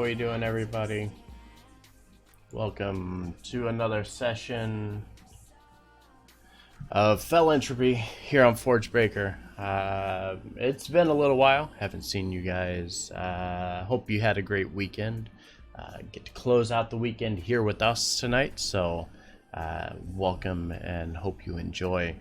we doing, everybody? Welcome to another session of Fell Entropy here on Forgebreaker. It's been a little while. Haven't seen you guys. Hope you had a great weekend. Get to close out the weekend here with us tonight, so welcome and hope you enjoy.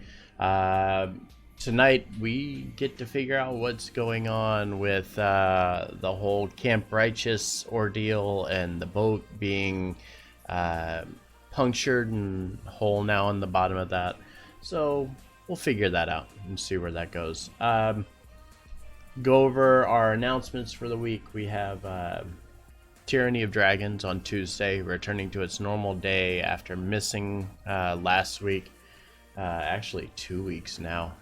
Tonight we get to figure out what's going on with the whole Camp Righteous ordeal and the boat being punctured and a hole now in the bottom of that. So we'll figure that out and see where that goes. Go over our announcements for the week. We have Tyranny of Dragons on Tuesday, returning to its normal day after missing last week. Actually 2 weeks now,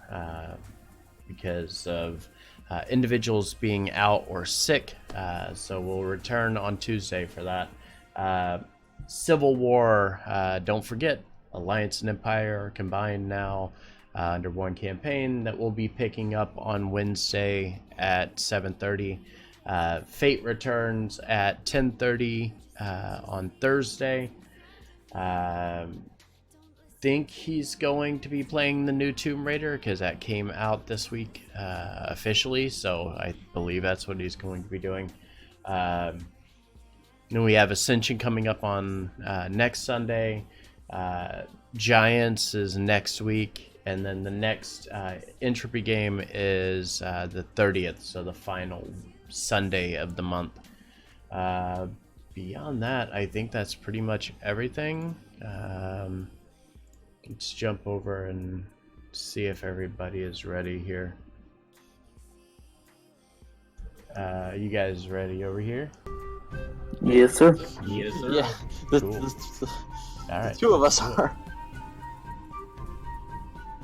because of individuals being out or sick. So we'll return on Tuesday for that. Civil War, don't forget, Alliance and Empire are combined now under one campaign that we'll be picking up on Wednesday at 7:30. Fate returns at 10:30 on Thursday. Think he's going to be playing the new Tomb Raider because that came out this week officially, so I believe that's what he's going to be doing. Then we have Ascension coming up on next Sunday. Giants is next week, and then the next Entropy game is the 30th, so the final Sunday of the month. Beyond that, I think that's pretty much everything. Let's jump over and see if everybody is ready here. You guys ready over here? Yes, sir. Yes, sir. Yeah, Cool. All right. two of us are.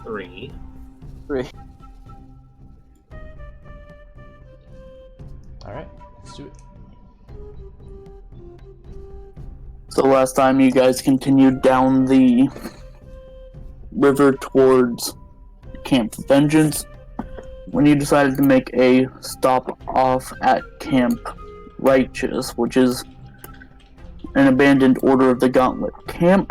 Three. All right, let's do it. So last time you guys continued down the river towards Camp Vengeance when you decided to make a stop off at Camp Righteous, which is an abandoned Order of the Gauntlet camp.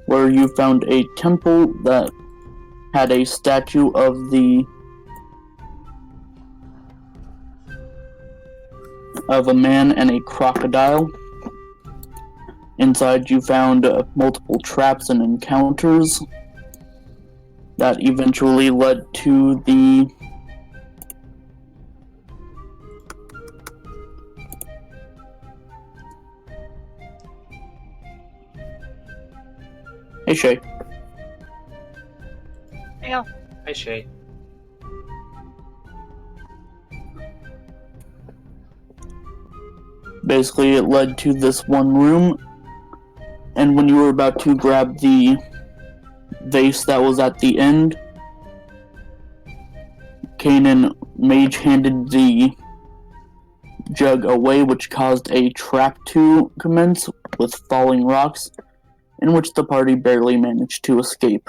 Where you found a temple that had a statue of a man and a crocodile. Inside you found multiple traps and encounters that eventually led to the Hey Shay. Yeah. Hi, Shay. Basically, it led to this one room, and when you were about to grab the vase that was at the end, Kanan mage-handed the jug away, which caused a trap to commence with falling rocks, in which the party barely managed to escape.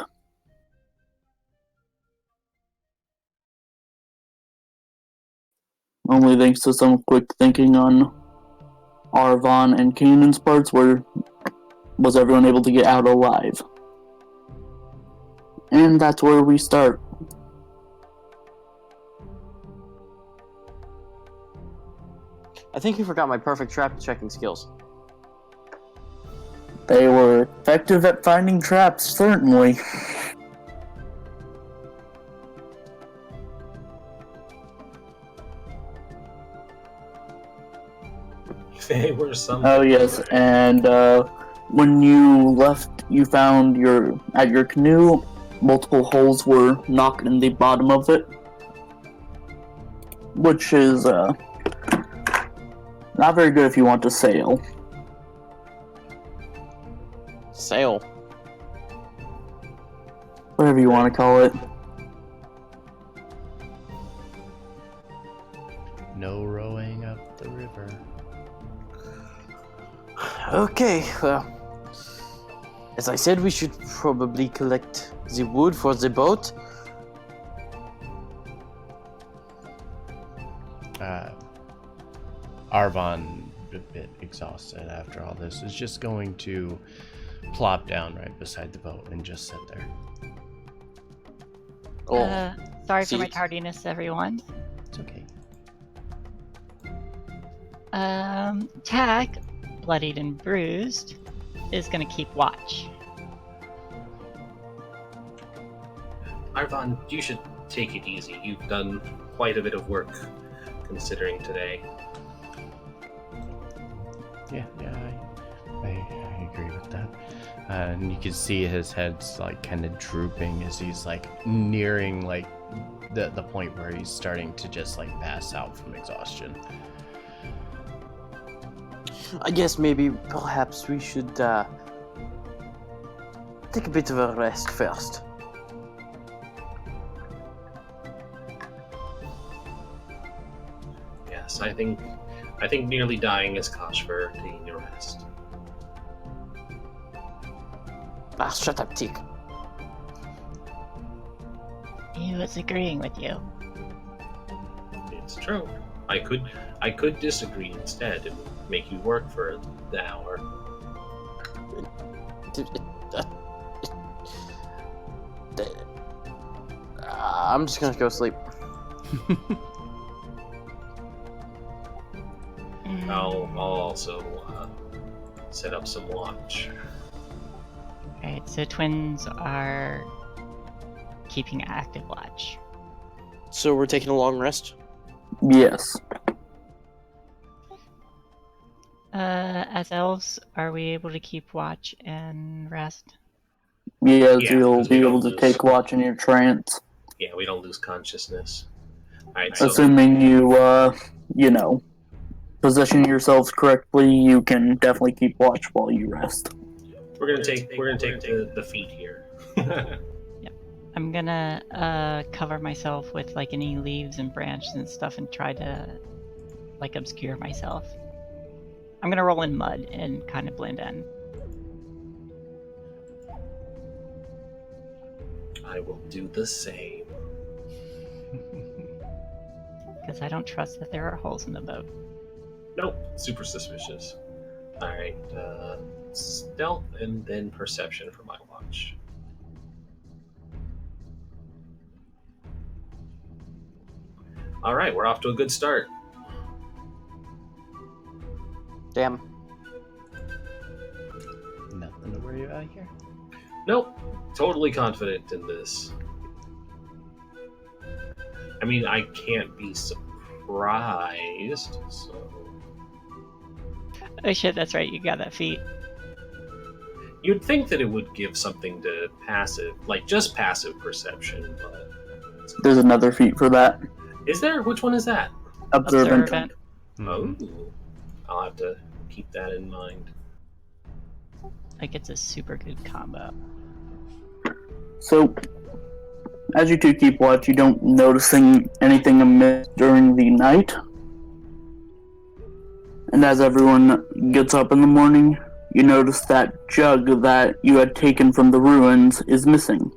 Only thanks to some quick thinking on Arvon and Kanan's parts was everyone able to get out alive. And that's where we start. I think you forgot my perfect trap checking skills. They were effective at finding traps, certainly. They were some. Oh yes, and when you left, you found at your canoe, multiple holes were knocked in the bottom of it, which is not very good if you want to sail. Sail. Whatever you want to call it. No rowing up the river. Okay, well, As I said, we should probably collect the wood for the boat. Arvon, a bit exhausted after all this, is just going to plop down right beside the boat and just sit there. Oh, Sorry for my seat. tardiness, everyone. It's okay. Tack, bloodied and bruised, is gonna keep watch. Arvon, you should take it easy. You've done quite a bit of work considering today. Yeah, I agree with that. And you can see his head's like kind of drooping as he's like nearing like the point where he's starting to just like pass out from exhaustion. I guess perhaps we should take a bit of a rest first. Yes, I think nearly dying is cause for taking a rest. Ah, shut up, Tick. He was agreeing with you. It's true. I could disagree instead and make you work for the hour. I'm just gonna go sleep. I'll also set up some watch. Alright, so twins are keeping active watch. So we're taking a long rest? Yes. As elves, are we able to keep watch and rest? Yes, Yeah, you'll 'cause we be don't able to lose. take watch in your trance. Yeah, we don't lose consciousness. Alright, so Assuming you, position yourselves correctly, you can definitely keep watch while you rest. we're gonna take the feet here. I'm gonna cover myself with like any leaves and branches and stuff and try to like obscure myself. I'm gonna roll in mud and kind of blend in. I will do the same. Because I don't trust that there are holes in the boat. Nope, super suspicious. Alright, stealth and then perception for my watch. Alright, we're off to a good start. Damn. Nothing to worry about here. Nope, totally confident in this. I mean, I can't be surprised, so... Oh shit, that's right, you got that feat. You'd think that it would give something to passive, like just passive perception, but... There's another feat for that. Is there? Which one is that? Observant. Oh. I'll have to keep that in mind. Like it's a super good combo. So, as you two keep watch, you don't noticing anything amiss during the night. And as everyone gets up in the morning, you notice that jug that you had taken from the ruins is missing.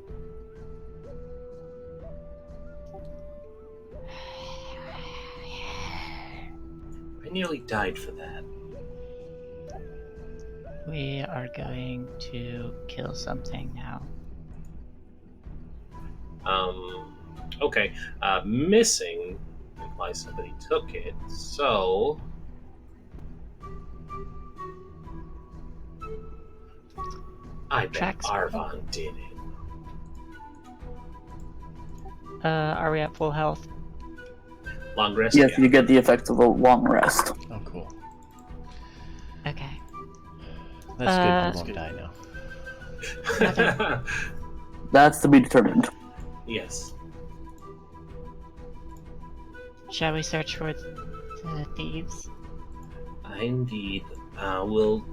I nearly died for that. We are going to kill something now. Okay. Missing implies somebody took it, so... I bet Tracks. Arvon did it. Are we at full health? Long rest? Yes, Yeah. you get the effects of a long rest. Oh, cool. Okay. That's good. You won't die now. That's to be determined. Yes. Shall we search for the thieves? Indeed. We'll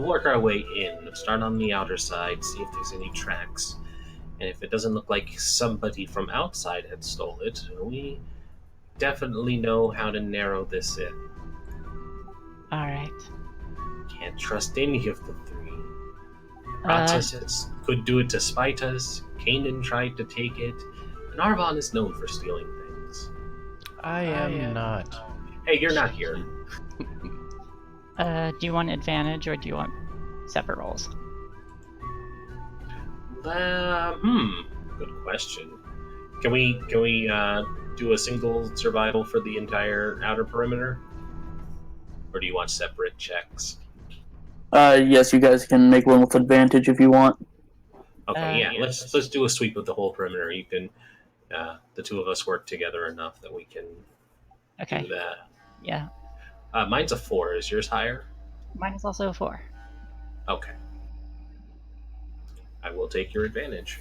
work our way in. Start on the outer side, see if there's any tracks. And if it doesn't look like somebody from outside had stole it, we definitely know how to narrow this in. Alright. Can't trust any of the three. Ratsas could do it to spite us. Kanan tried to take it. And Arvon is known for stealing things. I am not. Hey, you're not here. Do you want advantage or do you want separate rolls? Good question. Can we do a single survival for the entire outer perimeter, or do you want separate checks? Yes, you guys can make one with advantage if you want. Okay, yeah. Let's do a sweep of the whole perimeter. You can, the two of us work together enough that we can Okay. do that. Yeah. Mine's a 4. Is yours higher? Mine is also a 4. Okay. I will take your advantage.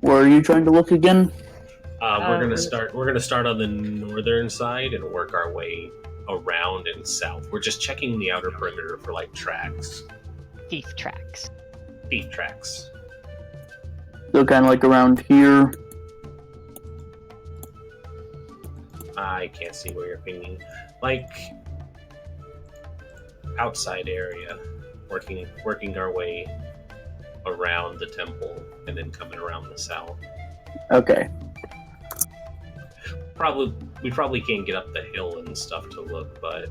Where are you trying to look again? We're gonna start. We're gonna start on the northern side and work our way around and south. We're just checking the outer perimeter for like tracks, Thief tracks. thief tracks. So kind of like around here. I can't see where you're pinging. Like outside area, working our way around the temple and then coming around the south. Okay. We probably can't get up the hill and stuff to look, but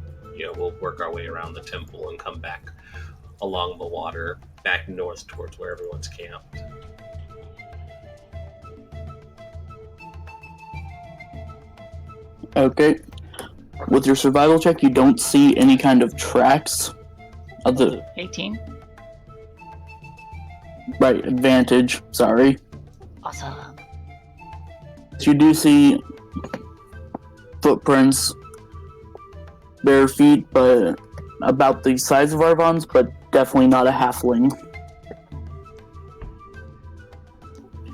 we'll work our way around the temple and come back along the water, back north towards where everyone's camped. Okay. With your survival check, you don't see any kind of tracks. Of the 18. right advantage. Sorry. Awesome. So you do see footprints, bare feet, but about the size of Arvon's, but definitely not a halfling.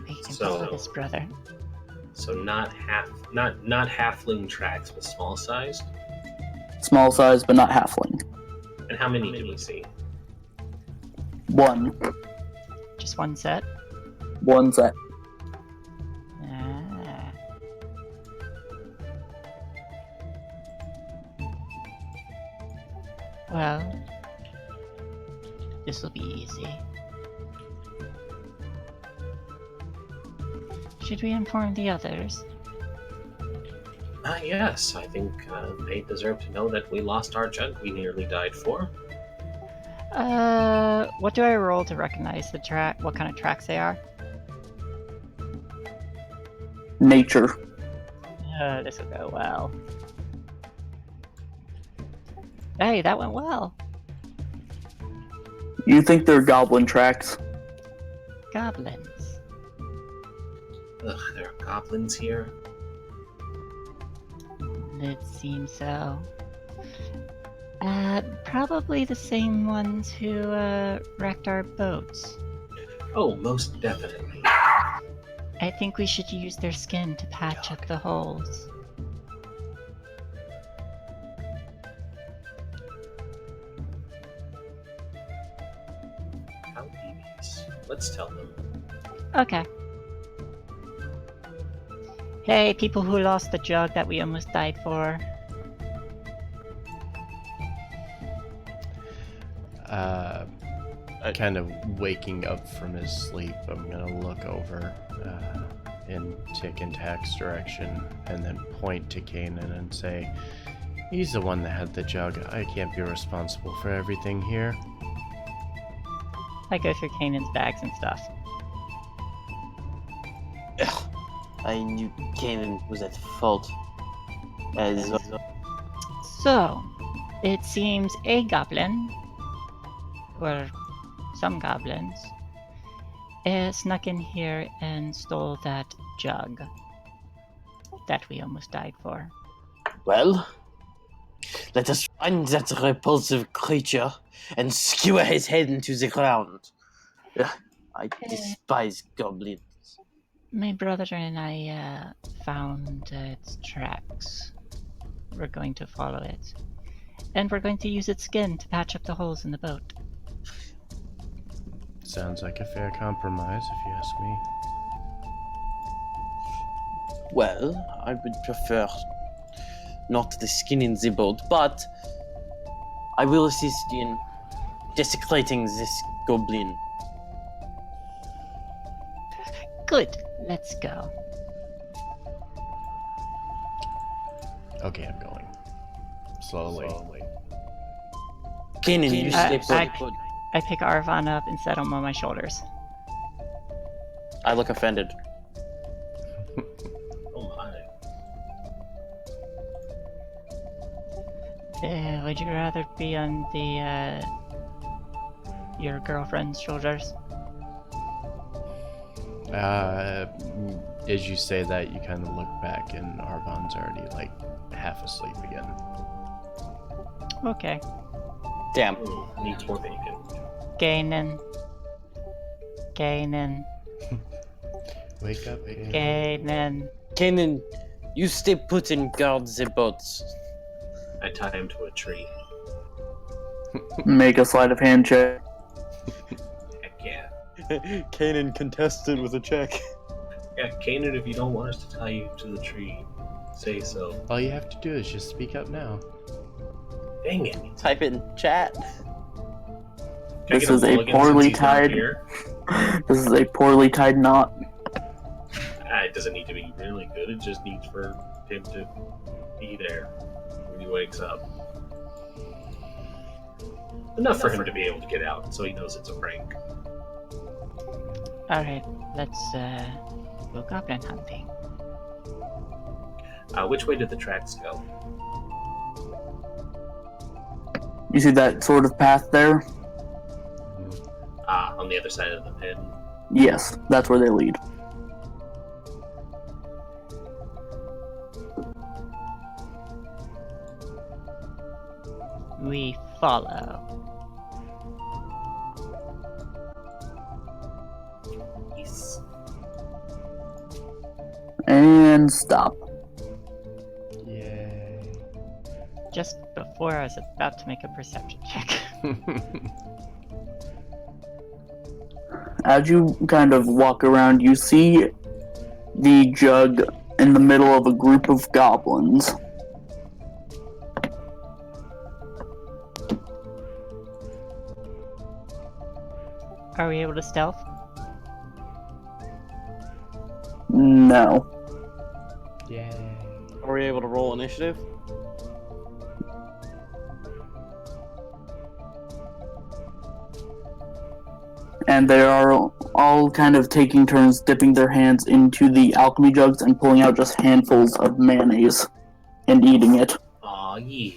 We can So- follow this brother. So not halfling tracks, but small sized. Small size, but not halfling. And how many do we see? One Just one set. set. Ah. Well, this will be easy. Should we inform the others? Yes, I think they deserve to know that we lost our jug we nearly died for. What do I roll to recognize the track? What kind of tracks they are? Nature. This will go well. Hey, that went well. You think they're goblin tracks? Goblins. Ugh, there are goblins here. It seems so. Probably the same ones who, wrecked our boats. Oh, most definitely. I think we should use their skin to patch up the holes. How devious. Let's tell them. Okay. Hey, people who lost the jug that we almost died for. Kind of waking up from his sleep, I'm gonna look over in Tick and Tack's direction and then point to Kanan and say, he's the one that had the jug. I can't be responsible for everything here. I go through Kanan's bags and stuff. I knew Kanan was at fault. As So, it seems a goblin, or some goblins, snuck in here and stole that jug that we almost died for. well, let us find that repulsive creature and skewer his head into the ground. Ugh, I despise goblins. My brother and I found its tracks. We're going to follow it. And we're going to use its skin to patch up the holes in the boat. Sounds like a fair compromise, if you ask me. Well, I would prefer not the skin in the boat, but I will assist in desecrating this goblin. Good. Let's go. Okay, I'm going. Slowly. Kanan, you stay I, put. I pick Arvon up and set him on my shoulders. I look offended. Oh my. Would you rather be on the your girlfriend's shoulders? As you say that, you kind of look back, and Arvon's already like half asleep again. Okay. Damn. Needs more bacon. Kanan. Wake up, again. Kanan. Kanan, you stay put and guard the boats. I tie him to a tree. Make a sleight of hand check. Heck yeah. Kanan contested with a check. Yeah, Kanan, if you don't want us to tie you to the tree, say so. All you have to do is just speak up now. Dang it. Type it in chat. Can I This get is a mulligan poorly since he's not tied- here? This is a poorly tied knot. It doesn't need to be really good, it just needs for him to be there when he wakes up. Enough for him to be able to get out, so he knows it's a prank. Alright, let's go goblin hunting. Which way did the tracks go? You see that sort of path there? On the other side of the pin. Yes, that's where they lead. We follow. Yes. And stop. Yay. Just before I was about to make a perception check. As you kind of walk around, you see the jug in the middle of a group of goblins. Are we able to stealth? No. Yay. Are we able to roll initiative? And they are all kind of taking turns dipping their hands into the alchemy jugs and pulling out just handfuls of mayonnaise and eating it. Aw, yeah.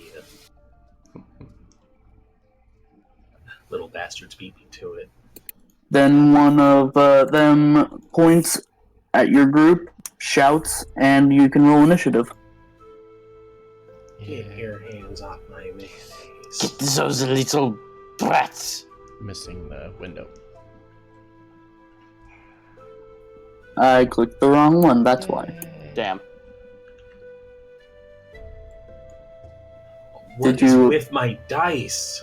Little bastards beat me to it. Then one of them points at your group, shouts, and you can roll initiative. Get your hands off my mayonnaise. Get those little brats. Missing the window. I clicked the wrong one, that's why. Yay. Damn. What Did is you- with my dice?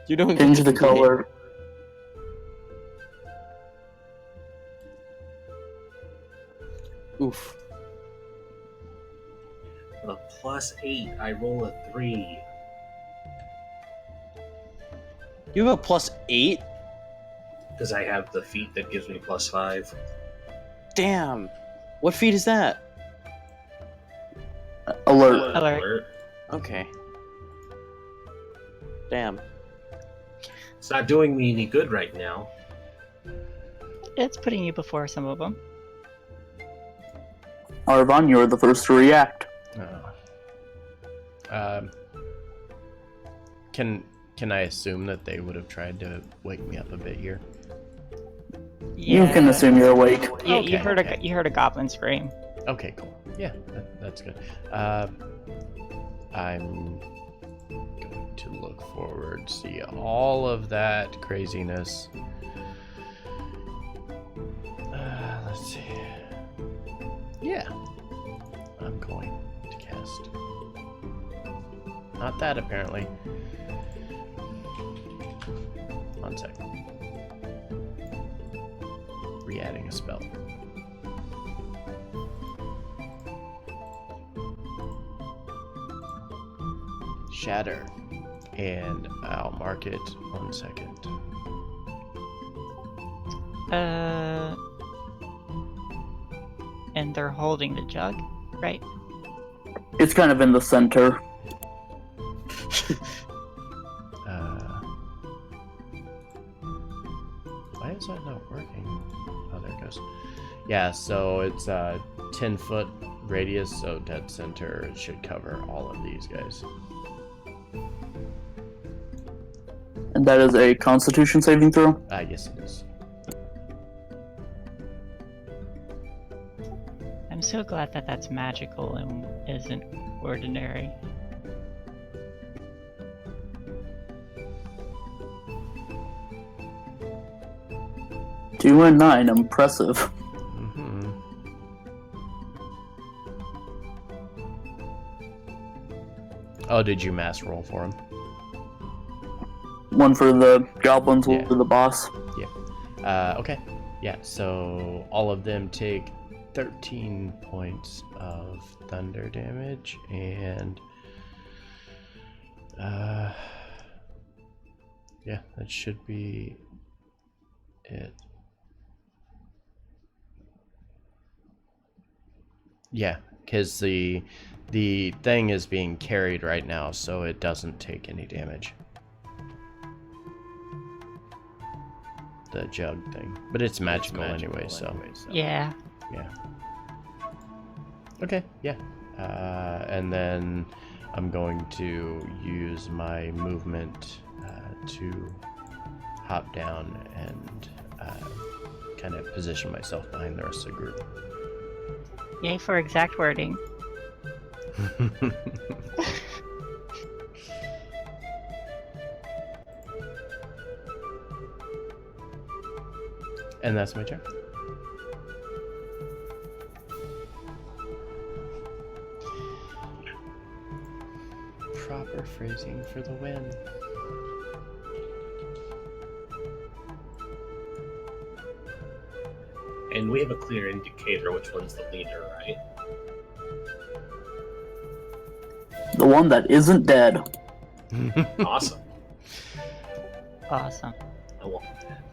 You don't Change get the to color. Oof. With a +8, I roll a 3. You have a +8? Because I have the feat that gives me +5. Damn. What feat is that? Alert. Alert. Okay. Damn. It's not doing me any good right now. It's putting you before some of them. Arvon, you're the first to react. Oh. Can I assume that they would have tried to wake me up a bit here? You can assume you're awake. You, Okay, okay. You heard a goblin scream. Okay, cool. Yeah, that's good. I'm going to look forward, see all of that craziness. Let's see. Yeah, I'm going to cast. Not that, apparently. One sec. Re-adding a spell. shatter. And I'll mark it 1 second. And they're holding the jug, right? It's kind of in the center. Why is that not working? Oh, there it goes. Yeah, so it's a 10-foot radius, so dead center. It should cover all of these guys. And that is a Constitution saving throw. Yes, it is. I'm so glad that that's magical and isn't ordinary. Two and 9, impressive. Mm-hmm. Oh, did you mass roll for him? One for the goblins, one Yeah. for the boss. Okay. Yeah, so all of them take 13 points of thunder damage, and yeah, that should be it. Yeah, because the thing is being carried right now, so it doesn't take any damage. The jug thing, but it's magical anyway, so Yeah. yeah. Okay, yeah. And then I'm going to use my movement to hop down and kind of position myself behind the rest of the group. Yay for exact wording. And that's my turn. Proper phrasing for the win. And we have a clear indicator which one's the leader, right? The one that isn't dead. Awesome. Awesome. I will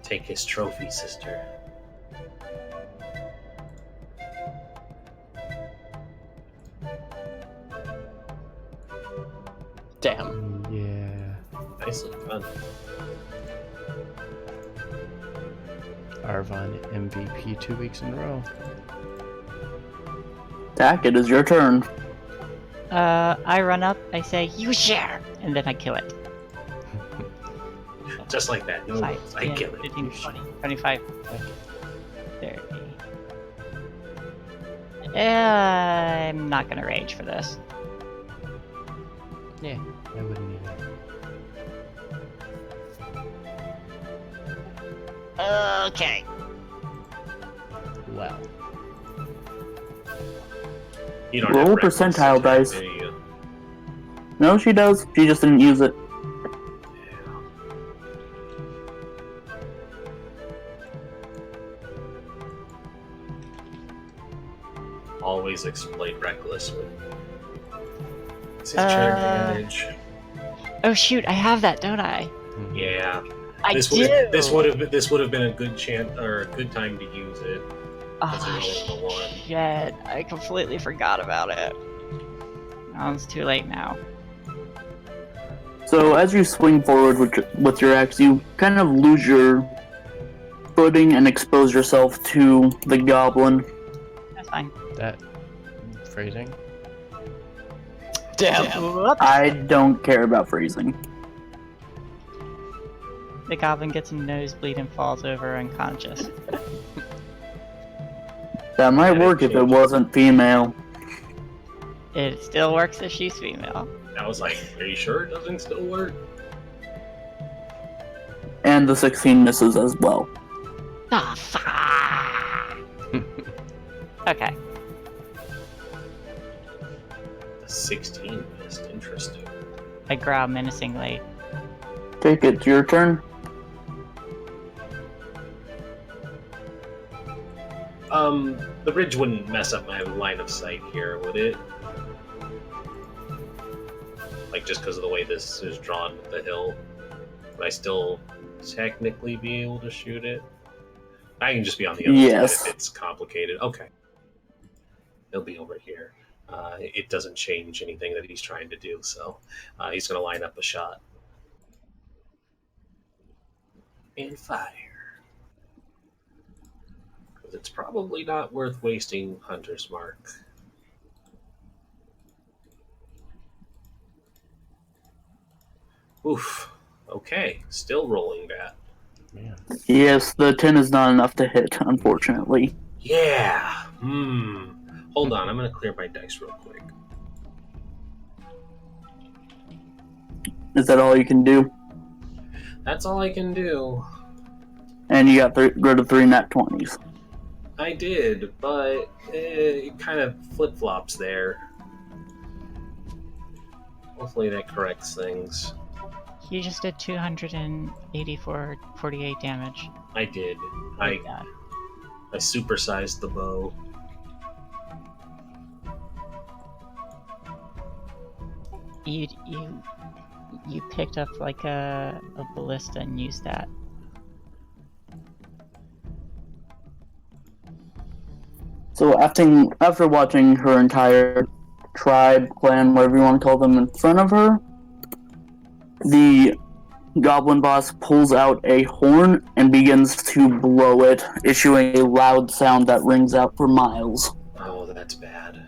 take his trophy, sister. Damn. Yeah. Nicely done. Arvon MVP 2 weeks in a row. Dak, it is your turn. I run up, I say, "You share!" And then I kill it. Just like that. No Five, rules. I 10, kill it. 15, 20, 25, 30. I'm not gonna rage for this. Yeah, I wouldn't either. Okay. Well, You don't Roll have reckless percentile attack, dice. do you? No, she does. She just didn't use it. Always exploit recklessly. It's his turn advantage. Oh shoot, I have that, don't I? Yeah. I This do. would have been a good chance or a good time to use it. That's Oh, a roll of a 1. shit. I completely forgot about it. Oh, it's too late now. So as you swing forward with your axe, you kind of lose your footing and expose yourself to the goblin. That's fine. that phrasing. Damn. Whoops. I don't care about freezing. The goblin gets a nosebleed and falls over unconscious. That might work if it wasn't female. It still works if she's female. I was like, are you sure it doesn't still work? And the 16 misses as well. Ah, fuck. Okay. The 16 missed. Interesting. I growl menacingly. Take it, your turn. The ridge wouldn't mess up my line of sight here, would it? Like, just because of the way this is drawn with the hill. Would I still technically be able to shoot it? I can just be on the other Yes. side if it's complicated. Okay. He'll be over here. It doesn't change anything that he's trying to do, so he's going to line up a shot. And fire. Because it's probably not worth wasting Hunter's Mark. Oof. Okay, still rolling that. Man. Yes, the 10 is not enough to hit, unfortunately. Yeah. Hold on, I'm going to clear my dice real quick. Is that all you can do? That's all I can do. And you got rid of 3 nat 20s. I did, but it kind of flip-flops there. Hopefully that corrects things. You just did 284, 48 damage. I did. Oh, I God. supersized the bow. You picked up like a ballista and used that. So after watching her entire tribe, clan, whatever you want to call them, in front of her, the goblin boss pulls out a horn and begins to blow it, issuing a loud sound that rings out for miles. Oh, that's bad.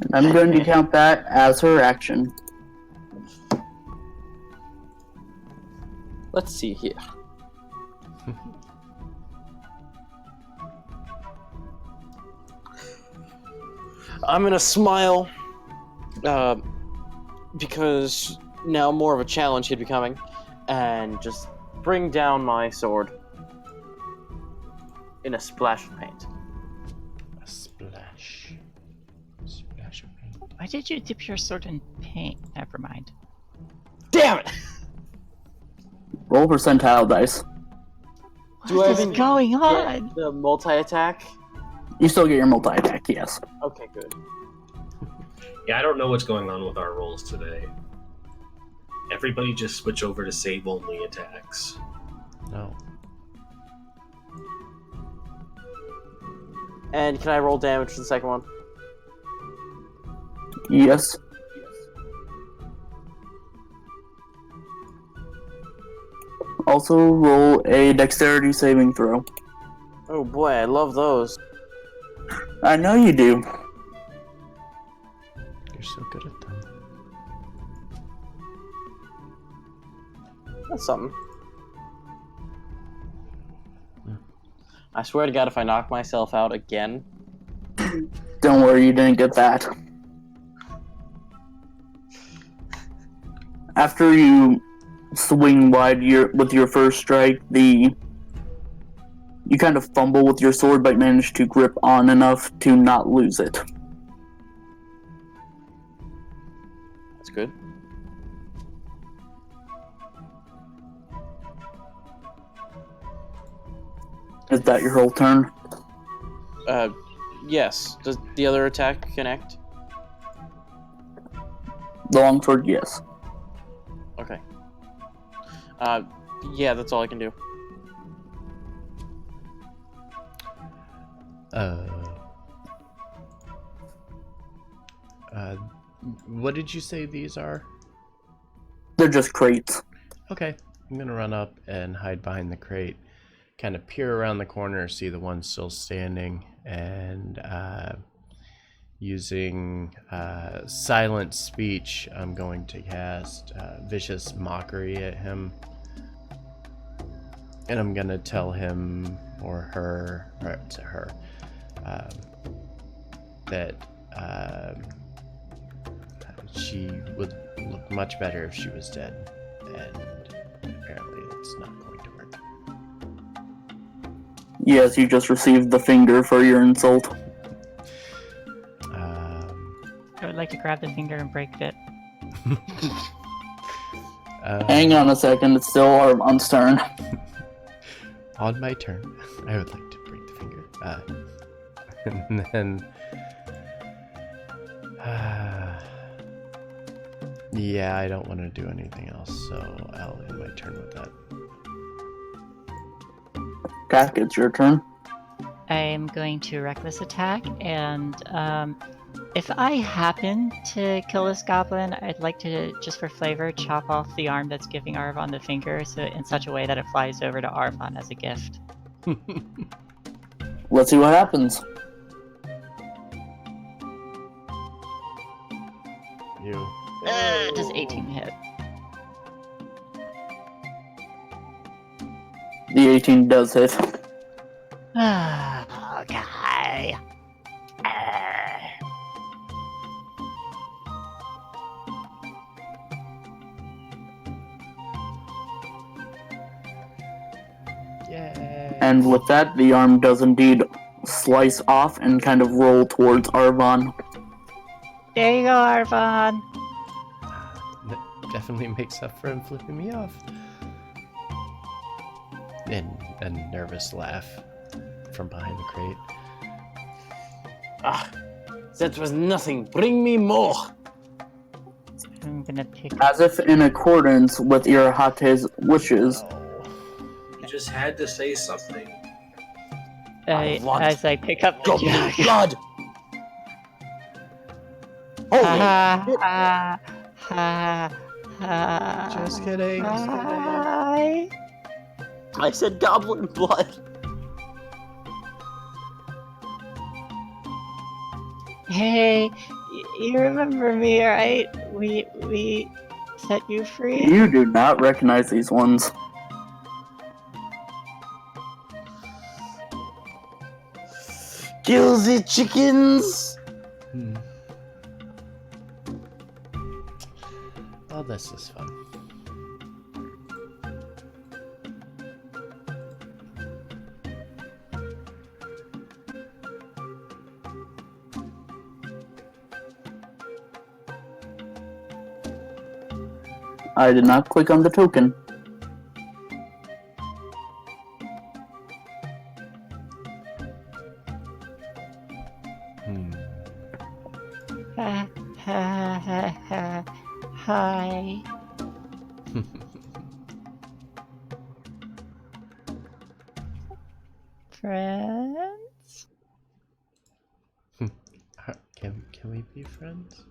And I'm going to count that as her action. Let's see here. I'm gonna smile, because now more of a challenge should be coming, and just bring down my sword in a splash of paint. A splash. Splash of paint. Why did you dip your sword in paint? Never mind. Damn it! Roll percentile dice. Do I What is even going Get on? the multi-attack? You still get your multi-attack, yes. Okay, good. Yeah, I don't know what's going on with our rolls today. Everybody just switch over to save-only attacks. No. And can I roll damage for the second one? Yes. Also, roll a dexterity saving throw. Oh boy, I love those. I know you do. You're so good at them. That's something. I swear to God, if I knock myself out again... Don't worry, you didn't get that. After you swing wide with your first strike, you kind of fumble with your sword, but manage to grip on enough to not lose it. That's good. Is that your whole turn? Yes. Does the other attack connect? The longsword, yes. Okay. Yeah, that's all I can do. What did you say these are? They're just crates. Okay, I'm gonna run up and hide behind the crate, kind of peer around the corner, see the one still standing, and using silent speech, I'm going to cast vicious mockery at him, and I'm gonna tell him or her, or to her, that she would look much better if she was dead, and apparently it's not going to work. Yes, you just received the finger for your insult. I would like to grab the finger and break it. Hang on a second, it's still Armand's turn. On my turn, I would like to break the finger. And then Yeah, I don't want to do anything else, so I'll end my turn with that. Cat, it's your turn. I'm going to reckless attack, and if I happen to kill this goblin, I'd like to, just for flavor, chop off the arm that's giving Arvon the finger, so in such a way that it flies over to Arvon as a gift. Let's see what happens. You. Does 18 hit? The 18 does hit. Okay. Yay. And with that, the arm does indeed slice off and kind of roll towards Arvon. There you go, Arvon. That definitely makes up for him flipping me off. And a nervous laugh from behind the crate. Ah, that was nothing. Bring me more. I'm gonna pick. As if in accordance with Irahate's wishes, You just had to say something. I want As I pick up the Goblin jug. blood. Holy Ha shit. ha ha ha. Just kidding. Hi. I said goblin blood. Hey, you remember me, right? We set you free. you do not recognize these ones. Kill the chickens. Hmm. Oh, this is fun. I did not click on the token. Hmm. Ha ha ha ha. Hi. Friends? Can we be friends?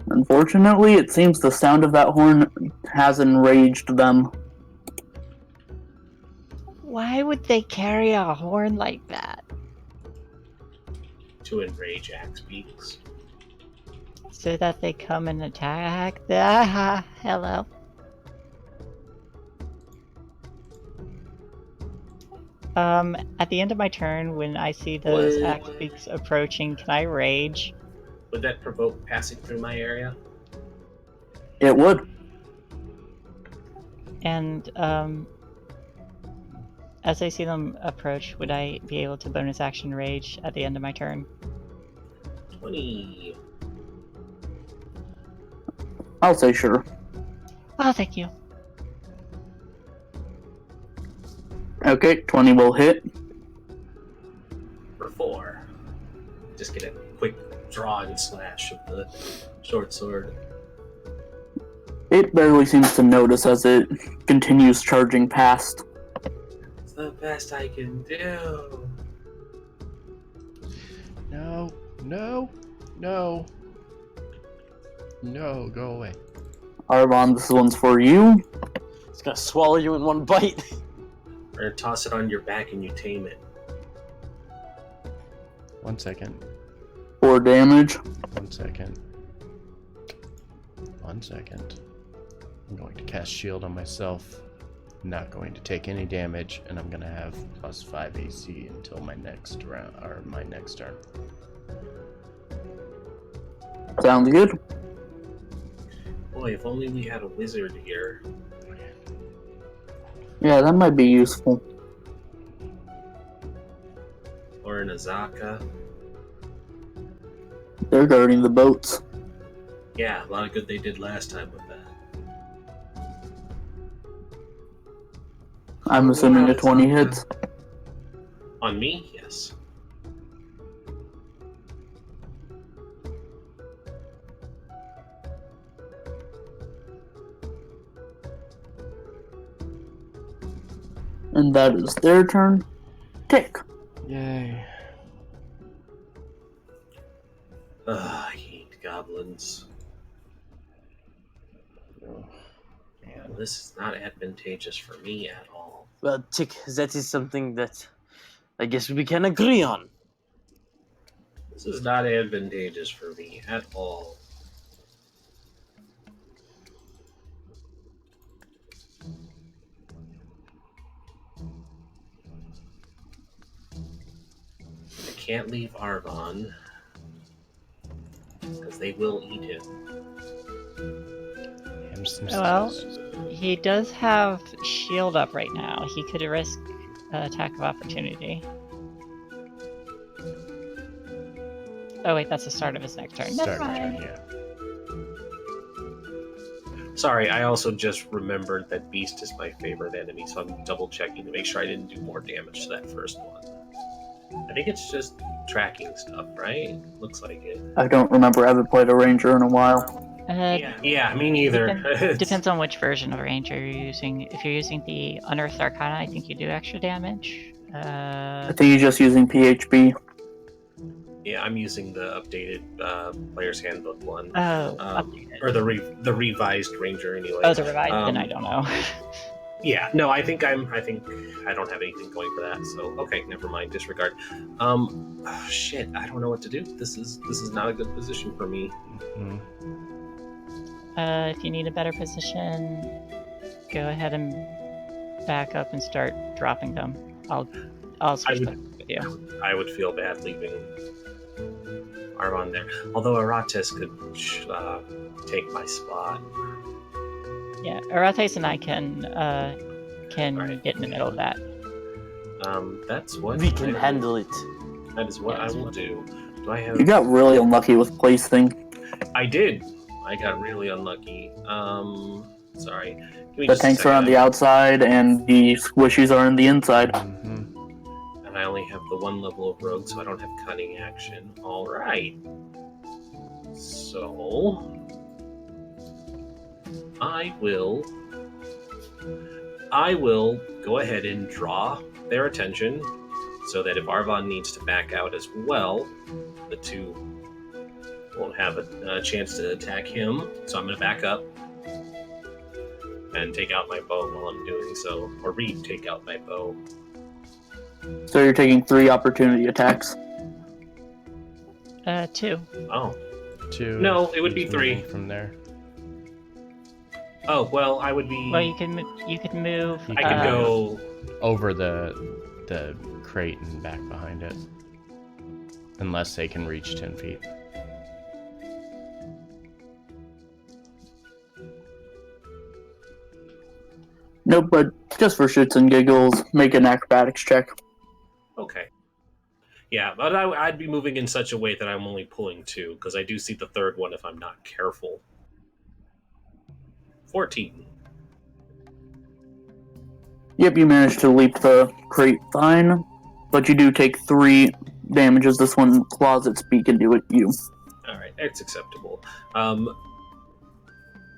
Unfortunately, it seems the sound of that horn has enraged them. Why would they carry a horn like that? To enrage Axe Beaks. So that they come and attack? Ah, hello. At the end of my turn, when I see those What? axe beaks approaching, can I rage? Would that provoke passing through my area? It would. And, as I see them approach, would I be able to bonus action rage at the end of my turn? 20. I'll say sure. Oh, thank you. Okay, 20 will hit. For 4. Just get a quick draw and slash of the short sword. It barely seems to notice as it continues charging past. It's the best I can do. No, no, no. No, go away. Arvon, this one's for you. It's gonna swallow you in one bite. Or toss it on your back and you tame it. 1 second. 4 damage. 1 second. 1 second. I'm going to cast shield on myself. Not going to take any damage, and I'm gonna have +5 AC until my next round or my next turn. Sounds good. Boy, if only we had a wizard here. Yeah, that might be useful. Or an Azaka. They're guarding the boats. Yeah, a lot of good they did last time with that. I'm assuming a 20 hits. On me? Yes. And that is their turn. Tick. Yay. I hate goblins. Oh, man. This is not advantageous for me at all. Well, Tick, that is something that I guess we can agree on. This is not advantageous for me at all. I can't leave Arvon because they will eat him. Well, he does have shield up right now. He could risk attack of opportunity. Oh wait, that's the start of his next turn. Never mind. Yeah. Sorry, I also just remembered that Beast is my favorite enemy, so I'm double checking to make sure I didn't do more damage to that first one. I think it's just tracking stuff, right? Looks like it. I don't remember having played a ranger in a while. Yeah, me neither. Depends on which version of Ranger you're using. If you're using the Unearthed Arcana, I think you do extra damage. I think he's just using PHP. Yeah, I'm using the updated Player's Handbook one. Updated. Or the revised Ranger anyway. Oh, the revised, then I don't know. Yeah, no, I think I don't have anything going for that. So okay, never mind. Disregard. Shit, I don't know what to do. This is not a good position for me. Mm-hmm. If you need a better position, go ahead and back up and start dropping them. I'll switch them with you. I would feel bad leaving Arvon there. Although Arates could take my spot. Yeah, Arates and I can Right. get in the middle of that. That's what We can handle it. That is what I will do. Do I have? You got really unlucky with place thing. I did. I got really unlucky. Sorry. Give me The just a tanks are second. on the outside and the squishies are on the inside. Mm-hmm. And I only have the one level of rogue, so I don't have cunning action. All right. So I will go ahead and draw their attention, so that if Arvon needs to back out as well, the two won't have a chance to attack him. So I'm going to back up and take out my bow while I'm doing so, or take out my bow. So you're taking 3 opportunity attacks. 2. Oh, 2. No, it would be He's 3. moving from there. Oh, well, I would be. Well, you could move. I could go. Over the crate and back behind it. Unless they can reach 10 feet. Nope, but just for shits and giggles, make an acrobatics check. Okay. Yeah, but I'd be moving in such a way that I'm only pulling 2, because I do see the third one if I'm not careful. 14. Yep, you managed to leap the crate fine, but you do take 3 damages. This one claws its beak into it. You. All right, it's acceptable.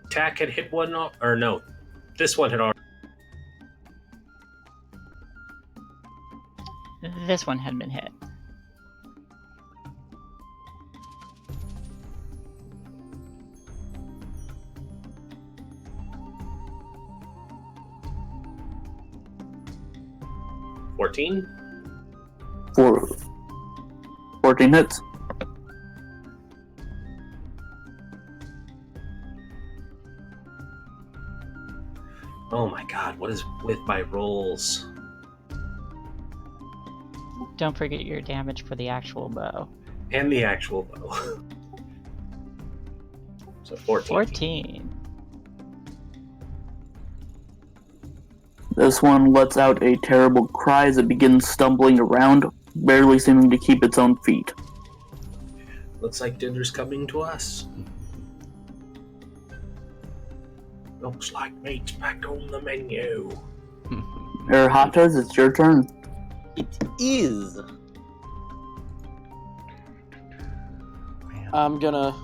Tack had hit one, or no, this one had already. This one had been hit. $14. 14 hits. Oh my god, what is with my rolls? Don't forget your damage for the actual bow. And the actual bow. So 14. 14. This one lets out a terrible cry as it begins stumbling around, barely seeming to keep its own feet. Looks like dinner's coming to us. Looks like meat's back on the menu. Erahatas, it's your turn. It is. Man. I'm gonna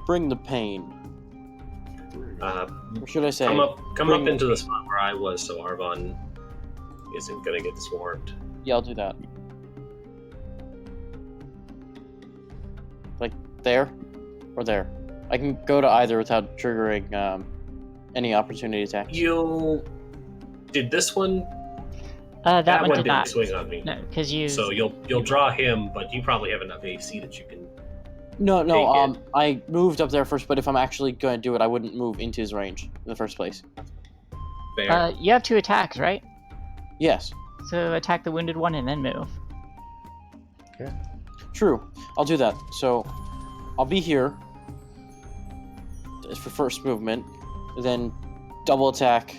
bring the pain. Or should I say? Come up bring into the spot where I was, so Arvon isn't going to get swarmed. Yeah, I'll do that. Like there or there. I can go to either without triggering any opportunity attacks. You did this one. That one did didn't not. swing on me. No, because you. So you'll draw him, but you probably have enough AC that you can. No, Take it. I moved up there first, but if I'm actually going to do it, I wouldn't move into his range in the first place. Fair. You have 2 attacks, right? Yes, So attack the wounded one and then move. true. I'll do that. So, I'll be here for first movement, then double attack.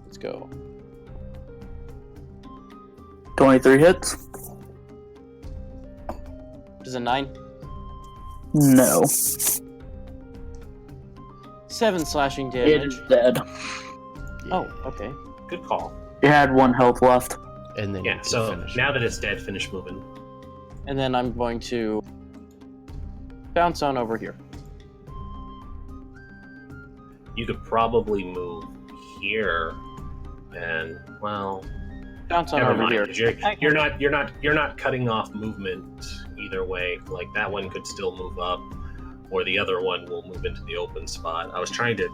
Let's go. 23 hits? Does a 9? No. 7 slashing It damage. is dead. Oh, okay. Good call. It had 1 health left. And then you Yeah. can So finish. now that it's dead, finish moving. And then I'm going to bounce on over here. You could probably move here, and well, Bounce on never over mind. here. 'Cause you're not cutting off movement either way. Like that one could still move up, or the other one will move into the open spot. I was trying to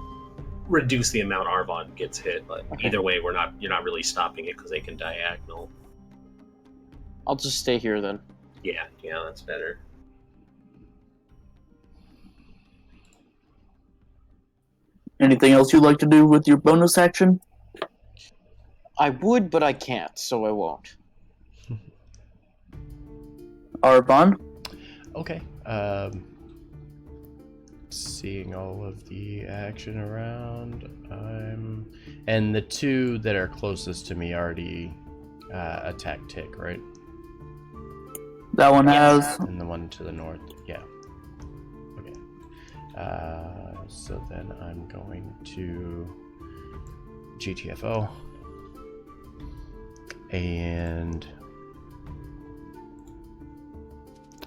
reduce the amount Arvon gets hit, but Okay. either way, you're not really stopping it because they can diagonal. I'll just stay here then. Yeah, that's better. Anything else you'd like to do with your bonus action? I would, but I can't, so I won't. Arbon? Okay. Seeing all of the action around, and the 2 that are closest to me already attacked Tick, right? That one has. And the one to the north, yeah. Okay. So then I'm going to GTFO. And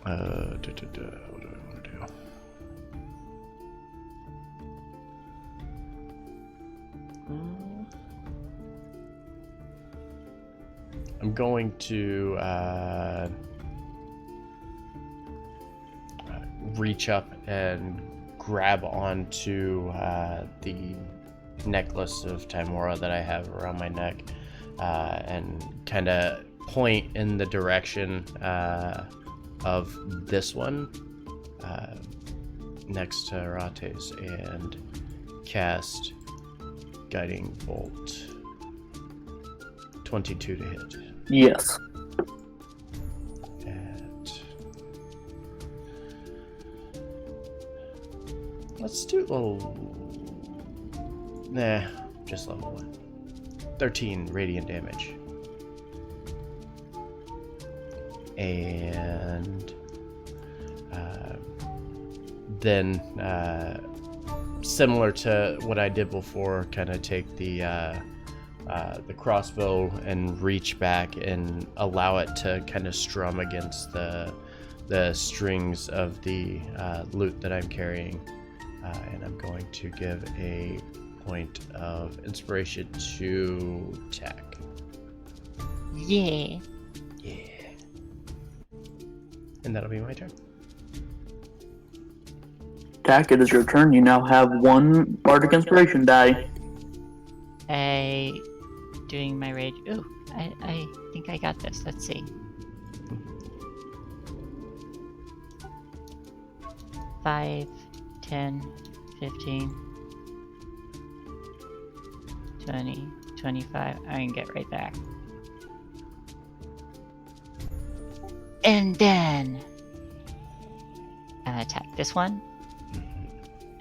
what do I want to do? I'm going to reach up and grab onto the necklace of Timora that I have around my neck, and kind of point in the direction of this one next to Rates and cast Guiding Bolt. 22 to hit. Yes. Let's do level. Nah, just level 1. 13 radiant damage. And then, similar to what I did before, kind of take the crossbow and reach back and allow it to kind of strum against the strings of the loot that I'm carrying. And I'm going to give a point of inspiration to Tack. Yeah. Yeah. And that'll be my turn. Tack, it is your turn. You now have 1 Bardic Inspiration die. Doing my rage. Ooh, I think I got this. Let's see. 5, 10, 15, 20, 25. I can get right back. And then I'm gonna attack this one.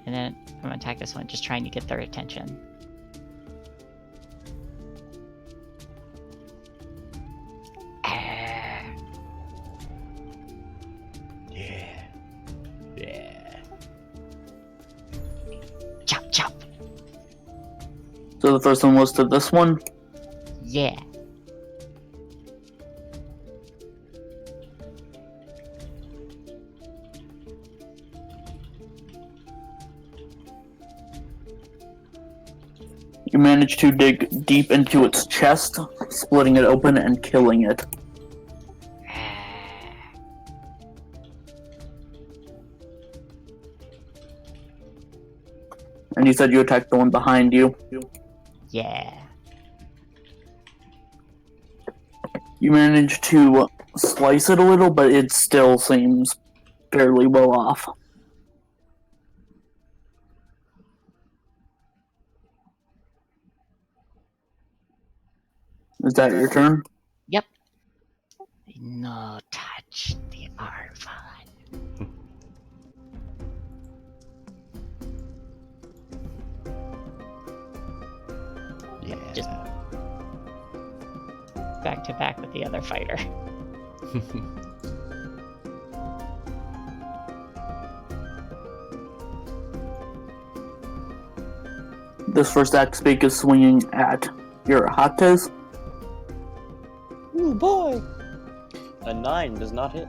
And then I'm gonna attack this one, just trying to get their attention. Yeah. Yeah. Chop, chop. So the first one was to this one. Yeah. You manage to dig deep into its chest, splitting it open and killing it. And you said you attacked the one behind you. Yeah. You manage to slice it a little, but it still seems fairly well off. Is that your turn? Yep. No touch the Arvon. Yeah. Just back to back with the other fighter. This first act speak is swinging at your Hates. Ooh, boy! A 9 does not hit.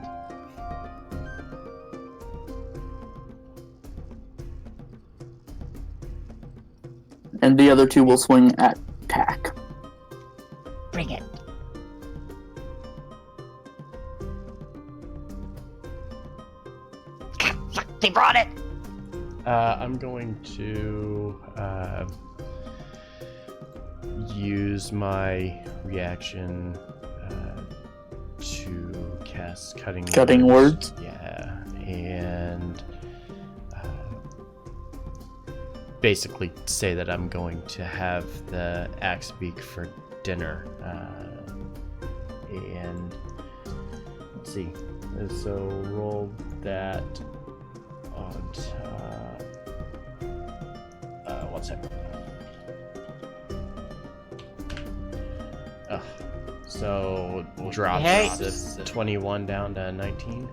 And the other two will swing at Tack. Bring it. Fuck, they brought it! I'm going to use my reaction to cast Cutting Words? Yeah, and basically say that I'm going to have the axe beak for dinner. And let's see. So roll that on top. One second. Oh, so drops Hey. the 21 down to 19.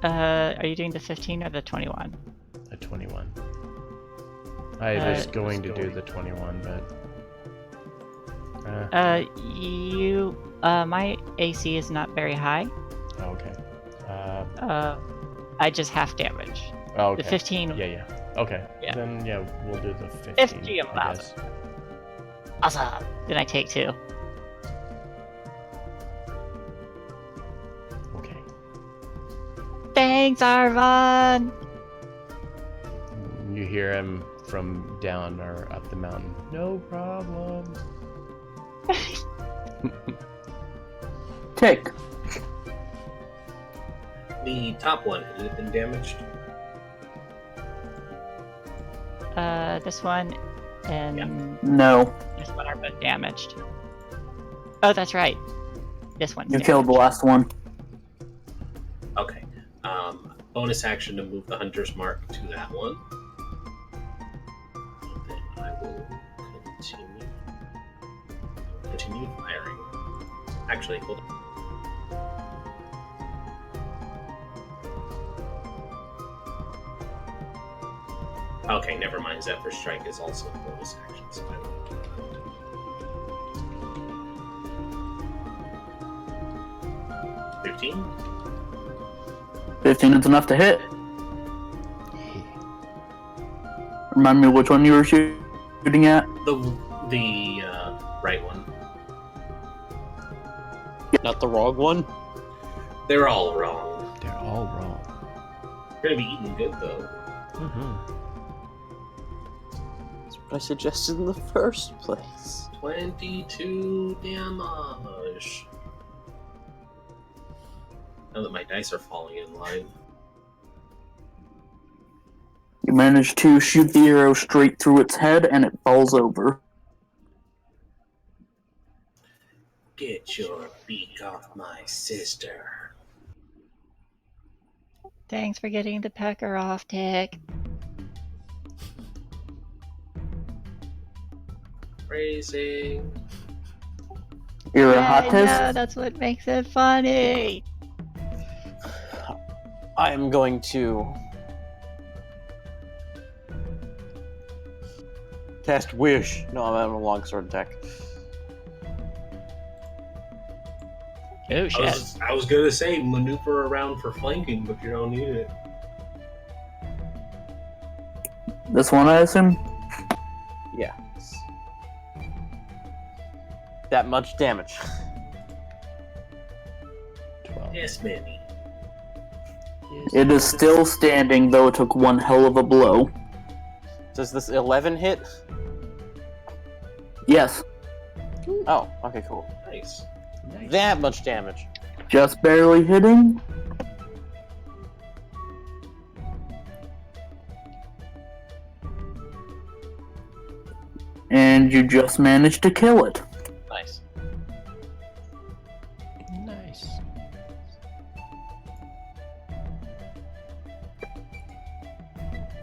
Are you doing the 15 or the 21? A 21. I was going to do the 21, but My AC is not very high. okay. I just half damage. Oh, okay. The 15. Yeah. Okay. Yeah. Then yeah, we'll do the 15. 50 I allows guess. Awesome. Then I take 2. Okay. Thanks, Arvon! You hear him from down or up the mountain. No problem. Take. The top one, has it been damaged? This one and No. this one are both damaged. Oh, that's right. This one's You killed the last one. Okay. Bonus action to move the hunter's mark to that one. And then I will continue firing. Actually, hold on. Okay, never mind. Zephyr Strike is also a bonus action, so I won't do that. 15? 15 is enough to hit. Remind me which one you were shooting at? The right one. Not the wrong one? They're all wrong. They're all wrong. You're gonna be eating good though. Mm-hmm. That's what I suggested in the first place. 22 damage. Now that my dice are falling in line. You manage to shoot the arrow straight through its head and it falls over. Get your beak off my sister. Thanks for getting the pecker off, Tick. Phrasing. I know, Irahates? that's what makes it funny. I am going to cast Wish. No, I'm having a longsword attack. Oh shit. I was gonna say maneuver around for flanking, but you don't need it. This one, I assume? Yeah. That much damage. 12. Yes, Manny. It is still standing, though it took one hell of a blow. Does this 11 hit? Yes, Oh, okay, cool. Nice. Nice. That much damage. just barely hitting. And you just managed to kill it. Nice. Nice.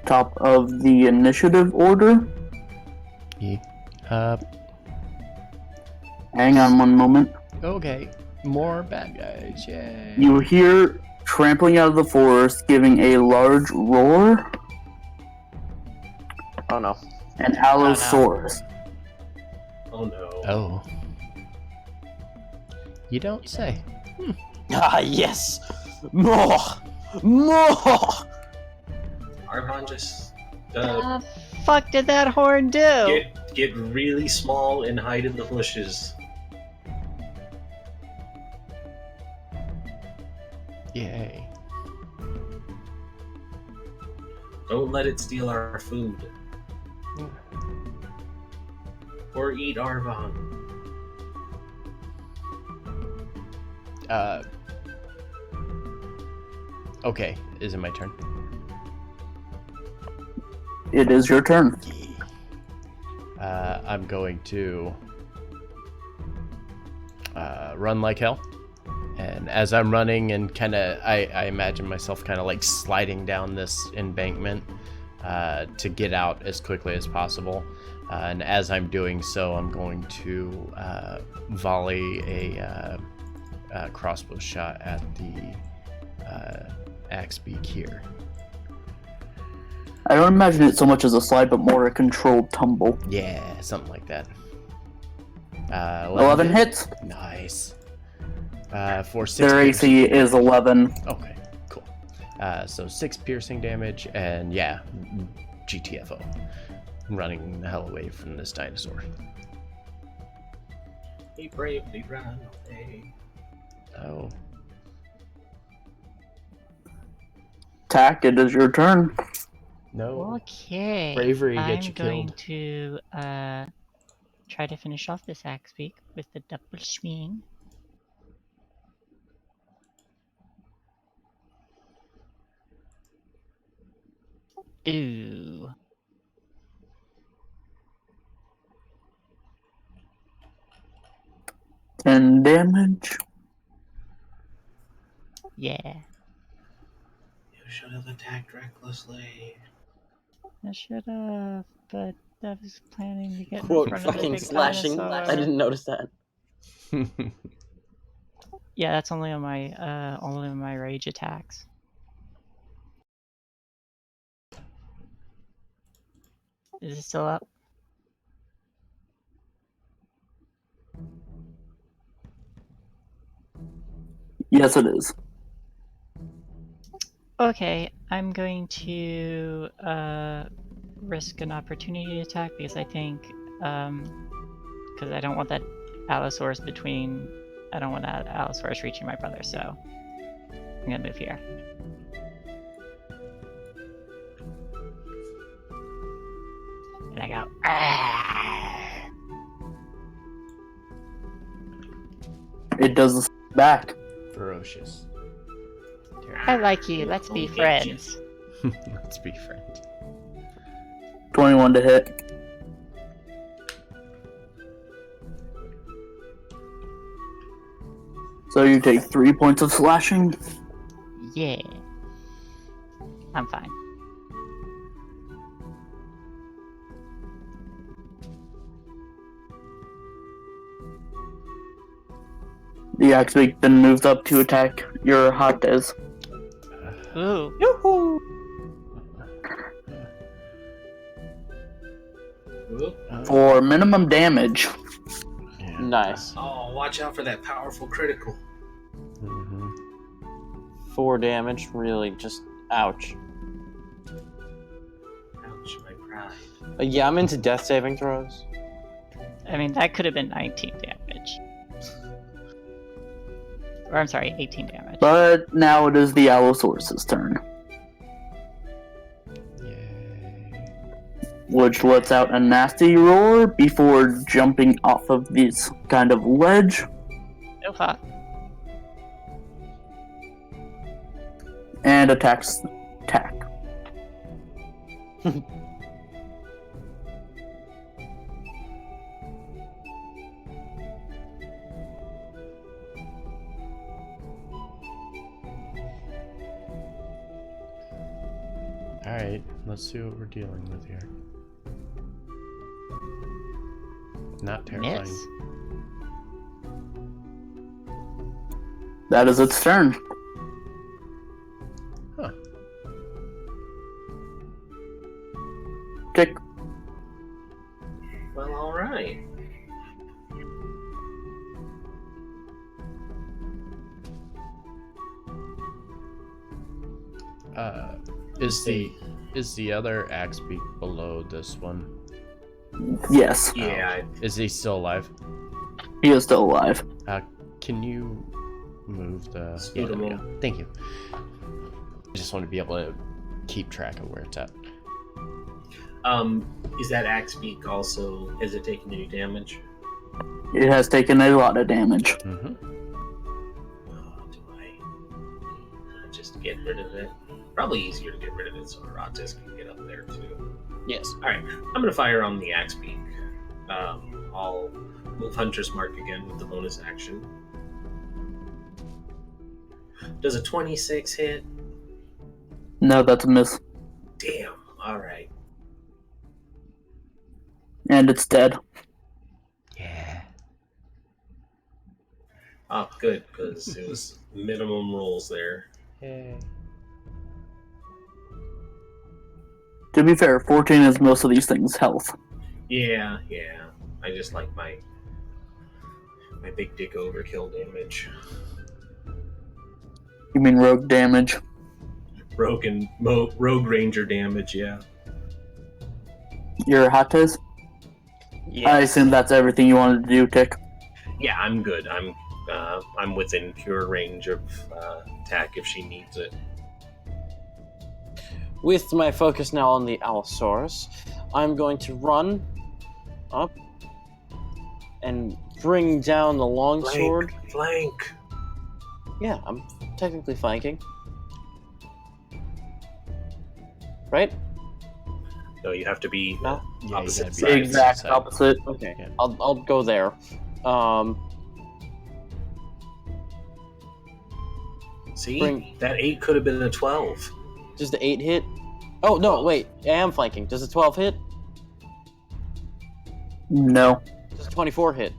Top of the initiative order. Uh, Hang on one moment. okay. More bad guys. Yay. You hear trampling out of the forest, giving a large roar, Oh no. an Allosaurus. Oh no. Oh. You don't say. Ah, yes! More! More! Arvon just The fuck did that horn do? get really small and hide in the bushes. Yay. Don't let it steal our food. Or eat Arvon. Okay. Is it my turn? It is your turn. I'm going to run like hell. And as I'm running and kind of, I imagine myself kind of like sliding down this embankment to get out as quickly as possible. And as I'm doing so, I'm going to volley a crossbow shot at the axe beak here. I don't imagine it so much as a slide, but more a controlled tumble. Yeah, something like that. 11 hits. Nice. For 6 Their AC is 11. Okay, cool. So 6 piercing damage, and yeah, GTFO. Running the hell away from this dinosaur. He bravely ran away. Oh. Tack, it is your turn. No. Okay. Bravery gets you I'm going killed. to try to finish off this axe beak with the double swing. Ooh. Ten damage. Yeah. You should have attacked recklessly. I should have, but I was planning to get in Quote, front of the fucking big slashing. dinosaur. I didn't notice that. Yeah, that's only on my rage attacks. Is it still up? Yes, it is. Okay, I'm going to risk an opportunity attack because I think because I don't want that Allosaurus I don't want that Allosaurus reaching my brother, so I'm gonna move here. And I go, "Ah!" It does back. Ferocious. I like you, let's be We'll get you. friends. Let's be friends. 21 to hit. So you take 3 points of slashing. Yeah. I'm fine. The axe beak then moves up to attack your hot des. Ooh. Yoo-hoo! Whoop. For minimum damage. Yeah. Nice. Oh, watch out for that powerful critical. Mm-hmm. 4 damage, really, just ouch. Ouch, my pride. Yeah, I'm into death saving throws. I mean, that could have been 19 damage. Or I'm sorry, 18 damage. But now it is the Allosaurus's turn, Yay. which lets out a nasty roar before jumping off of this kind of ledge So hot. and attacks Tack. Alright, let's see what we're dealing with here. Not terrifying. Miss. That is its turn. Huh. Tick. Well, all right. Is the other axe beak below this one? Yes, Yeah. Is he still alive? he is still alive. Can you move the... Scoot there we him go. Thank you. I just want to be able to keep track of where it's at. Is that axe beak also? Has it taken any damage? It has taken a lot of damage. Mm-hmm. Do I just get rid of it? Probably easier to get rid of it so Aratis can get up there too. Yes. Alright, I'm gonna fire on the axe beak. I'll move Hunter's Mark again with the bonus action. Does a 26 hit? No, that's a miss. Damn, alright. And it's dead. Yeah. Oh, good, because it was minimum rolls there. Yay. To be fair, 14 is most of these things' health. Yeah. I just like my big dick overkill damage. You mean rogue damage? Rogue Ranger damage, yeah. Your hot test? I assume that's everything you wanted to do, Tick. Yeah, I'm good. I'm within pure range of attack if she needs it. With my focus now on the Allosaurus, I'm going to run up and bring down the longsword. Flank. Yeah, I'm technically flanking. Right? No, you have to be No? Yeah, opposite you gotta side. be Exact side. opposite. Okay. Yeah. I'll go there. See? Bring- That 8 could have been a 12. Does the 8 hit? Oh, no, wait. I am flanking. Does the 12 hit? No. Does the 24 hit?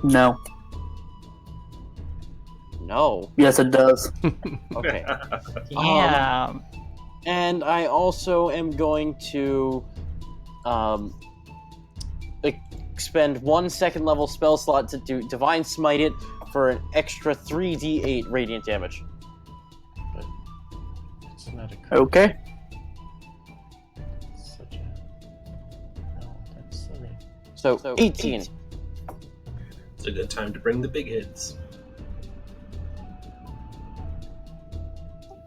No. No. Yes, it does. Okay. Yeah. And I also am going to expend 1 second level spell slot to do Divine Smite it for an extra 3d8 radiant damage. But it's not a... Okay. Such a... No, that's silly. So 18. It's a good time to bring the big hits.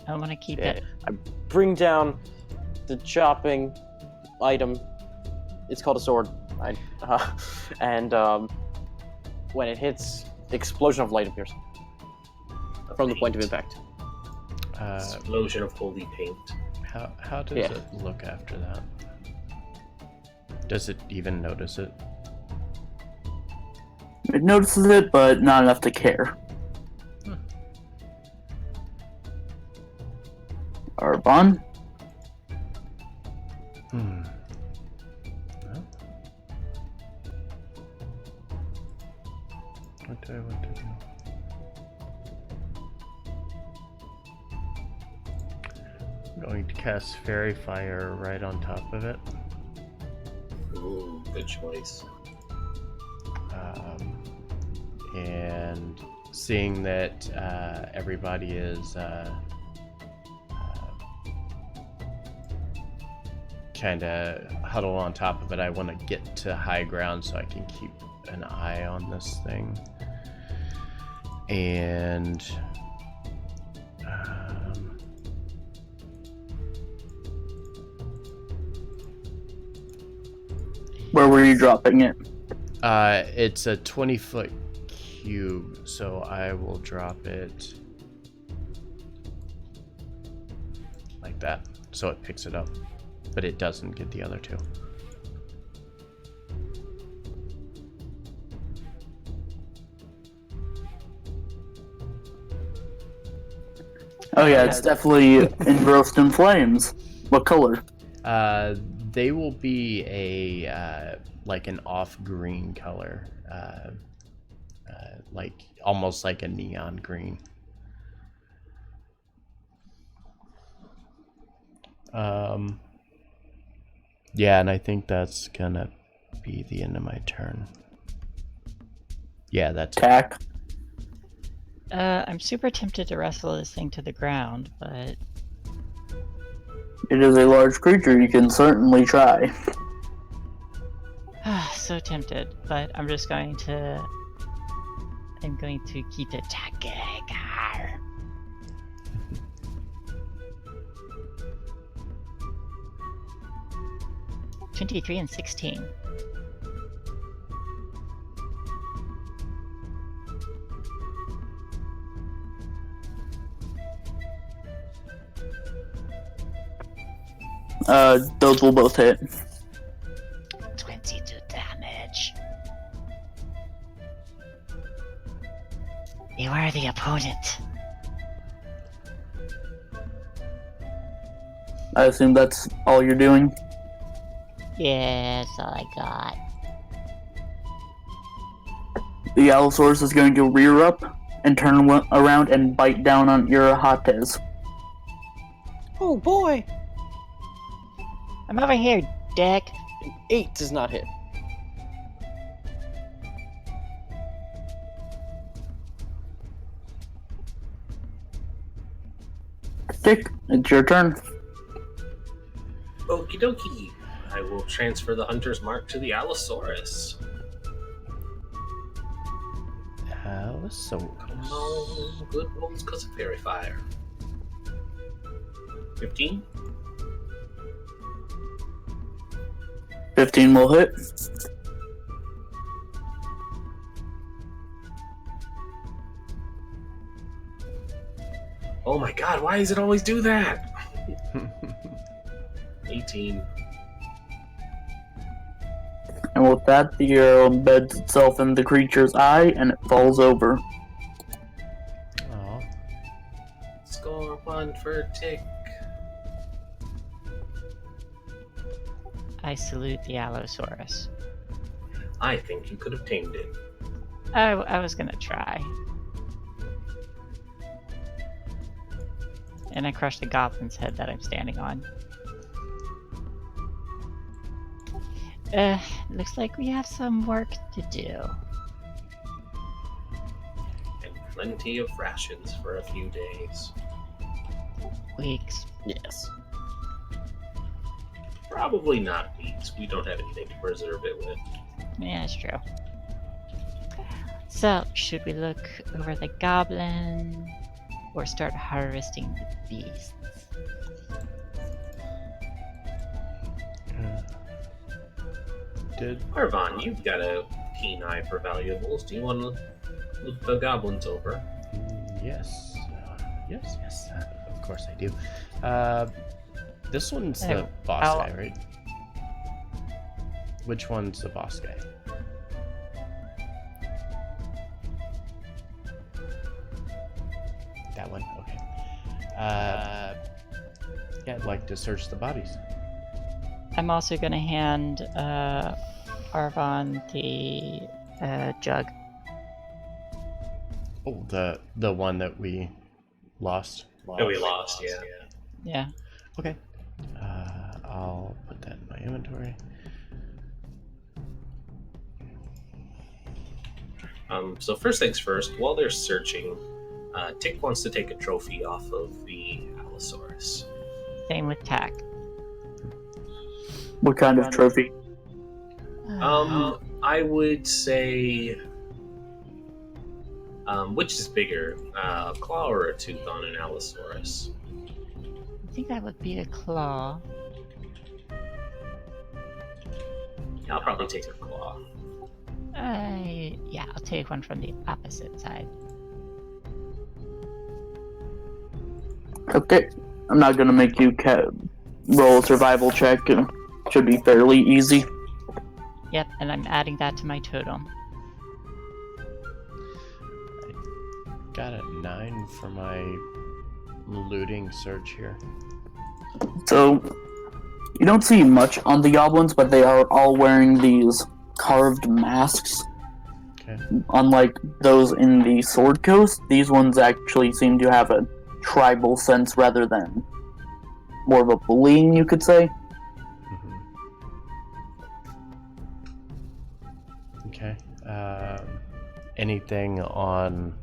I want to keep Yeah. it. I bring down the chopping item. It's called a sword. And when it hits, the explosion of light appears from the point of impact. Explosion of holy paint. How does Yeah. it look after that? Does it even notice it? It notices it, but not enough to care. Arbon? Hmm. Well, what do I want to do? I'm going to cast Fairy Fire right on top of it. Ooh, good choice. And seeing that everybody is kind of huddle on top of it, I want to get to high ground so I can keep an eye on this thing. And Where were you dropping it? it's a 20-foot cube, so I will drop it like that, so it picks it up, but it doesn't get the other two. Oh yeah, it's definitely engrossed in flames. What color? They will be a like an off-green color, like almost like a neon green. Yeah, and I think that's gonna be the end of my turn. Yeah, that's it. Tack. I'm super tempted to wrestle this thing to the ground, but It is a large creature. You can certainly try. so tempted. But I'm just going to. I'm going to keep attacking. 23 and 16. Those will both hit. 22 damage. You are the opponent. I assume that's all you're doing. Yeah, that's all I got. The Allosaurus is going to rear up and turn around and bite down on your Hates. Oh boy! I'm over here, dick. An 8 does not hit. Dick, it's your turn. Okie dokie. I will transfer the Hunter's Mark to the Allosaurus. Allosaurus. Come on, good rolls because of Fairy Fire. 15? 15 will hit. Oh my god, why does it always do that? 18. And with that, the arrow embeds itself in the creature's eye and it falls over. Aw. Score 1 for Tick. I salute the Allosaurus. I think you could have tamed it. I was gonna try. And I crushed the goblin's head that I'm standing on. Looks like we have some work to do. And plenty of rations for a few days. Weeks. Yes. Probably not weeks. We don't have anything to preserve it with. Yeah, that's true. So, should we look over the goblin or start harvesting the beasts? Did Arvon, you've got a keen eye for valuables. Do you want to look the goblins over? yes, yes. Of course I do. This one's the boss I'll- guy, right? Which one's the boss guy? That one. Okay. Yeah, I'd like to search the bodies. I'm also gonna hand Arvon the jug. Oh, the one that we lost. That we lost, yeah. Yeah. Okay. I'll put that in my inventory. So first things first, while they're searching, Tick wants to take a trophy off of the Allosaurus. Same with Tack. What kind of trophy? I would say Which is bigger, a claw or a tooth on an Allosaurus? I think that would be a claw. Yeah, I'll probably take a claw. Yeah, I'll take one from the opposite side. Okay. I'm not gonna make you roll a survival check. It should be fairly easy. Yep, and I'm adding that to my totem. Got a 9 for my looting search here. So, you don't see much on the goblins, but they are all wearing these carved masks. Okay. Unlike those in the Sword Coast, these ones actually seem to have a tribal sense rather than more of a bullying, you could say. Okay. Anything on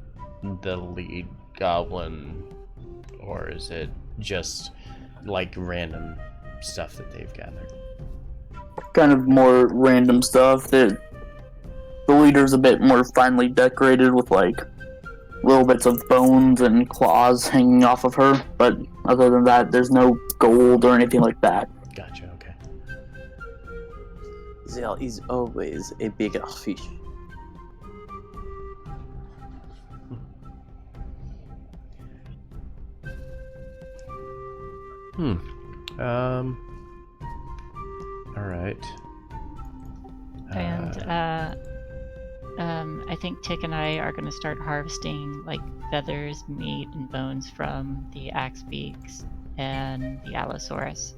the lead goblin, or is it just like random stuff that they've gathered? Kind of more random stuff. The leader's a bit more finely decorated with like little bits of bones and claws hanging off of her, but other than that, there's no gold or anything like that. Gotcha, okay. There is always a bigger fish. Alright. And I think Tick and I are going to start harvesting like feathers, meat, and bones from the axe beaks and the Allosaurus.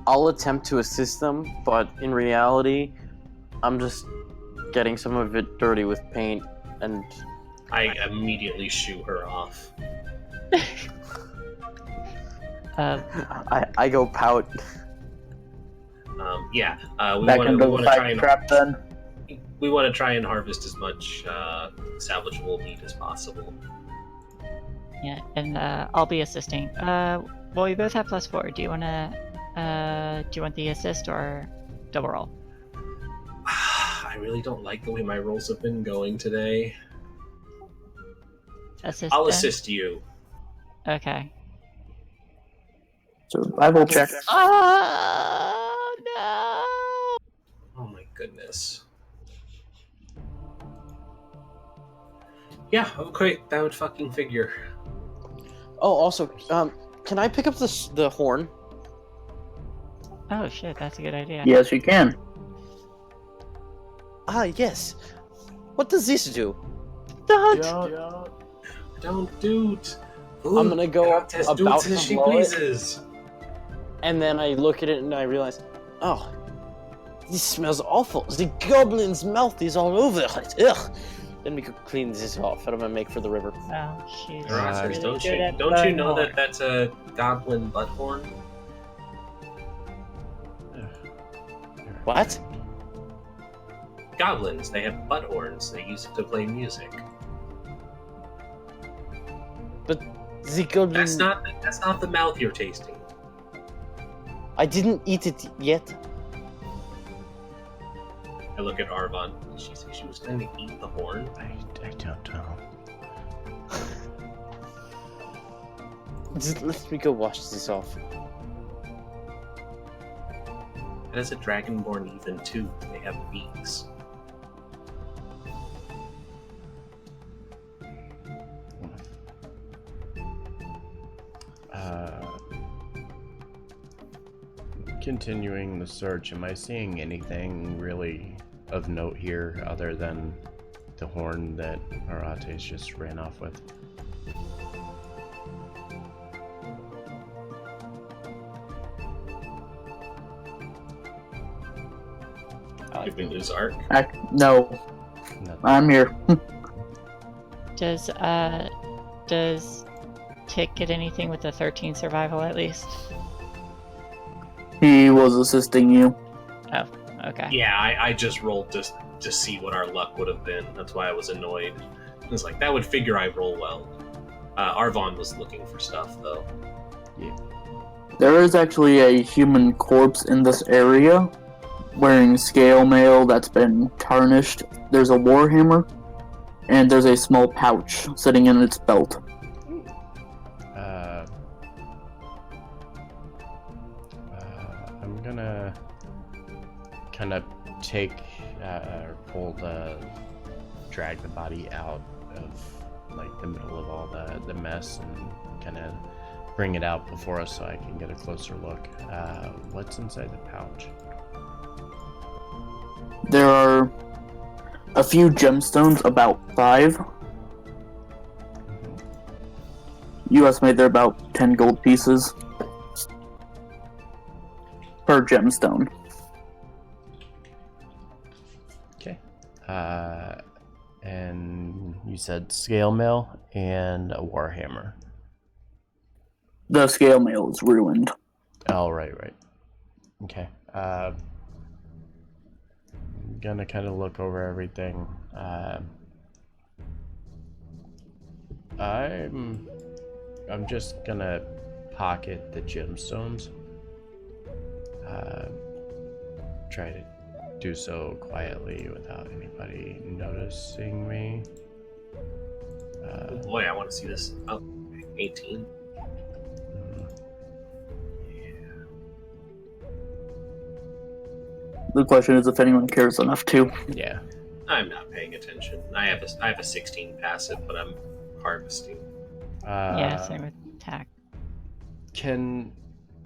I'll attempt to assist them, but in reality, I'm just getting some of it dirty with paint, and I immediately shoo her off. I go pout. We Back want into the to try fight and trap then. we want to try and harvest as much salvageable meat as possible. Yeah, and I'll be assisting. Well, we both have +4. Do you want the assist or double roll? I really don't like the way my rolls have been going today. Assist. I'll then? assist you. Okay. Survival check. Oh no! Oh my goodness. Yeah, okay, that would fucking figure. Oh, also, can I pick up the horn? Oh shit, that's a good idea. Yes, you can. Ah, yes. What does this do? Don't do it. I'm gonna go up Tess, about do it to as she blow it, pleases. and then I look at it and I realize, oh, this smells awful. The goblin's mouth is all over it. Ugh. Then we could clean this off, and I'm gonna make for the river. Oh, she's Rockers, really don't good you at don't you know blowing that that's a goblin butthorn? What? Goblins, they have butt horns. They use it to play music. But the goblin... That's not the mouth you're tasting. I didn't eat it yet. I look at Arvon. Did she say she was going to eat the horn? I don't know. Just let me go wash this off. That is a dragonborn even too. They have beaks. Continuing the search, am I seeing anything really of note here other than the horn that Arates just ran off with? Did we lose Ark? No, No. I'm here. Does Tick get anything with the 13 survival at least? He was assisting you. Oh, okay. Yeah, I just rolled to see what our luck would have been. That's why I was annoyed. I was like, that would figure I roll well. Arvon was looking for stuff, though. There is actually a human corpse in this area, wearing scale mail that's been tarnished. There's a warhammer, and there's a small pouch sitting in its belt. I'm gonna kind of drag the body out of like the middle of all the mess and kind of bring it out before us so I can get a closer look. What's inside the pouch? There are a few gemstones, about 5. You estimate they're about 10 gold pieces per gemstone. Okay. And you said scale mail and a warhammer. The scale mail is ruined. Oh, right. Okay. I'm gonna kind of look over everything. I'm just gonna pocket the gemstones. Try to do so quietly without anybody noticing me. Oh boy, I want to see this. Oh, 18. The question is if anyone cares enough to. Yeah. I'm not paying attention. I have a 16 passive, but I'm harvesting. Yeah, same with attack. Can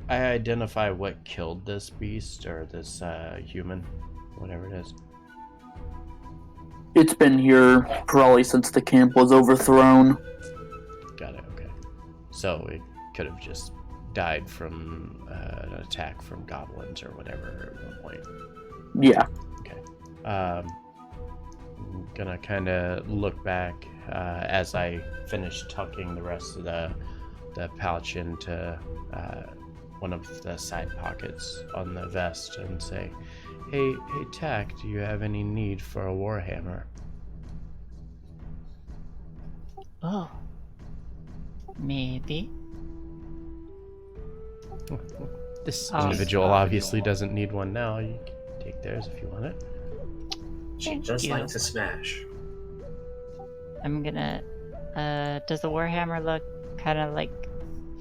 I identify what killed this beast or this human, whatever it is? It's been here probably since the camp was overthrown. Got it. Okay. So it could have just died from an attack from goblins or whatever at one point. Yeah. Okay. I'm gonna kind of look back as I finish tucking the rest of the pouch into one of the side pockets on the vest and say, Hey, Tack, do you have any need for a warhammer? Oh. Maybe. This Oh, individual obviously doesn't need one now. You can take theirs if you want it. She Thank does you. like to smash. I'm gonna. Does the warhammer look kind of like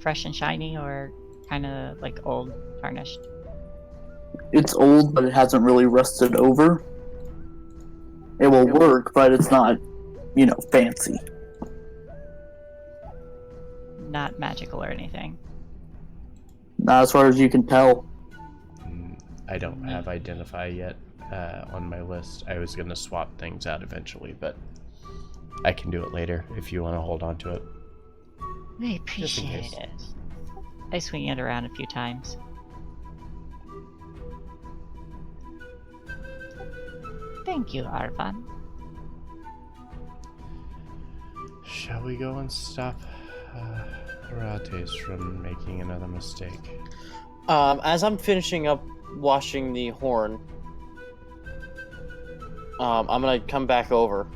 fresh and shiny, or kind of like old, tarnished? It's old, but it hasn't really rusted over. It will work, but it's not, fancy. Not magical or anything. Not as far as you can tell. I don't have identify yet on my list. I was going to swap things out eventually, but I can do it later if you want to hold on to it. I appreciate it. I swing it around a few times. Thank you, Arvan. Shall we go and stop Arates from making another mistake? As I'm finishing up washing the horn, I'm gonna come back over.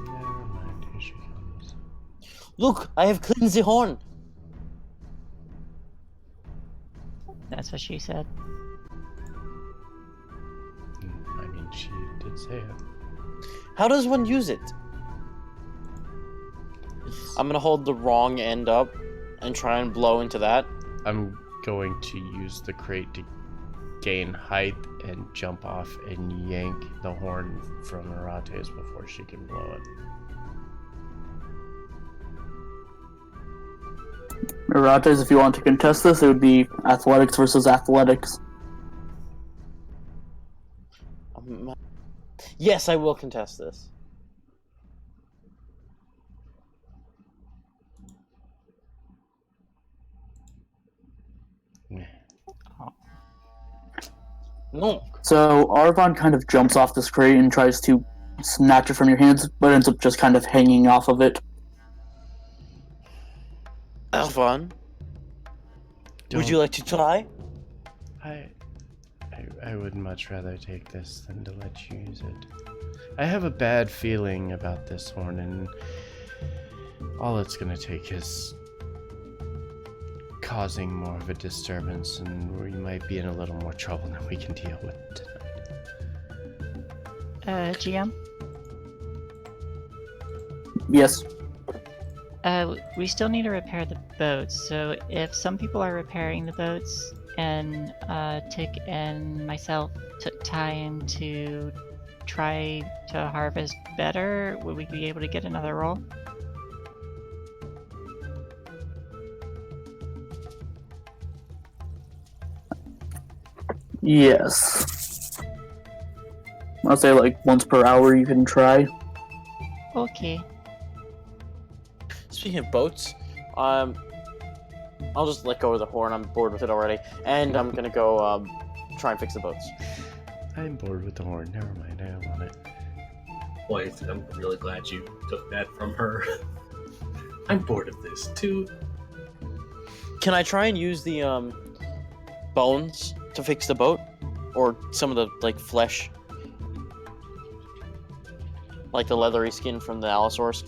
Never mind, here she comes. Look, I have cleansed the horn. That's what she said. I mean, she did say it. How does one use it? I'm gonna hold the wrong end up and try and blow into that. I'm going to use the crate to gain height and jump off and yank the horn from Arates before she can blow it. Mirates, if you want to contest this, it would be athletics versus athletics. Yes, I will contest this. No. So Arvon kind of jumps off this crate and tries to snatch it from your hands, but ends up just kind of hanging off of it. Arvon, would you like to try? I would much rather take this than to let you use it. I have a bad feeling about this horn, and all it's gonna take is causing more of a disturbance, and we might be in a little more trouble than we can deal with tonight. GM? Yes. We still need to repair the boats, so if some people are repairing the boats and Tick and myself took time to try to harvest better, would we be able to get another roll? Yes. I'll say like once per hour you can try. Okay. Speaking of boats, I'll just let go of the horn. I'm bored with it already, and I'm gonna go try and fix the boats. I'm bored with the horn. Never mind, I don't want it. Boy, I'm really glad you took that from her. I'm bored of this too. Can I try and use the bones to fix the boat, or some of the like flesh, like the leathery skin from the Allosaurus?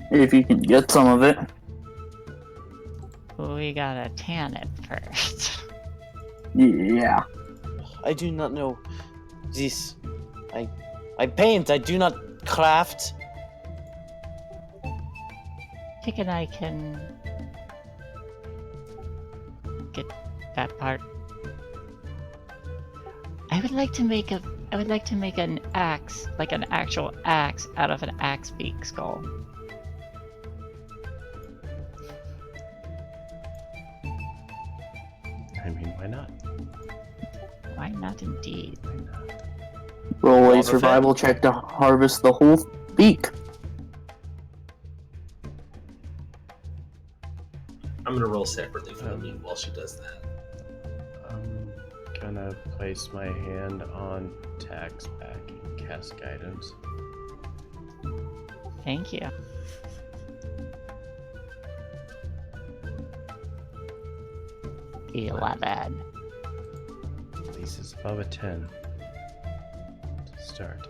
If you can get some of it. We gotta tan it first. Yeah. I do not know this. I paint. I do not craft. Tick and I can get that part. I would like to make an axe, like an actual axe, out of an axe beak skull. I mean, why not? Why not indeed? Why not? Roll a Lava survival check to harvest the whole beak. I'm gonna roll separately for the meat while she does that. I'm gonna place my hand on Tack's back and cast guidance. Thank you. $11. At least it's above a 10 to start.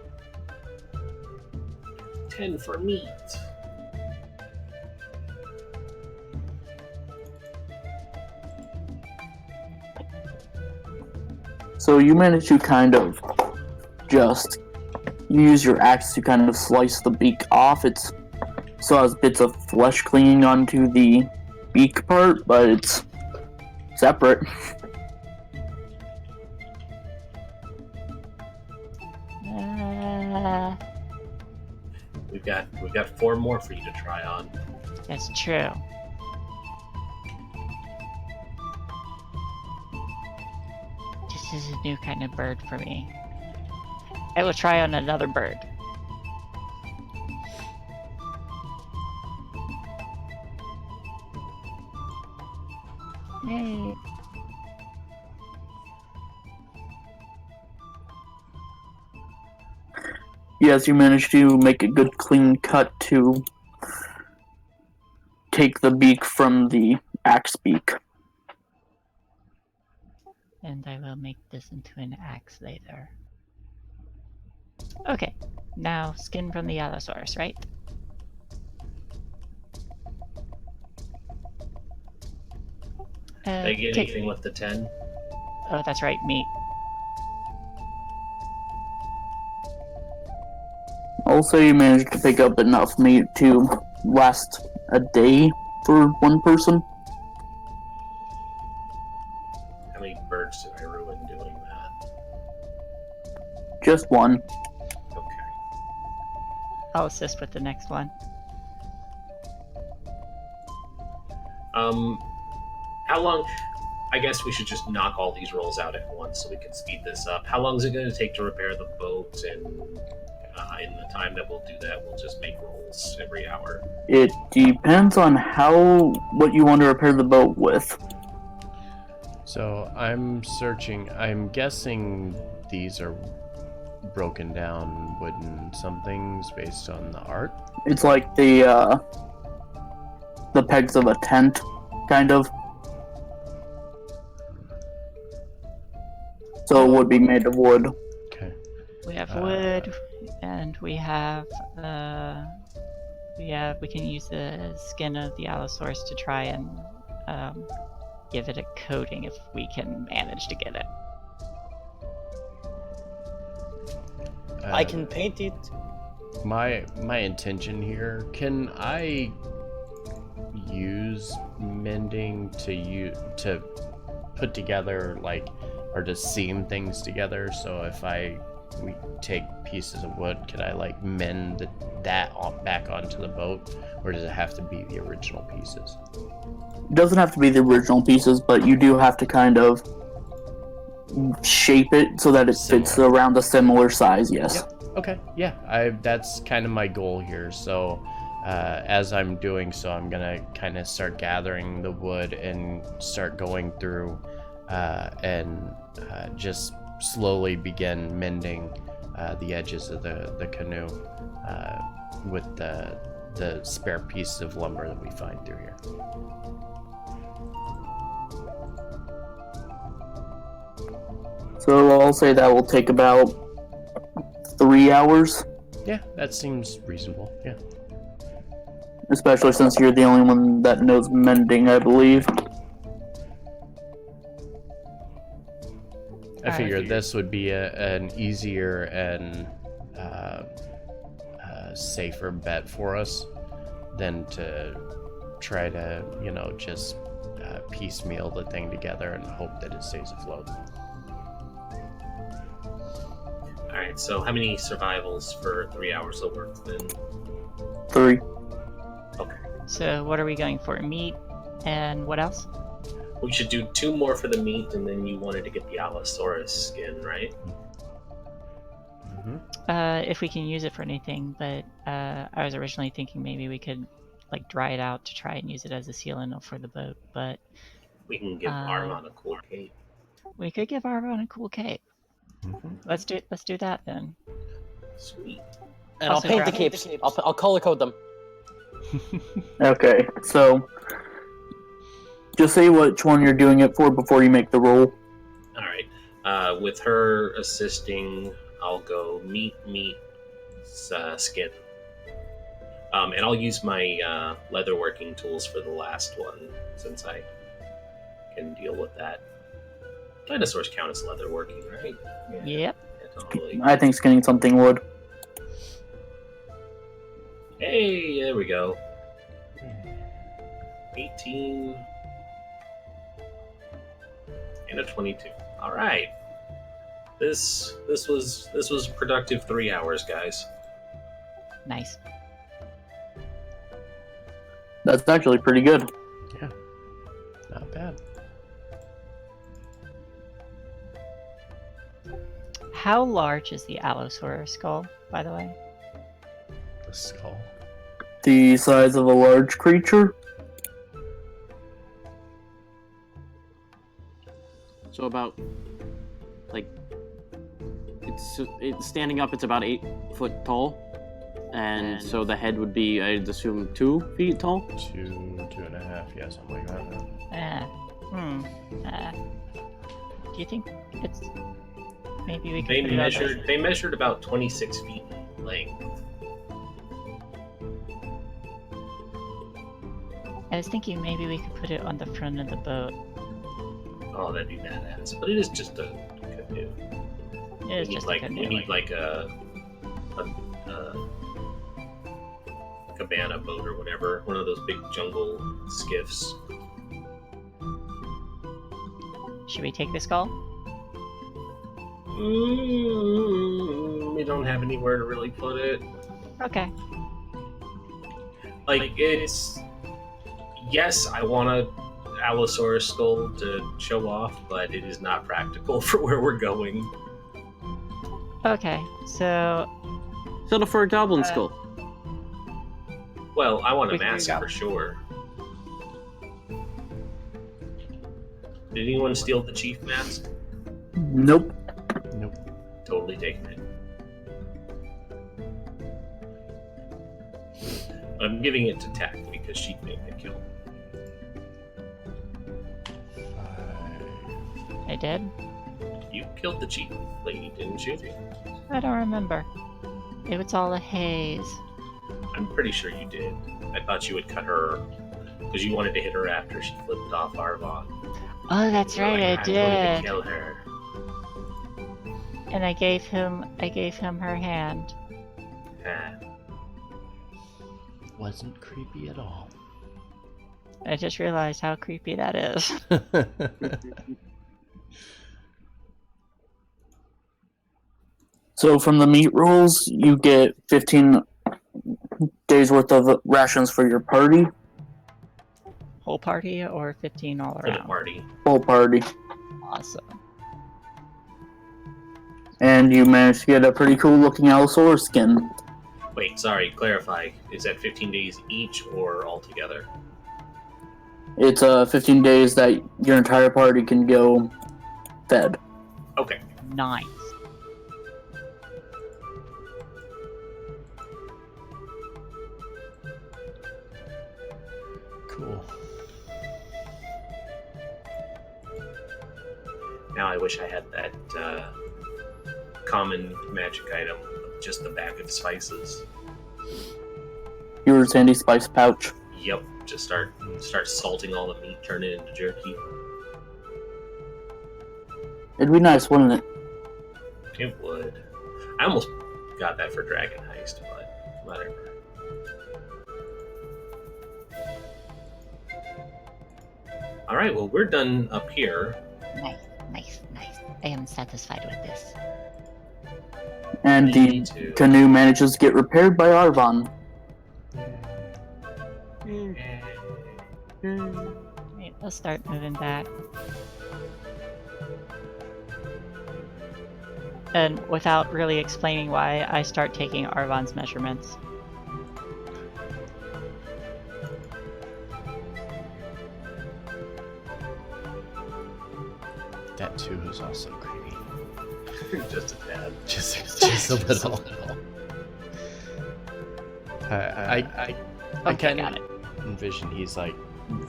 10 for meat. So you manage to kind of just use your axe to kind of slice the beak off. It still has bits of flesh clinging onto the beak part, but it's separate. We've got 4 more for you to try on. That's true. This is a new kind of bird for me. I will try on another bird. Yay. Yes, you manage to make a good clean cut to take the beak from the axe beak. And I will make this into an axe later. Okay, now skin from the Allosaurus, right? Did I get take- anything with the 10? Oh, that's right, meat. Also, you managed to pick up enough meat to last a day for one person. How many birds did I ruin doing that? Just one. Okay. I'll assist with the next one. How long? I guess we should just knock all these rolls out at once so we can speed this up. How long is it going to take to repair the boat? And in the time that we'll do that, we'll just make rolls every hour. It depends on what you want to repair the boat with. So I'm searching. I'm guessing these are broken down wooden somethings based on the art. It's like the pegs of a tent, kind of. So it would be made of wood. Okay. We have wood, and we have Yeah, we can use the skin of the Allosaurus to try and give it a coating if we can manage to get it. I can paint it. My intention here, can I use mending to put together, like, or to seam things together? So if we take pieces of wood, could I like mend that back onto the boat, or does it have to be the original pieces? It doesn't have to be the original pieces, but you do have to kind of shape it so that it fits Similar. around a similar size. Yes. Yep. Okay. Yeah. That's kind of my goal here. So, as I'm doing so, I'm gonna kind of start gathering the wood and start going through, and just slowly begin mending the edges of the canoe with the spare pieces of lumber that we find through here. So I'll say that will take about 3 hours, Yeah, that seems reasonable. Yeah. especially since you're the only one that knows mending, I believe. I figured this would be an easier and safer bet for us than to try to, just piecemeal the thing together and hope that it stays afloat. Alright, so how many survivals for 3 hours of work then? 3. Okay. So what are we going for? Meat and what else? We should do 2 more for the meat, and then you wanted to get the Allosaurus skin, right? If we can use it for anything, but I was originally thinking maybe we could like dry it out to try and use it as a sealant for the boat, but We can give Armon a cool cape. we could give Arvon a cool cape. Mm-hmm. Let's do that then. Sweet. And I'll Also paint the grab- capes. I'll color code them. Okay, so just say which one you're doing it for before you make the roll. Alright. With her assisting, I'll go meat, skin. And I'll use my leatherworking tools for the last one, since I can deal with that. Dinosaurs count as leatherworking, right? Yep. Yeah, totally. I think skinning something would. Hey, there we go. 18 and a 22. All right. This was a productive 3 hours, guys. Nice. That's actually pretty good. Yeah. Not bad. How large is the Allosaurus skull, by the way? The skull. The size of a large creature. So about, like, it's standing up. It's about 8 foot tall, and so the head would be, I'd assume, 2 feet tall. 2.5, yeah, something like that. Do you think it's maybe we could They put it on measured about 26 feet in length. I was thinking maybe we could put it on the front of the boat. Oh, that'd be badass. But it is just a canoe. It's We just need, a canoe. we need like a cabana boat or whatever, one of those big jungle skiffs. Should we take the skull? We don't have anywhere to really put it. Okay. Like, it's... Yes, I want a Allosaurus skull to show off, but it is not practical for where we're going. Okay, so Settle for a goblin skull. Well, I want a We can mask go. for sure. Did anyone steal the chief mask? Nope. Nope. Totally taking it. I'm giving it to Tact because she made the kill. I did? You killed the chief lady, didn't you? I don't remember. It was all a haze. I'm pretty sure you did. I thought you would cut her because you wanted to hit her after she flipped off Arvon. Oh, that's You were right, like, I "I'm going to did. kill her." And I gave him her hand. Ah. Wasn't creepy at all. I just realized how creepy that is. So from the meat rolls, you get 15 days worth of rations for your party, Whole party or 15 all For the around? party. whole party, Awesome. and you managed to get a pretty cool looking Allosaurus skin. Wait, sorry, clarify. Is that 15 days each or altogether? It's 15 days that your entire party can go fed. Okay. Nice. Cool. Now I wish I had that common magic item, just the bag of spices. Your Sandy Spice pouch. Yep, just start salting all the meat, turn it into jerky. It'd be nice, wouldn't it? It would. I almost got that for Dragon Heist, but whatever. Alright, well, we're done up here. Nice. I am satisfied with this. And Me the too. canoe manages to get repaired by Arvon. Right, let's start moving back. And without really explaining why, I start taking Arvon's measurements. That too is also creepy. Just a tad. Just a little. I Okay, kind got of it. envision he's like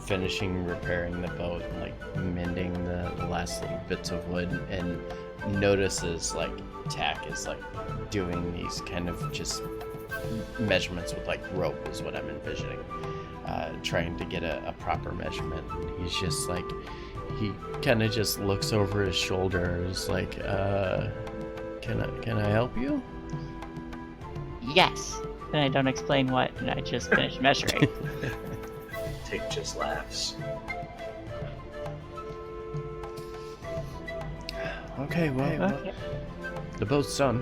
finishing repairing the boat and like mending the last little bits of wood, and notices like Tack is like doing these kind of just measurements with like rope is what I'm envisioning, trying to get a proper measurement. And he's just like, he kind of just looks over his shoulder, is like, can I help you? Yes. And I don't explain what, and I just finish measuring. Tick just laughs. Okay, well, Okay. the boat's done.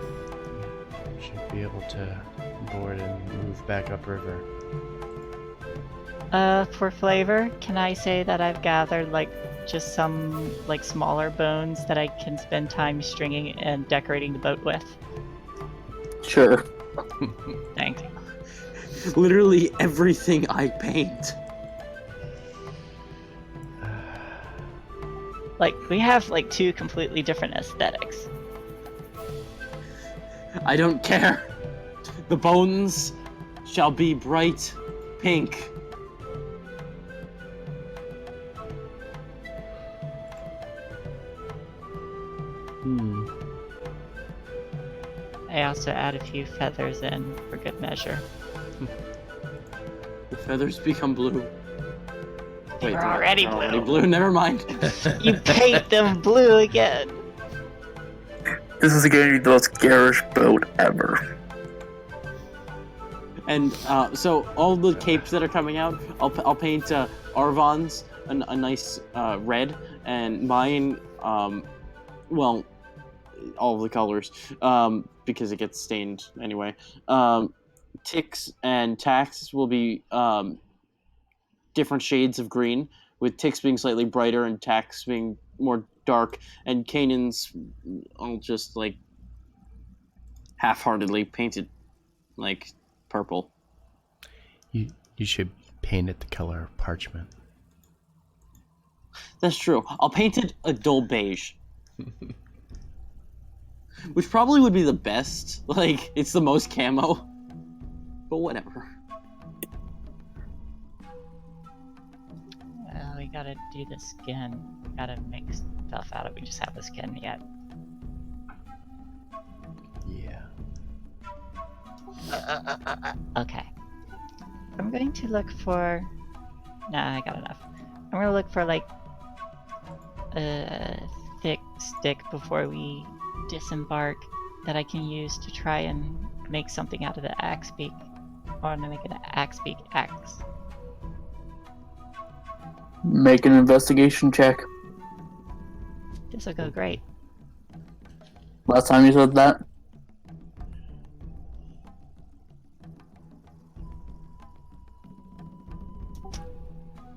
Should be able to board and move back upriver. For flavor, can I say that I've gathered like just some like smaller bones that I can spend time stringing and decorating the boat with? Sure. Thanks. Literally everything I paint. Like we have like two completely different aesthetics. I don't care. The bones shall be bright pink. I also add a few feathers in for good measure. The feathers become blue. They were already they're blue. already blue. Never mind. You paint them blue again. This is going to be the most garish boat ever. And so all the capes that are coming out, I'll paint Arvon's a nice red, and mine, well, all of the colors, because it gets stained anyway. Tick's and Tack's will be different shades of green, with Tick's being slightly brighter and Tack's being more dark, and Kanan's I'll just like half-heartedly paint it like purple. You should paint it the color of parchment. That's true. I'll paint it a dull beige. Which probably would be the best. Like, it's the most camo. But whatever. Well, we gotta do the skin. We gotta make stuff out of it. We just have the skin yet. Yeah. Okay. I'm going to look for... Nah, I got enough. I'm gonna look for, like, a thick stick before we disembark that I can use to try and make something out of the axe beak. I want to make an axe beak axe. Make an investigation check. This will go great. Last time you said that?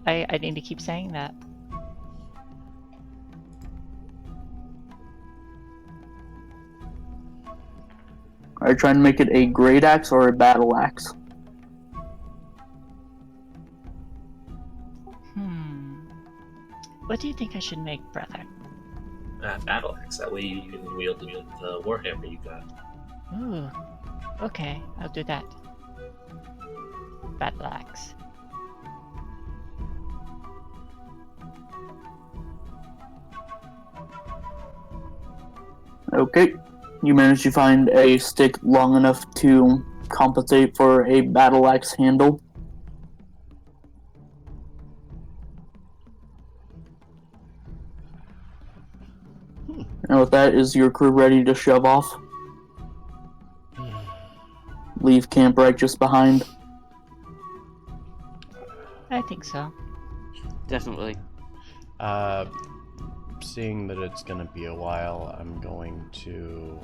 I need to keep saying that. Are you trying to make it a great axe or a battle axe? What do you think I should make, brother? Battle axe. That way you can wield the warhammer you got. Ooh. Okay, I'll do that. Battle axe. Okay. You managed to find a stick long enough to compensate for a battle axe handle. And with that, is your crew ready to shove off? Leave camp right just behind? I think so. Definitely. Seeing that it's gonna be a while, I'm going to...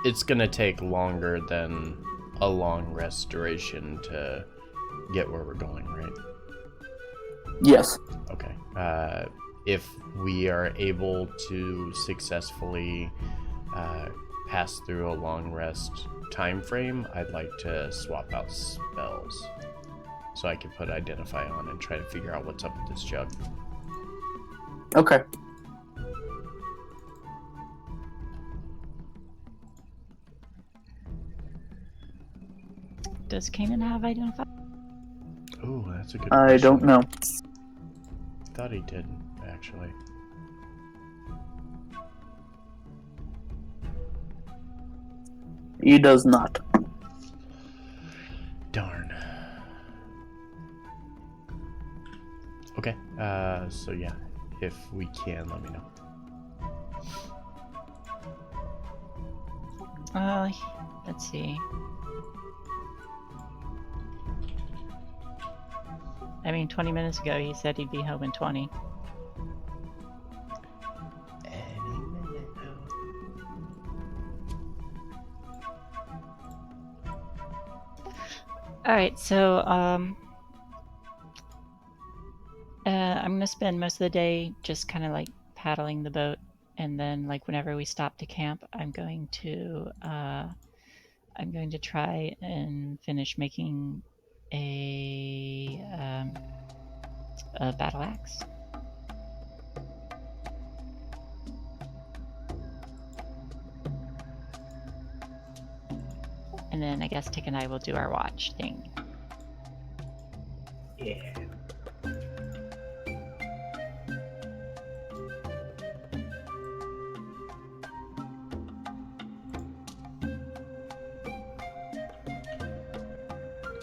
It's gonna take longer than a long rest duration to get where we're going, right? Yes. Okay. If we are able to successfully pass through a long rest time frame, I'd like to swap out spells so I can put Identify on and try to figure out what's up with this jug. Okay. Does Kanan have Identify? Ooh, that's a good I question. don't know. I thought he did, actually. He does not. Darn. Okay, so yeah, if we can, let me know. Let's see. I mean, 20 minutes ago he said he'd be home in 20. Any minute Alright, so, I'm gonna spend most of the day just kind of like paddling the boat, and then like whenever we stop to camp, I'm going to try and finish making a battle axe. And then I guess Tick and I will do our watch thing. Yeah.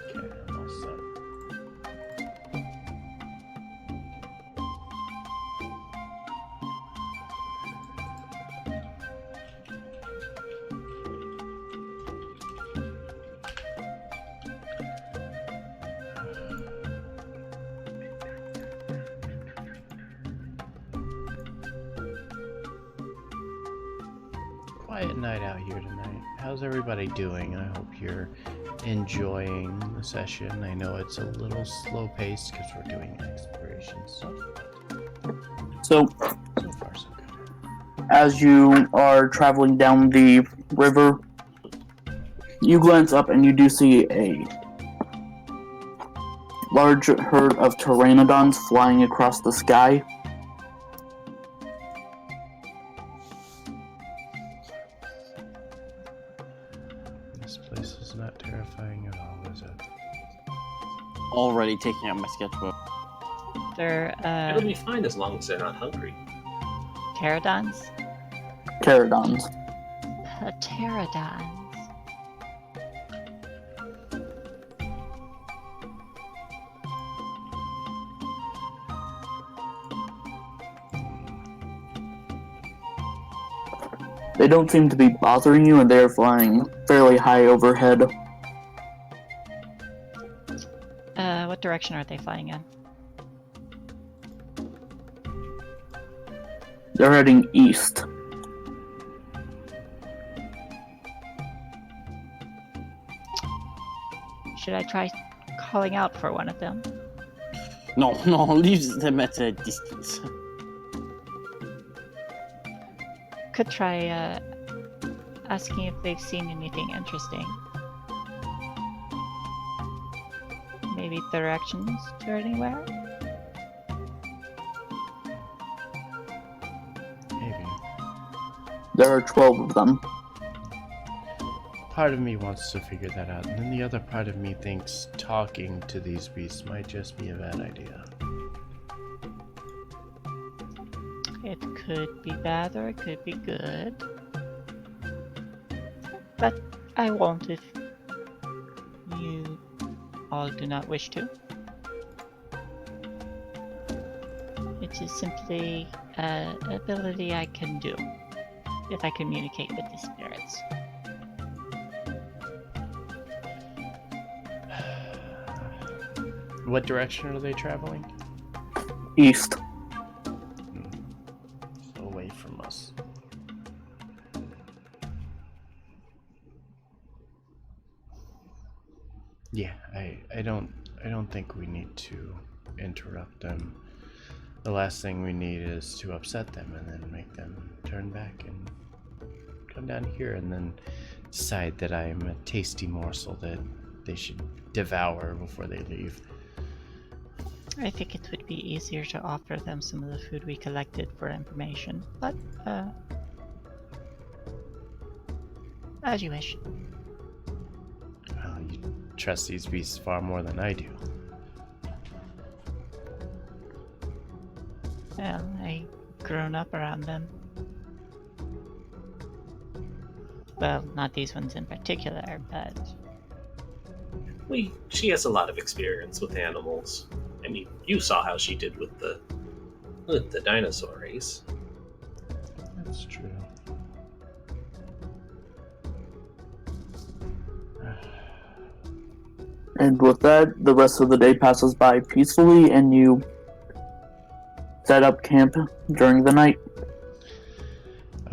Okay, I'm all set. Quiet night out here tonight. How's everybody doing? I hope you're enjoying the session. I know it's a little slow paced because we're doing exploration stuff, So, but so far so good. as you are traveling down the river, you glance up and you do see a large herd of pteranodons flying across the sky. This place is not terrifying at all, is it? Already taking out my sketchbook. They're It'll be fine as long as they're not hungry. pterodons? Pterodons. Pterodons. They don't seem to be bothering you, and they're flying fairly high overhead. What direction are they flying in? They're heading east. Should I try calling out for one of them? No, leave them at a distance. Could try asking if they've seen anything interesting. Maybe directions to anywhere? Maybe. There are 12 of them. Part of me wants to figure that out, and then the other part of me thinks talking to these beasts might just be a bad idea. It could be bad or it could be good. But I won't if you all do not wish to. It is simply an ability I can do if I communicate with the spirits. What direction are they traveling? East. Away from us. Yeah, I don't think we need to interrupt them. The last thing we need is to upset them and then make them turn back and come down here and then decide that I am a tasty morsel that they should devour before they leave. I think it would be easier to offer them some of the food we collected for information, but as you wish. Well, you trust these beasts far more than I do. Well, I've grown up around them. Well, not these ones in particular, but... She has a lot of experience with animals. I mean, you saw how she did with the dinosaur race. That's true. And with that, the rest of the day passes by peacefully, and you set up camp during the night.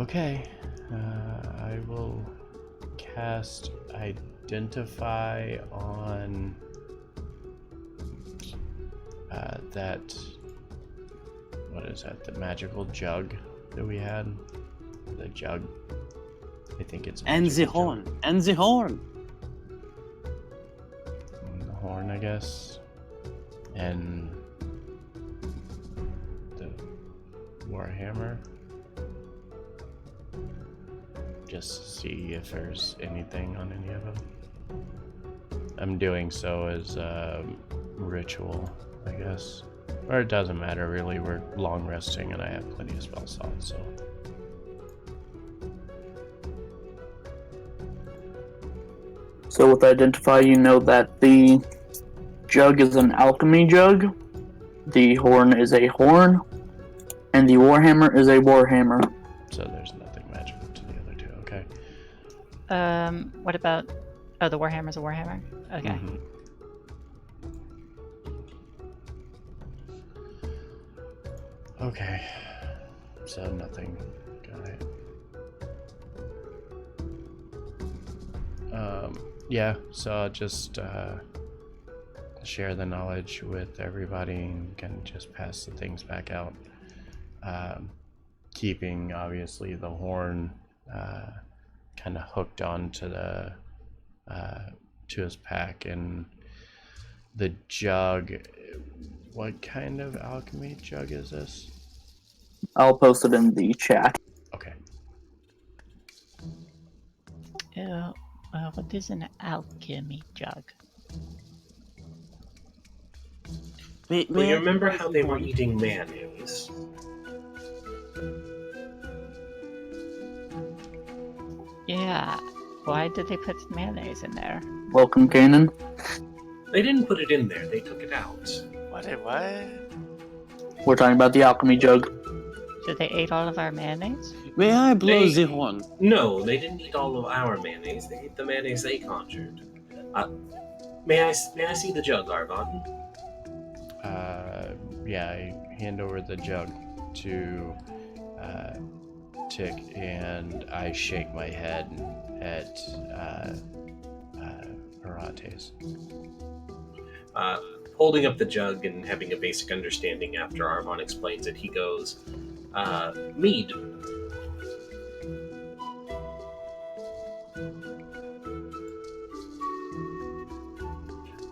Okay, I will cast Identify on that. What is that? The magical jug that we had. The jug. I think it's. And the horn. And the horn. The horn, I guess. And the warhammer. Just to see if there's anything on any of them. I'm doing so as a ritual, I guess. Or it doesn't matter really, we're long resting and I have plenty of spell slots, so. So with Identify, you know that the jug is an alchemy jug, the horn is a horn, and the warhammer is a warhammer. So there's nothing magical to the other two, okay? What about... Oh, the warhammer's a warhammer? Okay. Mm-hmm. Okay. So nothing. Got it. Yeah, so I'll just share the knowledge with everybody and can just pass the things back out. Keeping obviously the horn kind of hooked onto the to his pack, and the jug. What kind of alchemy jug is this? I'll post it in the chat. Okay. What is an alchemy jug? Well, you remember how they were eating mayonnaise? Yeah. Why did they put mayonnaise in there? Welcome, Kanan. They didn't put it in there, they took it out. What? We're talking about the alchemy jug. So they ate all of our mayonnaise? May I blow They- the horn? No, they didn't eat all of our mayonnaise. They ate the mayonnaise they conjured. May I see the jug, Arvon? Yeah, I hand over the jug to Tick, and I shake my head at Arates. Holding up the jug and having a basic understanding after Arvon explains it, he goes, mead.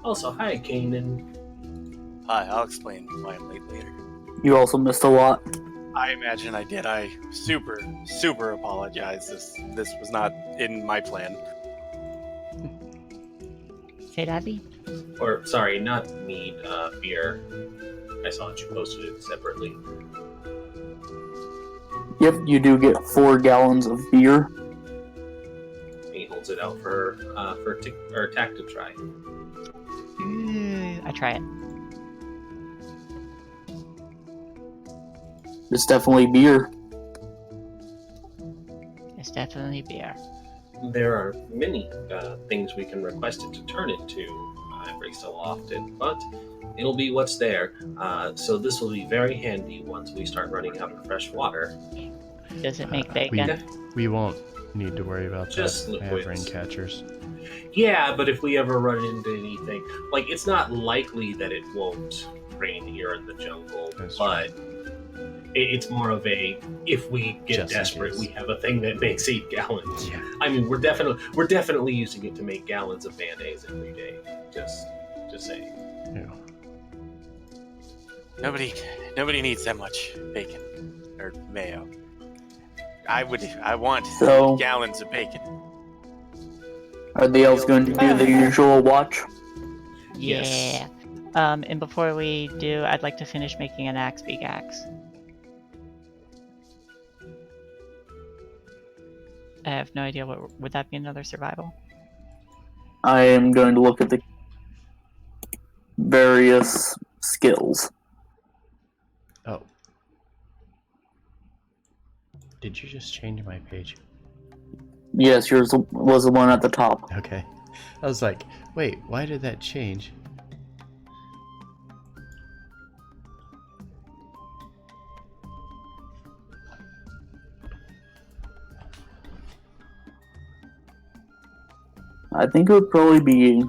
Also, hi, Kanan. Hi, I'll explain why I'm late later. You also missed a lot. I imagine I did. I super apologize. This was not in my plan. Say that, Lee? Or, sorry, not mead, beer. I saw that you posted it separately. Yep, you do get 4 gallons of beer. He holds it out for Tack to try. I try it. It's definitely beer. It's definitely beer. There are many things we can request it to turn into every so often, but it'll be what's there. So this will be very handy once we start running out of fresh water. Does it make bacon? We won't need to worry about Just that. I have liquids. rain catchers. Yeah, but if we ever run into anything, like, it's not likely that it won't rain here in the jungle, That's but it's more of a, if we get Just in desperate, case. we have a thing that makes 8 gallons. Yeah. I mean, we're definitely using it to make gallons of mayonnaise every day. Just saying. Yeah. Nobody needs that much bacon or mayo. I want So- gallons of bacon. Are the elves going to do the usual watch? Yes. Yeah. And before we do, I'd like to finish making an axe big axe. I have no idea what would that be, another survival? I am going to look at the various skills. Oh. Did you just change my page? Yes, yours was the one at the top. Okay. I was like, wait, why did that change? I think it would probably be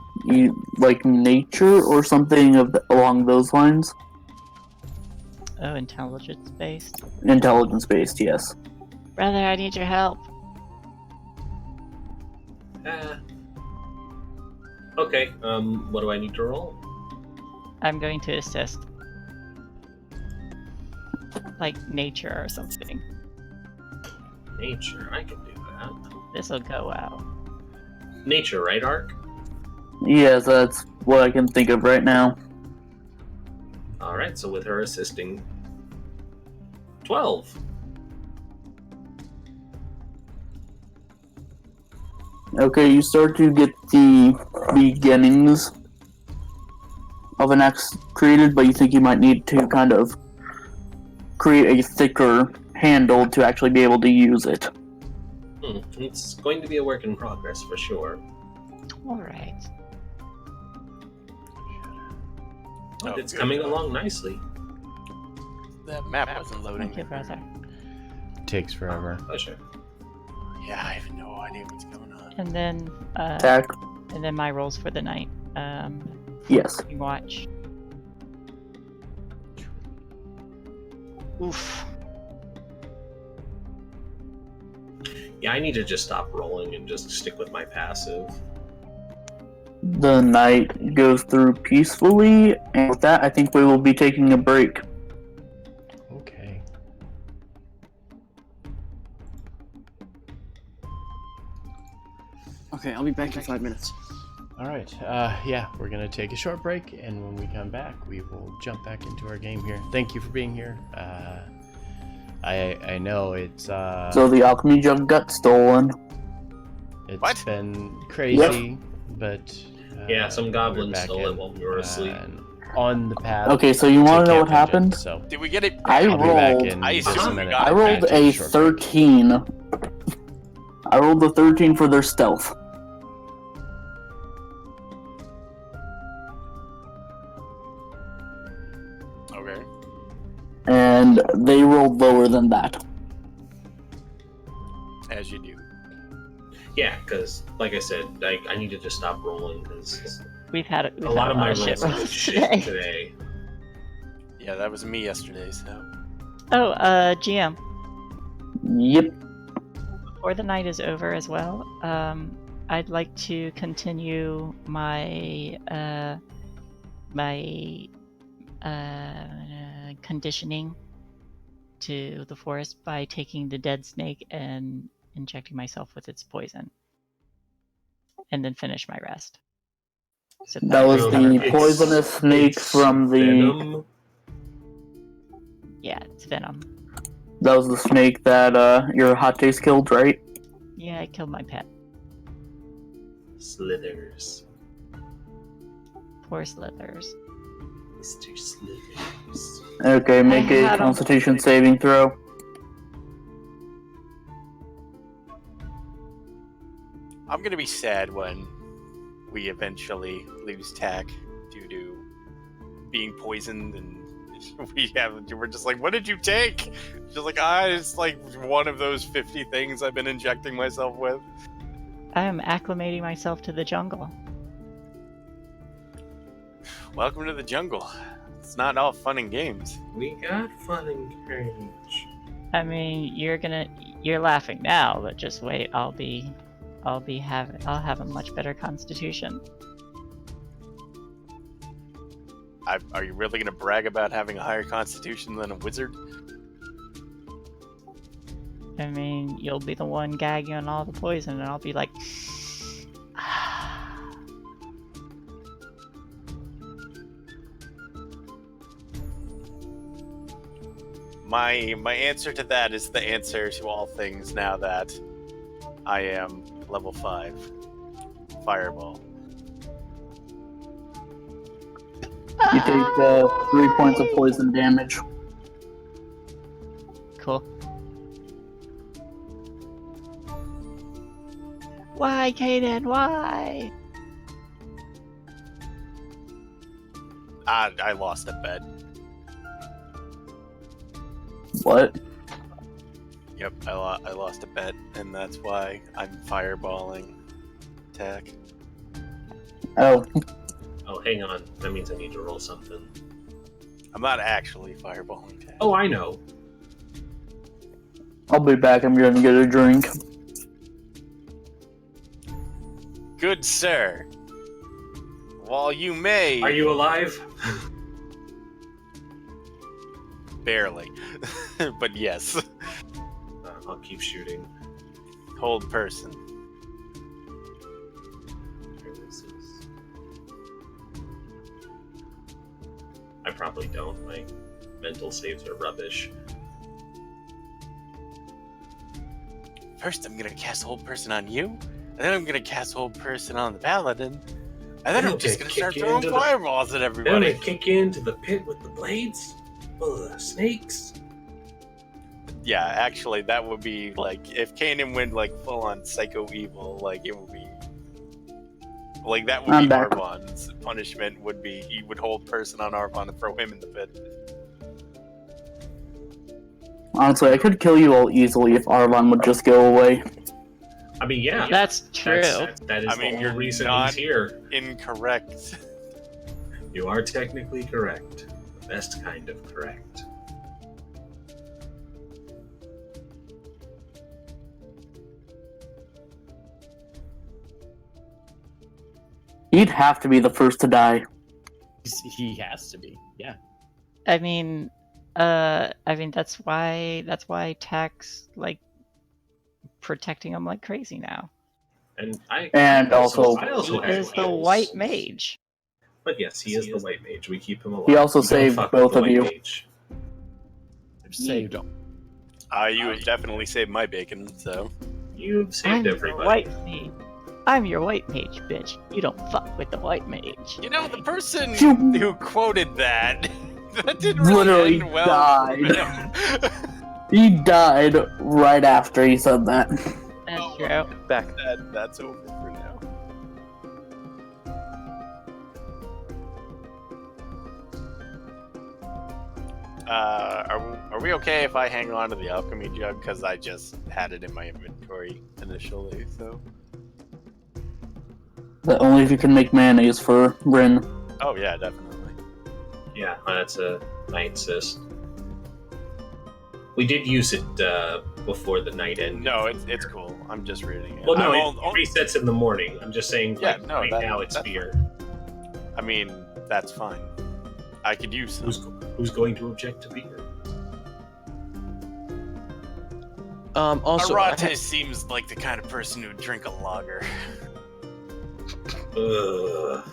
like nature or something along those lines. Oh, intelligence based. Intelligence based, yes. Brother, I need your help. Okay, what do I need to roll? I'm going to assist. Like nature or something. Nature, I can do that. This'll go well. Nature, right, Ark? Yes, that's what I can think of right now. Alright, so with her assisting, 12. Okay, you start to get the beginnings of an axe created, but you think you might need to kind of create a thicker handle to actually be able to use it. It's going to be a work in progress for sure. Alright. But Oh, it's good. coming along nicely. That map wasn't loading. Thank you, brother. Takes forever. Pleasure. Yeah, I have no idea what's going on. And then, Attack? and then my rolls for the night. Yes. Watch. Oof. Yeah, I need to just stop rolling and just stick with my passive. The night goes through peacefully, and with that, I think we will be taking a break. Okay. Okay, I'll be back in 5 minutes. All right. Yeah, we're gonna take a short break, and when we come back, we will jump back into our game here. Thank you for being here. I know it's So the alchemy jug got stolen. it's What? been crazy, but Yeah, some we're goblins back stole it in, while we were asleep. and on the path. Okay, so you want to know what Camp Dungeon, happened? So Did we get it? I I'll be back rolled. in I just a assume we minute. got I it. rolled Back to a the short break. 13. I rolled a 13 for their stealth. Okay. And they rolled lower than that. As you do. Yeah, because like I said, I needed to stop rolling because We've had a lot of my rolls shit have been rolls shit today. today. Yeah, that was me yesterday, so. Oh, GM. Yep. Before the night is over as well, I'd like to continue my conditioning to the forest by taking the dead snake and injecting myself with its poison, and then finish my rest. So That was the It's- poisonous snake it's from the. Venom. yeah, it's venom. That was the snake that your hot taste killed, right? Yeah, I killed my pet. Slithers. Poor Slithers. Mr. Slithers. Okay, make I a had 'em. Constitution saving throw. I'm gonna be sad when we eventually lose tack due to being poisoned and we're just like, what did you take? She's like, it's like one of those 50 things I've been injecting myself with. I am acclimating myself to the jungle. Welcome to the jungle. It's not all fun and games. We got fun and games. I mean, you're laughing now, but just wait. I'll have a much better constitution. Are you really gonna brag about having a higher constitution than a wizard? I mean, you'll be the one gagging on all the poison, and I'll be like, My answer to that is the answer to all things now that I am level 5. Fireball. You take 3 points of poison damage. cool. Why, Kaden? Why? I lost a bet. What? Yep, I lost a bet, and that's why I'm fireballing attack. Oh, Oh, hang on. That means I need to roll something. I'm not actually fireballing attack. Oh, I know. I'll be back. I'm gonna get a drink. Good sir. While you may Are you alive? barely, but yes, I'll keep shooting. hold person. I probably don't. My mental saves are rubbish. First, I'm gonna cast hold person on you, and then I'm gonna cast hold person on the paladin, and then I'm just gonna start throwing fireballs at Then everybody. I kick you into the pit with the blades, full of snakes. Yeah, actually, that would be like if Kanan went like full on psycho evil, like it would be like that would I'm be back. Arvon's punishment. Would be he would hold person on Arvon and throw him in the pit. Honestly, I could kill you all easily if Arvon would just go away. I mean, yeah, That's true. that is I mean, the you're whole reason not- he's here. Incorrect. You are technically correct. The best kind of correct. He'd have to be the first to die. He has to be. Yeah. I mean, that's why Tack's like protecting him like crazy now. And And also- I He also had is the rules. white mage. But yes, he is the white mage. We keep him alive. He also We don't saved fuck with both the of white you. mage. Saved. You have definitely saved my bacon, so You've I'm saved the everybody. white mage. I'm your white mage, bitch. You don't fuck with the white mage. You know, the person You- who quoted that, that didn't really Literally end well died. for him. He died right after he said that. That's true. Back. That's over for now. Are we okay if I hang on to the alchemy jug? Because I just had it in my inventory initially, so... But only if you can make mayonnaise for Rin. Oh yeah, definitely. Yeah, that's I insist. We did use it before the night ended. No, it's cool. I'm just reading it. Well, no, I'm it resets in the morning. I'm just saying, Yeah, like, no, right now it's that's beer. I mean, that's fine. I could use some. Who's going to object to beer? Also, Arate seems like the kind of person who'd drink a lager. Ugh.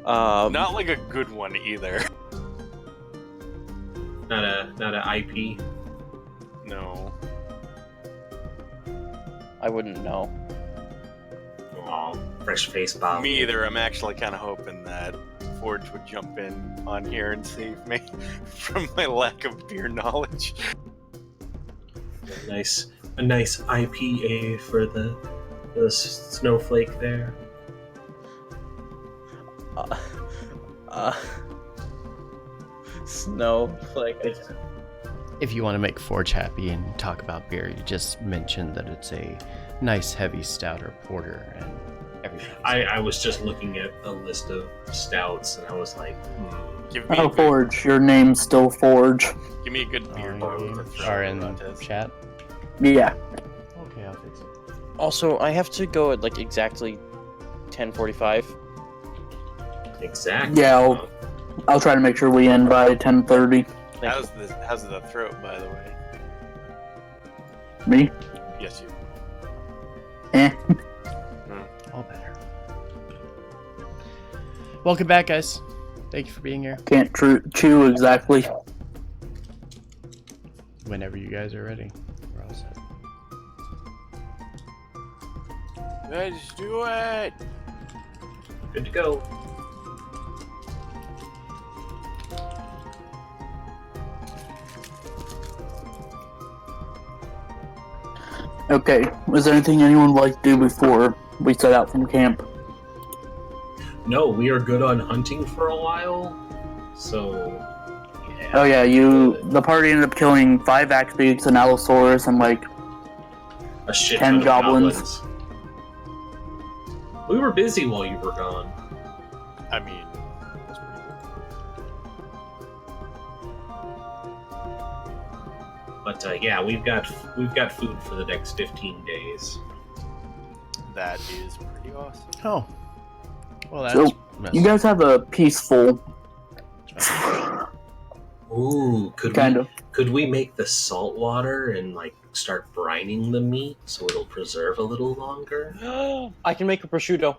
Not like a good one either. Not a IP. No. I wouldn't know. Aw, fresh face Bob. Me either. I'm actually kind of hoping that Forge would jump in on here and save me from my lack of beer knowledge. A nice IPA for the snowflake there. Snowflake. If you want to make Forge happy and talk about beer, you just mention that it's a nice heavy stout or porter and everything. I was just looking at a list of stouts and I was like, Give me, Oh, a good, Forge. Your name's still Forge. give me a good beer name to throw Are at in Arate. chat. Yeah. Okay, I'll fix it. Also, I have to go at like exactly 10:45. exactly. Yeah, I'll try to make sure we end by 10:30. How's the throat, by the way? Me? Yes, you. Eh. All better. Welcome back, guys. Thank you for being here. Can't chew exactly. Whenever you guys are ready, we're all set. Let's do it! Good to go. Okay, is there anything anyone would like to do before we set out from camp? No, we are good on hunting for a while. So, yeah. Oh yeah, the party ended up killing 5 Axbeaks, an Allosaurus, and like A shit 10 ton of goblins. We were busy while you were gone. I mean, that's pretty good. But yeah, we've got food for the next 15 days. That is pretty awesome. Oh. Well, that's... So, you guys have a peaceful, Ooh, kind of. could we make the salt water and like start brining the meat so it'll preserve a little longer? I can make a prosciutto.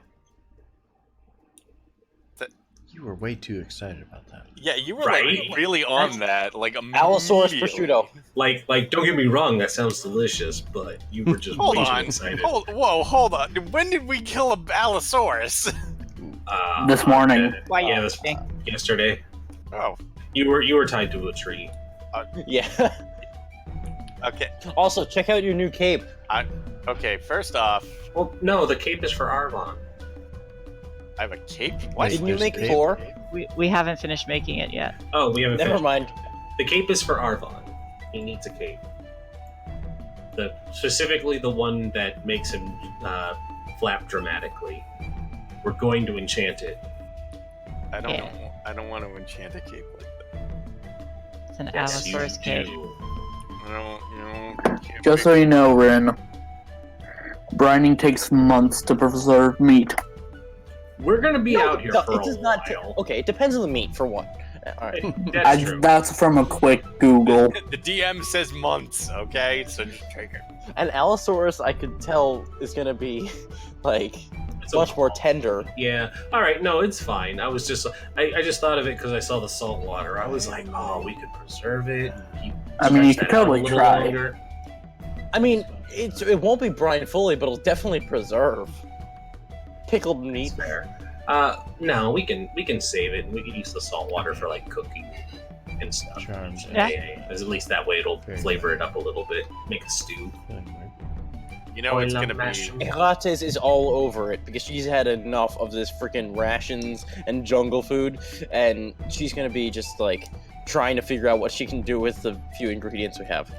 You were way too excited about that. Yeah, you were Right? like really on that, like Allosaurus immediately. prosciutto. Like, don't get me wrong, that sounds delicious, but you were just Hold way too on. excited. Hold on. When did we kill a Allosaurus? This morning. Why Yeah, you yesterday. Oh, You were tied to a tree. Yeah. okay. Also, check out your new cape. Okay, first off, Well, no, the cape is for Arvon. I have a cape? Wait, What? Didn't you there's make a cape? 4? We haven't finished making it yet. Oh, we haven't Never finished. mind. The cape is for Arvon. He needs a cape. Specifically the one that makes him flap dramatically. We're going to enchant it. I don't Yeah. know. I don't want to enchant a cape like that. It's an Yes, you Allosaurus cape. do. I don't Just so you know, Rin, brining takes months to preserve meat. We're gonna be out here No, for it a does not. while. Okay, it depends on the meat for one. All right. That's true. That's from a quick Google. The DM says months, okay? So just take it. An Allosaurus, I could tell, is gonna be like It's much more okay. tender. Yeah. All right. No, it's fine. I was just, I just thought of it because I saw the salt water. I was like, oh, we could preserve it. I mean, you stretch could that out a totally little try. longer. I mean, it won't be brine fully, but it'll definitely preserve. Pickled meat. That's fair. No, we can save it, and we can use the salt water for like cooking and stuff. Charms. Yeah. At least that way it'll Very flavor good. it up a little bit, make a stew. You know it's gonna be. Herates is all over it because she's had enough of this freaking rations and jungle food, and she's gonna be just like trying to figure out what she can do with the few ingredients we have.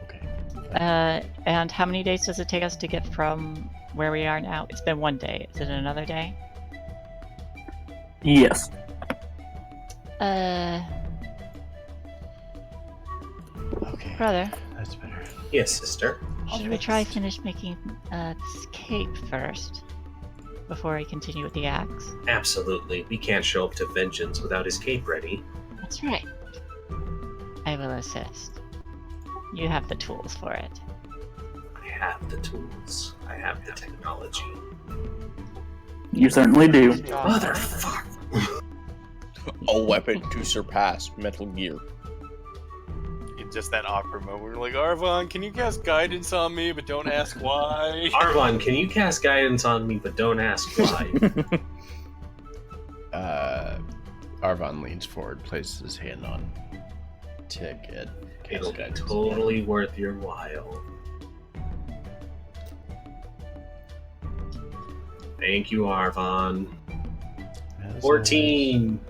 Okay. And how many days does it take us to get from where we are now? It's been 1 day. Is it another day? Yes. Okay. Brother, That's better. Yes, sister. should we try finish making this cape first before I continue with the axe? Absolutely. We can't show up to vengeance without his cape ready. That's right. I will assist. You have the tools for it. I have the tools. I have the technology. You certainly do. Motherfucker. A weapon to surpass Metal Gear. It's just that awkward moment where you're like, Arvon, can you cast guidance on me, but don't ask why? Arvon, can you cast guidance on me, but don't ask why? Arvon leans forward, places his hand on Tick, and It'll be totally worth your while. Thank you, Arvon. 14.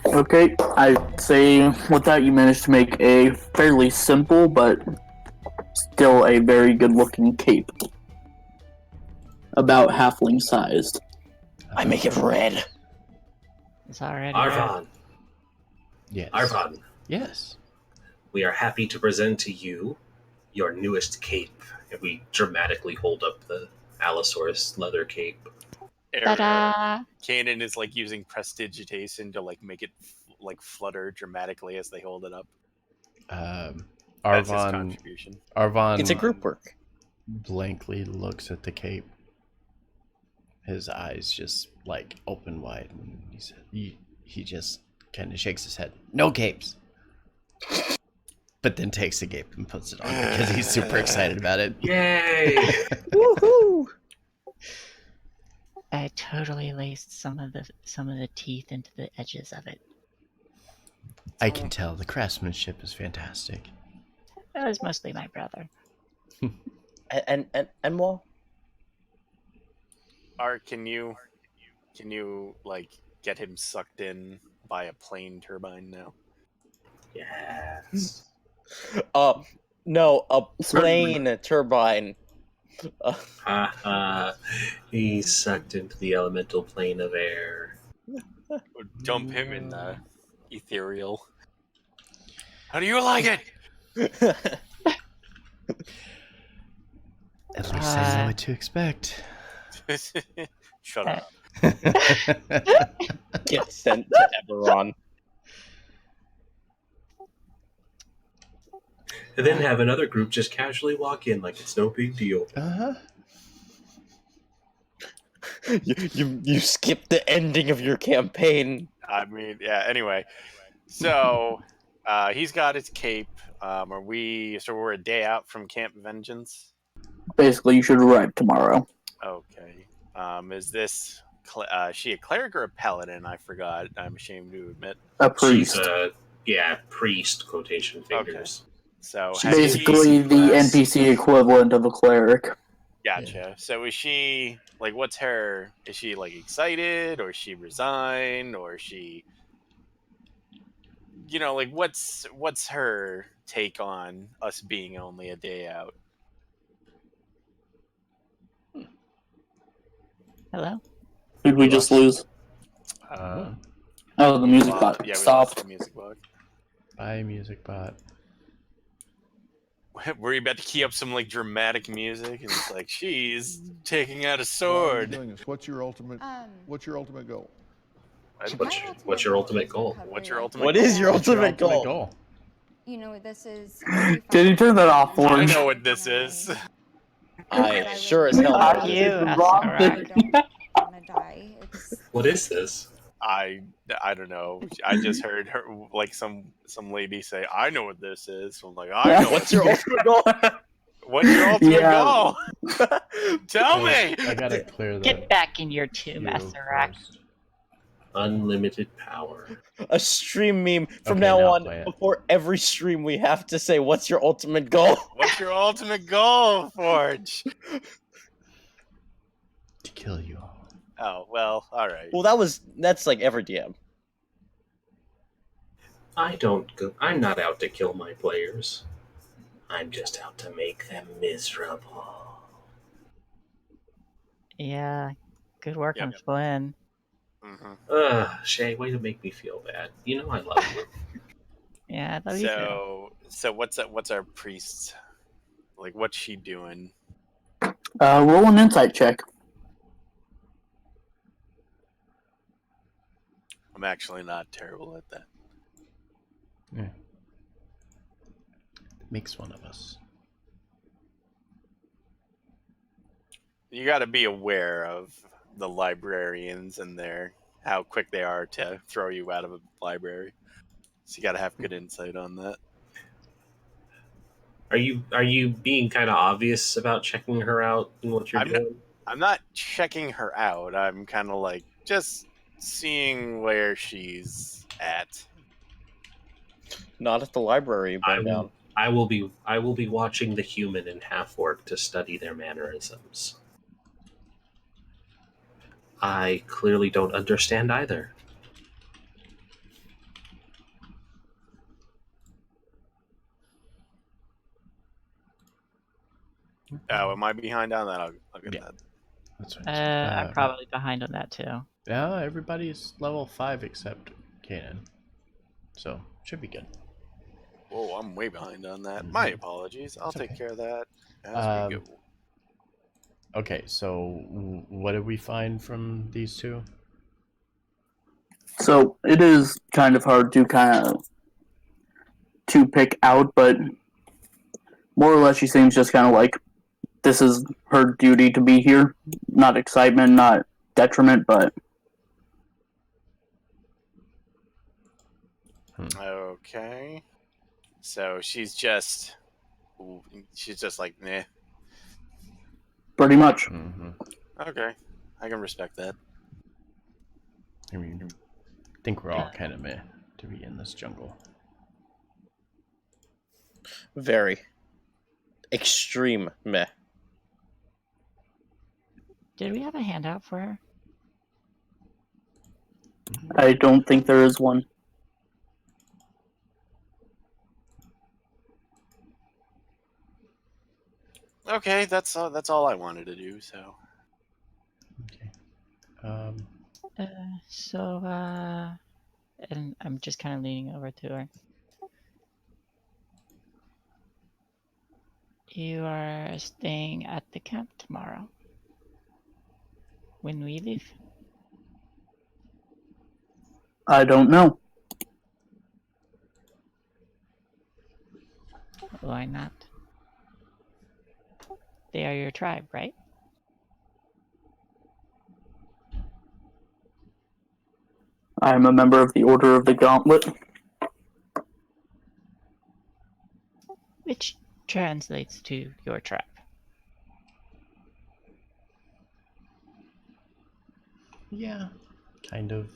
Okay, I'd say with that you managed to make a fairly simple but still a very good looking cape. About halfling sized. I make it red. It's already Arvon. Yes. Arvon, Yes. we are happy to present to you your newest cape. And we dramatically hold up the Allosaurus leather cape. Ta-da! Kanan is like using prestidigitation to like make it like flutter dramatically as they hold it up. That's his Arvon. contribution. Arvon. It's a group work. Blankly looks at the cape. His eyes just like open wide, and he just kind of shakes his head. No capes. But then takes the cape and puts it on because he's super excited about it. Yay! Woohoo! I totally laced some of the teeth into the edges of it. I can tell the craftsmanship is fantastic. That was mostly my brother. And well, Art, can you like get him sucked in by a plane turbine now? Yes. no, a plane turbine. He's sucked into the elemental plane of air. Or dump him in the ethereal. How do you like it? At least I know what to expect. Shut up. Get sent to Eberron. And then have another group just casually walk in like it's no big deal. Uh-huh. You skipped the ending of your campaign. I mean, yeah. Anyway, so he's got his cape. We're a day out from Camp Vengeance. Basically, you should arrive tomorrow. Okay. Is this she a cleric or a paladin? I forgot. I'm ashamed to admit. A priest. She's priest, quotation fingers. So Basically, the NPC equivalent of a cleric. Gotcha. So is she like? What's her? Is she like excited, or is she resigned, or is she? You know, like what's her take on us being only a day out? Hello? Did we just lose? Oh, the music bot Yeah, we lost stopped. the music bot. Bye, music bot. Were you about to key up some like dramatic music, and it's like she's taking out a Why are you sword? doing this? What's your ultimate goal? What's your ultimate goal? What's your ultimate? What goal? is your ultimate goal? You know, this is. Can you turn that off, I Orange? know what this is. I sure as hell Fuck know. you, Wrong Asmara. I don't want to die. It's What is this? I don't know. I just heard her like some lady say, "I know what this is." So I'm like, "I know What's your ultimate goal? What's your ultimate Yeah. goal? Tell me." I gotta clear the Get back in your tomb, queue Asarak. first. Unlimited power. A stream meme from Okay, now now on. play it. Before every stream, we have to say, "What's your ultimate goal?" What's your ultimate goal, Forge? To kill you all. Oh well, all right. Well, that's like every DM. I'm not out to kill my players. I'm just out to make them miserable. Yeah, good work Yep. on Flynn. Mm-hmm. Shay, way to make me feel bad. You know I love you. Yeah, I love you too. So what's our priest like? What's she doing? Roll an insight check. I'm actually not terrible at that. Yeah. Makes one of us. You got to be aware of the librarians and how quick they are to throw you out of a library. So you got to have good insight on that. Are you being kind of obvious about checking her out and what you're doing? I'm not checking her out. I'm kind of like just seeing where she's at. Not at the library, burn down. I will be watching the human in half orc to study their mannerisms. I clearly don't understand either. Oh, am I behind on that? I'll get Yeah. that. That's right. I'm probably behind on that too. Yeah, everybody's level 5 except Kanan. So, should be good. Whoa, I'm way behind on that. My apologies. I'll It's take okay. care of that as we go. Okay, so what did we find from these two? So it is kind of hard to pick out, but more or less she seems just kind of like this is her duty to be here. Not excitement, not detriment, but Okay. So she's just like, nah. pretty much. Mm-hmm. Okay, I can respect that. I mean, I think we're all kind of meh to be in this jungle. Very. Extreme meh. Did we have a handout for her? I don't think there is one. Okay, that's all I wanted to do. So. Okay. And I'm just kind of leaning over to her. You are staying at the camp tomorrow when we leave. I don't know. Why not? They are your tribe, right? I am a member of the Order of the Gauntlet. Which translates to your tribe. Yeah, kind of.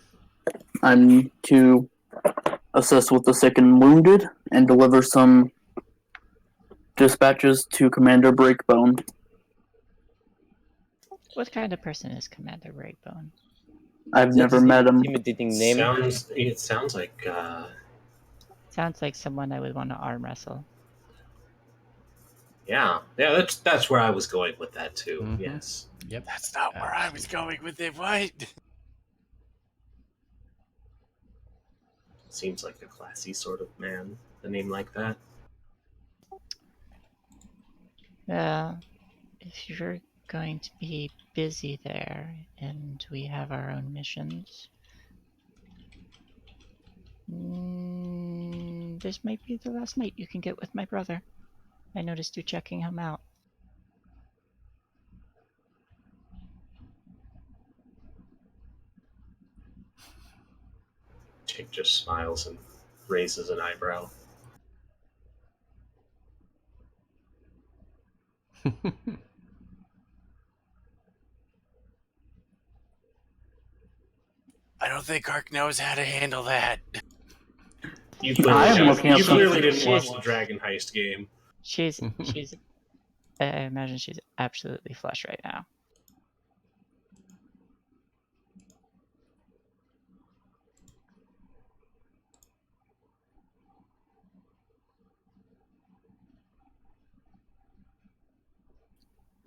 I'm to assist with the sick and wounded and deliver some dispatches to Commander Breakbone. What kind of person is Commander Breakbone? I've never met him. Intimidating name. It sounds like Sounds like someone I would want to arm wrestle. yeah, that's where I was going with that too. Mhm. Yes. Yep. That's not where I was going with it. What? Seems like a classy sort of man. A name like that. If you're going to be busy there and we have our own missions, this might be the last night you can get with my brother. I noticed you checking him out. just smiles and raises an eyebrow. I don't think Ark knows how to handle that. You I am looking up you clearly didn't something. watch the Dragon Heist game. She's I imagine she's absolutely flush right now.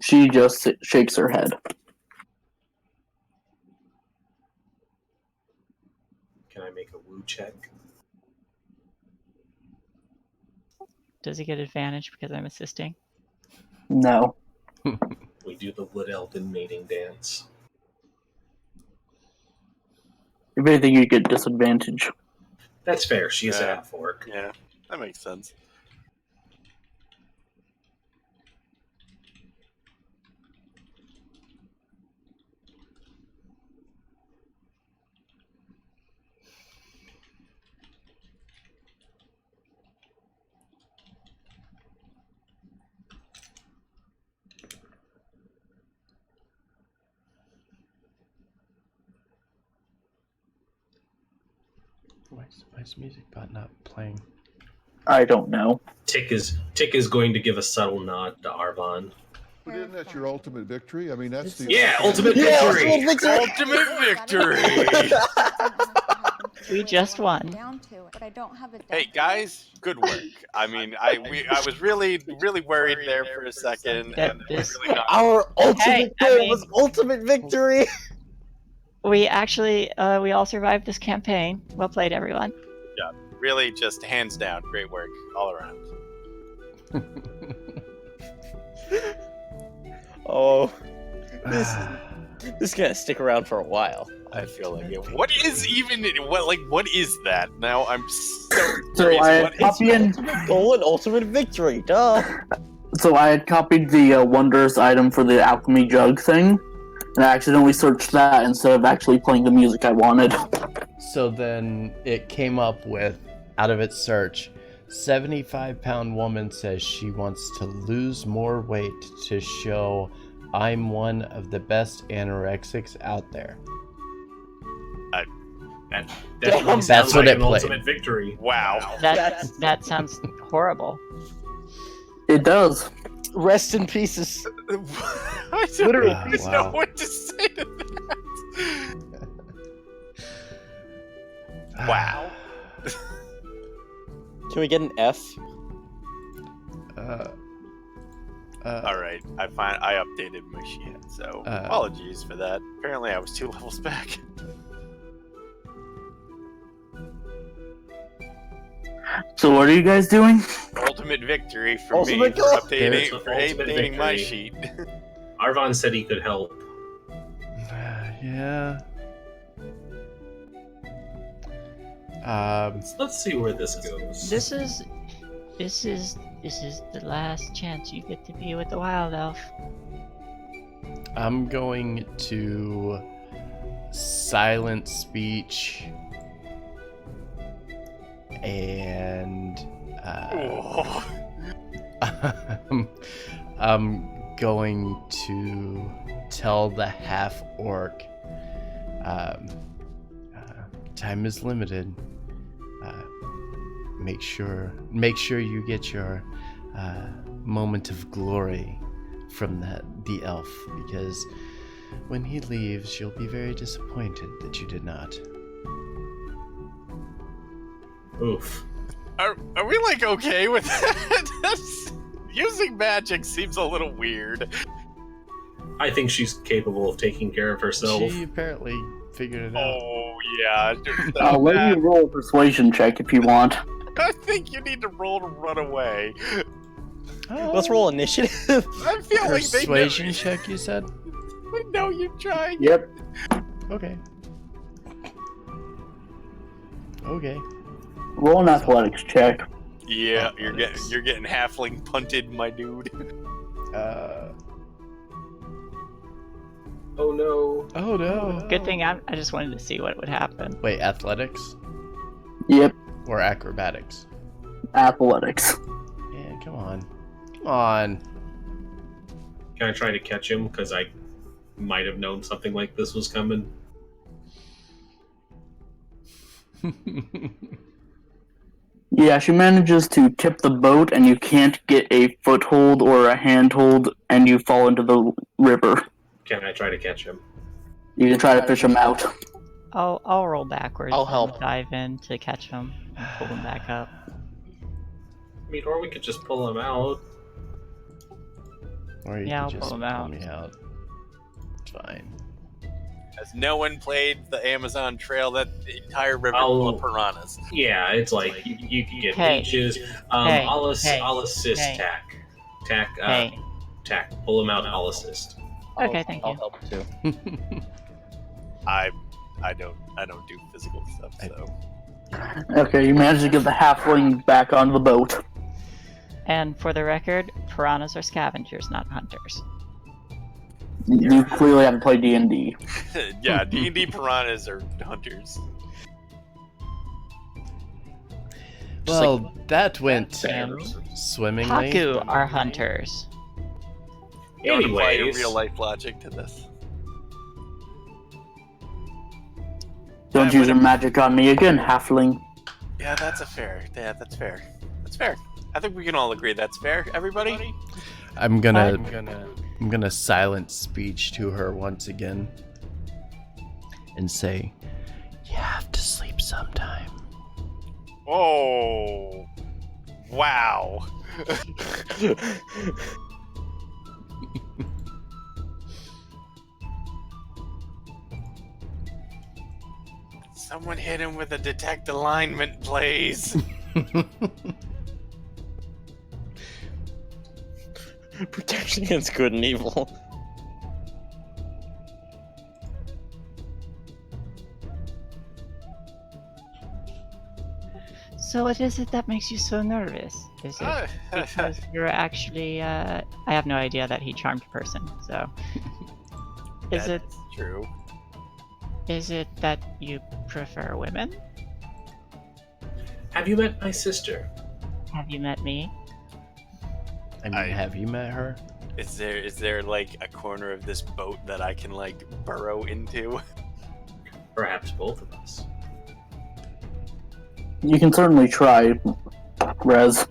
She just shakes her head. Can I make a woo check? Does he get advantage because I'm assisting? No. We do the Wood Elden mating dance. If anything, you get disadvantage. That's fair. She is a Yeah. half orc. Yeah, that makes sense. Why is music bot not playing? I don't know. Tick is going to give a subtle nod to Arvon. But isn't that your ultimate victory? I mean, that's the Yeah, ultimate Yeah, victory. Ultimate victory! We just won. Down to it, but I don't have a Hey deck. guys, good work. I mean, I was really worried there for a second, That and this- really got Our ultimate Hey, I goal mean- was ultimate victory. We actually we all survived this campaign. Well played, everyone. really just hands down, great work all around. Oh, this is gonna stick around for a while. I feel like it. What is that? Now I'm so So curious. I had What is copied, Goal and ultimate victory, duh. so I had copied the wondrous item for the alchemy jug thing, and I accidentally searched that instead of actually playing the music I wanted. So then it came up with, out of its search, 75-pound woman says she wants to lose more weight to show I'm one of the best anorexics out there. That Damn. definitely That's sounds what like it an played. ultimate victory. Wow. That sounds horrible. It does. Rest in pieces. I don't Literally. even Wow. know what to say to that. Wow. Can we get an F? All right, I updated my sheet, so apologies for that. Apparently, I was 2 levels back. So what are you guys doing? Ultimate victory for Ultimate me goal. for There's updating, the ultimate my victory. sheet. Arvon said he could help. Yeah. Let's see where this goes. This is the last chance you get to be with the wild elf. I'm going to silent speech and Oh. I'm going to tell the half orc time is limited. Make sure you get your moment of glory from the elf, because when he leaves, you'll be very disappointed that you did not. Oof. Are we like okay with that? Using magic seems a little weird. I think she's capable of taking care of herself. She apparently figured it out. Oh yeah. I'll let you roll a persuasion check if you want. I think you need to roll to run away. Let's roll initiative. I feel like they know, Persuasion check, you said? they know you're trying. Yep. Okay. Okay. Roll an athletics check. Yeah, Oh, you're nice. getting halfling punted, my dude. Oh no. Oh no. Good thing I just wanted to see what would happen. Wait, athletics? Yep, Or acrobatics? athletics. Yeah, come on. Come on. Can I try to catch him? Because I might have known something like this was coming. Yeah, she manages to tip the boat, and you can't get a foothold or a handhold, and you fall into the river. Can I try to catch him? You can try to fish him out. I'll roll backwards I'll and help. dive in to catch him and pull him back up. I mean, or we could just pull him out. Or you Yeah, I'll could just pull pull him out. me out. It's fine. Has no one played the Amazon Trail? That entire river I'll- full of piranhas. Yeah, it's like you can get Hey. leeches. Hey. I'll Hey. assist Hey. Tack. Tack. Hey. Tack. Pull him out. I'll assist. Okay, thank I'll you. help too. I don't do physical stuff, so Okay, you manage to get the halfling back on the boat. And for the record, piranhas are scavengers, not hunters. You clearly haven't played D&D. yeah, D&D piranhas are hunters. Well, that went And swimmingly. Haku are hunters. You want to apply your Anyways, real life logic to this? Don't use your magic on me again, halfling. Yeah, that's fair. That's fair. That's fair. I think we can all agree that's fair. Everybody. I'm gonna silent speech to her once again and say, "You have to sleep sometime." Oh, wow. Someone hit him with a detect alignment, please. Protection against good and evil. So what is it that makes you so nervous? Is it because you're actually, I have no idea that he charmed a person, so... That's true. Is it that you prefer women? have you met my sister? Have you met me? I mean, have you met her? Is there like a corner of this boat that I can like burrow into? Perhaps both of us. You can certainly try, Rez.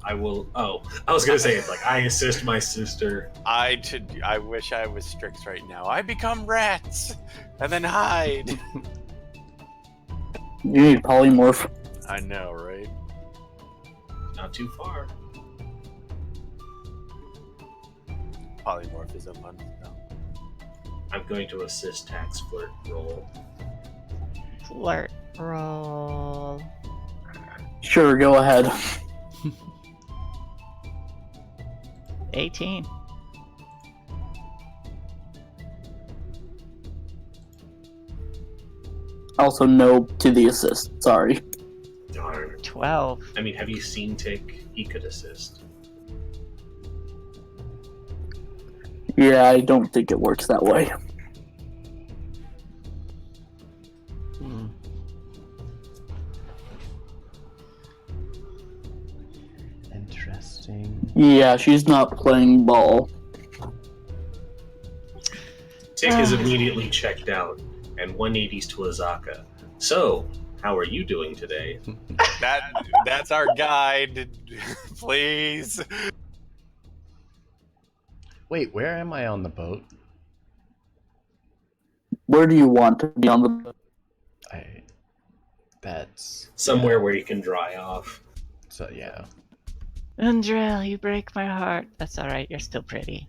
I will. Oh, I was gonna say it's like I assist my sister. I wish I was Strix right now. I become rats and then hide. You need polymorph. I know, right? Not too far. Polymorphism. No. I'm going to assist Tack's flirt roll. Flirt roll. Sure, go ahead. 18. Also, no to the assist. Sorry. Darn. 12. I mean, have you seen Tick? He could assist. Yeah, I don't think it works that way. Hmm. Interesting. Yeah, she's not playing ball. Tick is immediately checked out, and 180s to Azaka. So, how are you doing today? That's our guide. Please. Wait, where am I on the boat? Where do you want to be on the... That's Somewhere where you can dry off. so yeah. Undrell, you break my heart. That's alright, you're still pretty.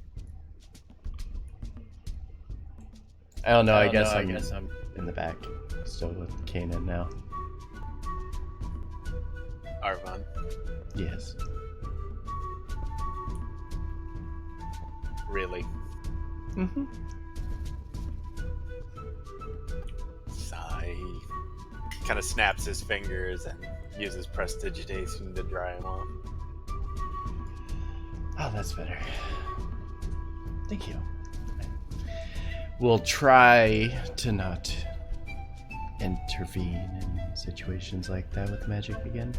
I don't know. I guess I'm in the back, still with Kanan now. Arvon. Yes. Really? Mm-hmm. Sigh. Kind of snaps his fingers and uses prestidigitation to dry him off. Oh, that's better. Thank you. We'll try to not intervene in situations like that with magic again?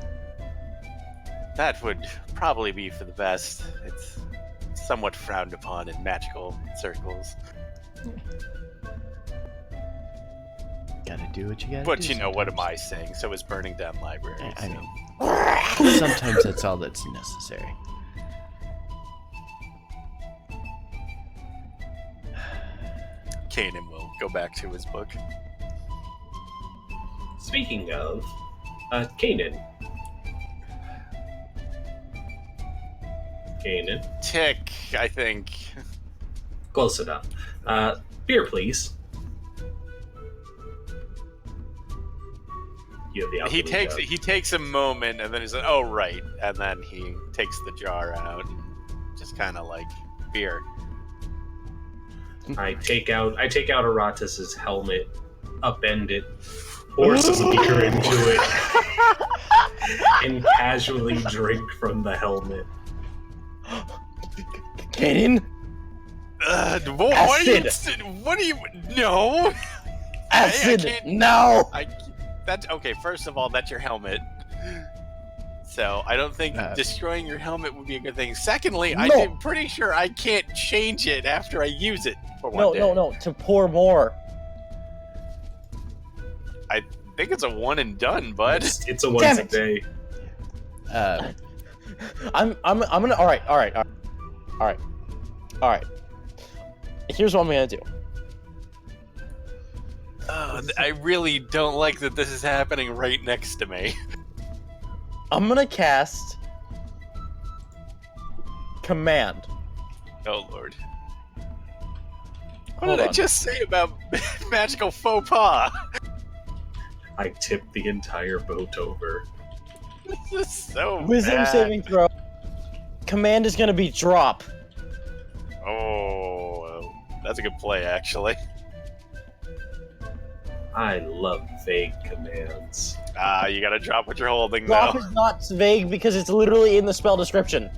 That would probably be for the best. It's somewhat frowned upon in magical circles. Gotta do what you gotta do. But you know, what am sometimes. I saying? So is burning down libraries. I so. mean, sometimes that's all that's necessary. Kanan will go back to his book. Speaking of, Kanan. Kanan. Tick, I think. Close enough. Beer, please. You have the alchemy jug. He takes a moment and then he's like, "Oh right," and then he takes the jar out, and just kind of like beer. I take out Aratus's helmet, upend it, pour some beer into it, and casually drink from the helmet. Kanan? What do you? No. Acid! I can't- No! That's okay. First of all, that's your helmet. So I don't think destroying your helmet would be a good thing. Secondly, No. I'm pretty sure I can't change it after I use it for one day. No, to pour more. I think it's a one and done, bud. It's a once a day. I'm gonna. All right. Here's what I'm gonna do. I really don't like that this is happening right next to me. I'm gonna cast Command. Oh lord. What Hold did I on. just say about magical faux pas? I tip the entire boat over. This is so Wisdom bad. saving throw. Command is gonna be drop. Oh, that's a good play, actually. I love vague commands. You gotta drop what you're holding Drop now. is not vague because it's literally in the spell description.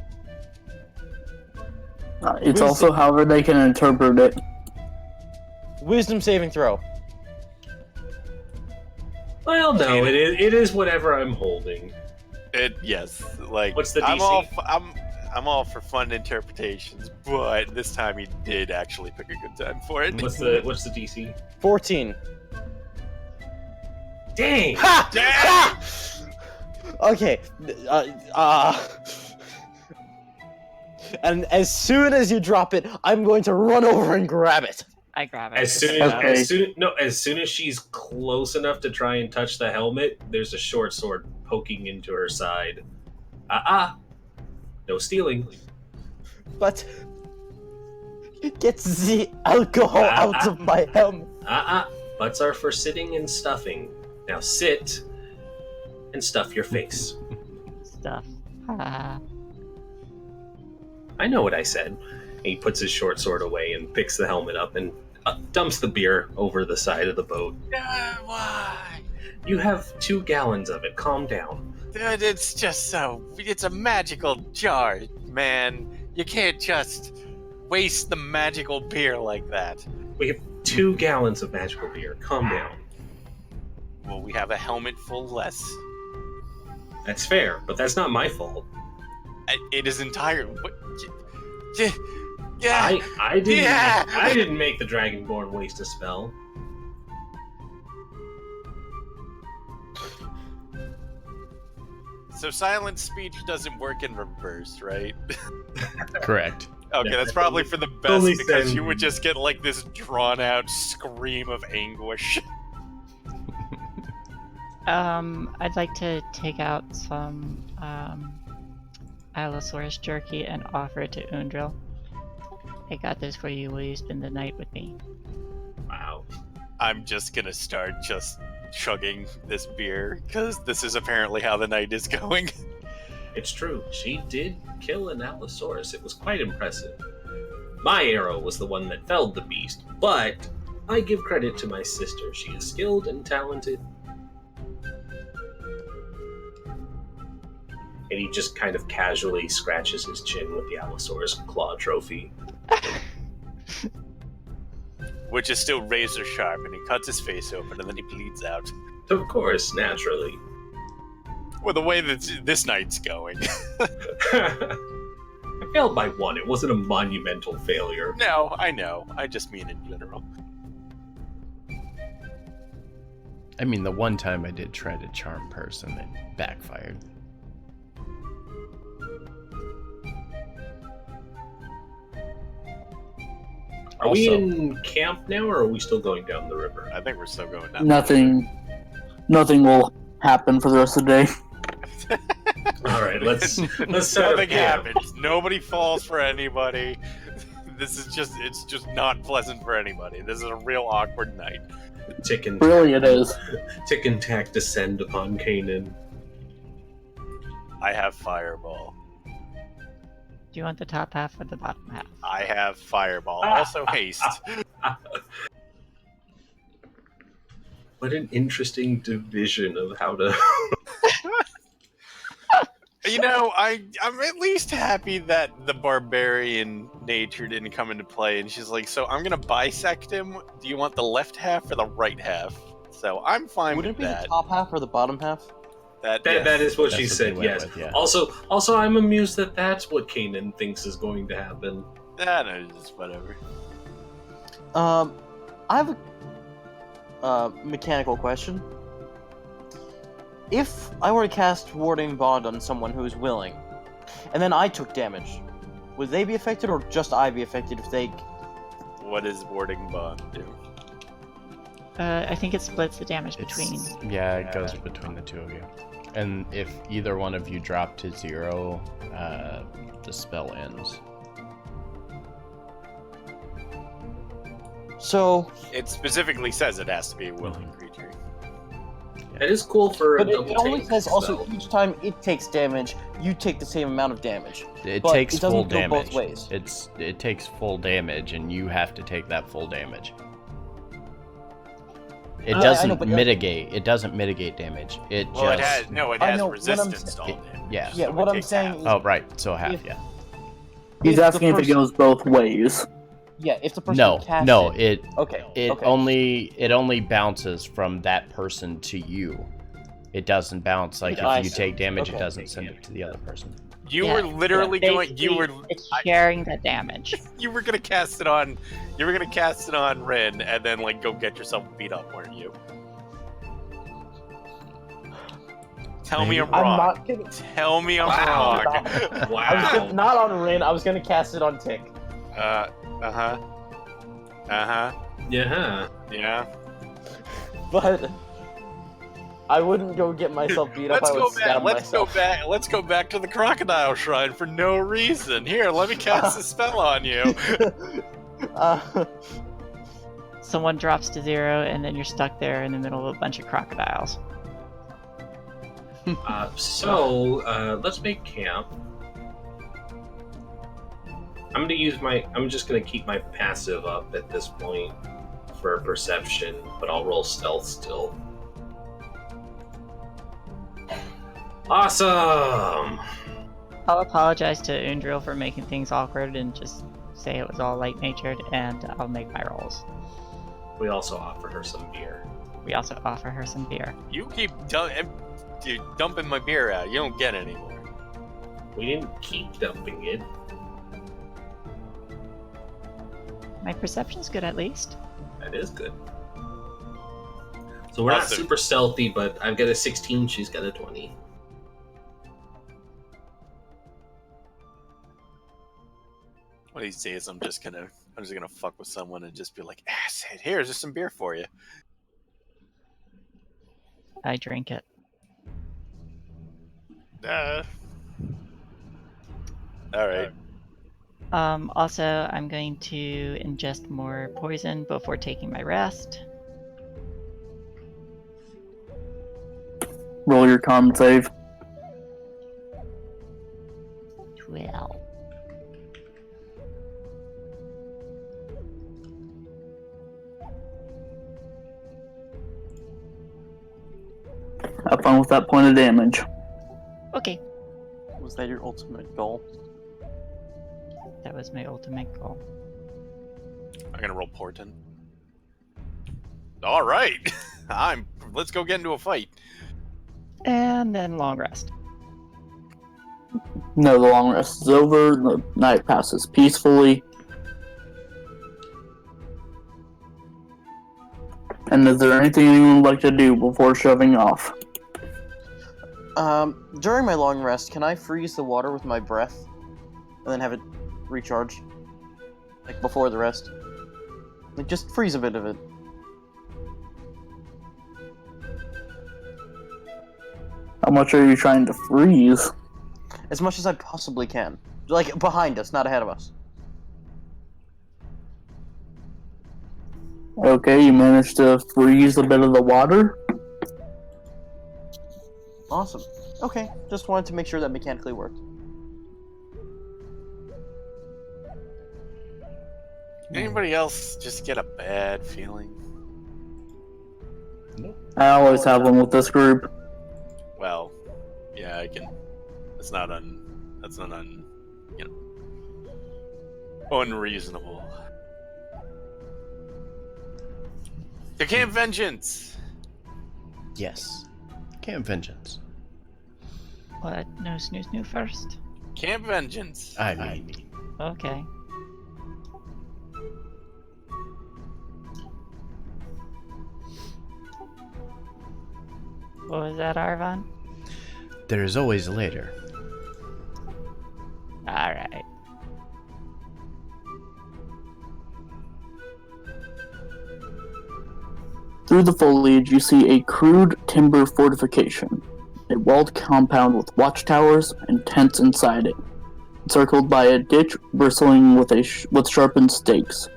It's also however they can interpret it. Wisdom saving throw. Well, no, it is whatever I'm holding. Yes, like What's the I'm DC? I'm all for fun interpretations, but this time he did actually pick a good time for it. What's the DC? 14. Dang! Ha! Damn! Ha! Okay. And as soon as you drop it, I'm going to run over and grab it. I grab it. As soon as she's close enough to try and touch the helmet, there's a short sword poking into her side. No stealing. But get the alcohol out of my helmet. Butts are for sitting and stuffing. Now sit and stuff your face. Stuff. I know what I said. And he puts his short sword away and picks the helmet up and dumps the beer over the side of the boat. Why? You have 2 gallons of it. Calm down. Dude, it's just so. It's a magical jar, man. You can't just waste the magical beer like that. We have 2 gallons of magical beer. Calm down. Well, we have a helmet full less. That's fair, but that's not my fault. It is entirely. Yeah. I didn't. Yeah. I didn't make the Dragonborn waste a spell. So silent speech doesn't work in reverse, right? Correct. Okay, Yeah, that's probably for the best only because send- you would just get like this drawn out scream of anguish. I'd like to take out some Allosaurus jerky and offer it to Undril. I got this for you. Will you spend the night with me? Wow. I'm just gonna start just chugging this beer because this is apparently how the night is going. It's true. She did kill an Allosaurus. It was quite impressive. My arrow was the one that felled the beast, but I give credit to my sister. She is skilled and talented. And he just kind of casually scratches his chin with the Allosaurus claw trophy. which is still razor sharp, and he cuts his face open, and then he bleeds out. Of course, naturally. Well, the way that this night's going. I failed by 1. It wasn't a monumental failure. No, I know. I just mean in general. I mean, the one time I did try to charm person, it backfired. Are we Also- in camp now, or are we still going down the river? I think we're still going down. Nothing will happen for the rest of the day. All right, let's set up Nothing camp. happens. Nobody falls for anybody. It's just not pleasant for anybody. This is a real awkward night. Tick and Really, it is. Tick and tack descend upon Kanan. I have fireball. Do you want the top half or the bottom half? I have fireball. Also haste. What an interesting division of how to. You know, I'm at least happy that the barbarian nature didn't come into play, and she's like, so I'm gonna bisect him. Do you want the left half or the right half? So I'm fine Would with it be that. the top half or the bottom half? That is what That's she what said. they went Yes. with, yeah. Also, I'm amused that that's what Kanan thinks is going to happen. No, just whatever. I have a mechanical question. If I were to cast Warding Bond on someone who is willing, and then I took damage, would they be affected, or just I be affected if they... What does warding bond do? I think it splits the damage between. Yeah, it goes between the two of you. And if either one of you drop to 0, the spell ends. So, It specifically says it has to be a willing creature. It is cool for but a double it only take, says also so. each time it takes damage, you take the same amount of damage. It But takes it doesn't full go damage. both ways. It takes full damage, and you have to take that full damage. It I doesn't know, but- mitigate. It doesn't mitigate damage. It Well, it just. has it I has know, what I'm resistance to saying- all damage. Yeah. Yeah, so what it I'm takes saying half. is... Oh, right. So half. If- Yeah. He's the asking if it person- goes both ways. Yeah, if the person No. casts No. it... It Okay, okay. only bounces from that person to you. It doesn't bounce like I if you see. take damage, Okay. it doesn't send it to the other person. You Yeah, were literally going. You were. It's sharing the damage. You were gonna cast it on. You were gonna cast it on Rin, and then like go get yourself beat up, weren't you? Tell me I'm I'm wrong. not gonna... Tell me I'm Wow. wrong. I was Wow. gonna, not on Rin, I was gonna cast it on Tick. Uh huh. Yeah. Yeah. But... I wouldn't go get myself beat up, Let's I would go stab back. Let's go myself. back. Let's go back to the crocodile shrine for no reason. Here, let me cast a spell on you. Someone drops to 0, and then you're stuck there in the middle of a bunch of crocodiles. Let's make camp. I'm just gonna keep my passive up at this point for perception, but I'll roll stealth still. Awesome! I'll apologize to Undril for making things awkward and just say it was all light-natured, and I'll make my rolls. We also offer her some beer. We also offer her some beer. You keep dumping my beer out. You don't get any more. We didn't keep dumping it. My perception's good, at least. That is good. So we're not Awesome. super stealthy, but I've got a 16, she's got a 20. What he says, I'm just gonna fuck with someone and just be like, "Acid, here's just some beer for you." I drink it. All right. Also, I'm going to ingest more poison before taking my rest. Roll your con save. 12. Have fun with that point of damage. Okay, Was that your ultimate goal? that was my ultimate goal. I'm gonna roll Portent. All right. Let's go get into a fight. And then long rest. No, the long rest is over. The night passes peacefully. And is there anything anyone would like to do before shoving off? During my long rest, can I freeze the water with my breath and then have it recharge? Like before the rest? Like just freeze a bit of it. How much are you trying to freeze? As much as I possibly can. Like behind us, not ahead of us. Okay, you managed to freeze a bit of the water. Awesome. Okay, just wanted to make sure that mechanically worked. Anybody else just get a bad feeling? I always have one with this group. Well, yeah, I can. That's not unreasonable. To Camp Vengeance! Yes. Camp Vengeance. What? No snooze new first? Camp Vengeance! I mean, Okay. What was that, Arvon? there is always later. Alright. Through the foliage, you see a crude timber fortification, a walled compound with watchtowers and tents inside it, encircled by a ditch bristling with sharpened stakes.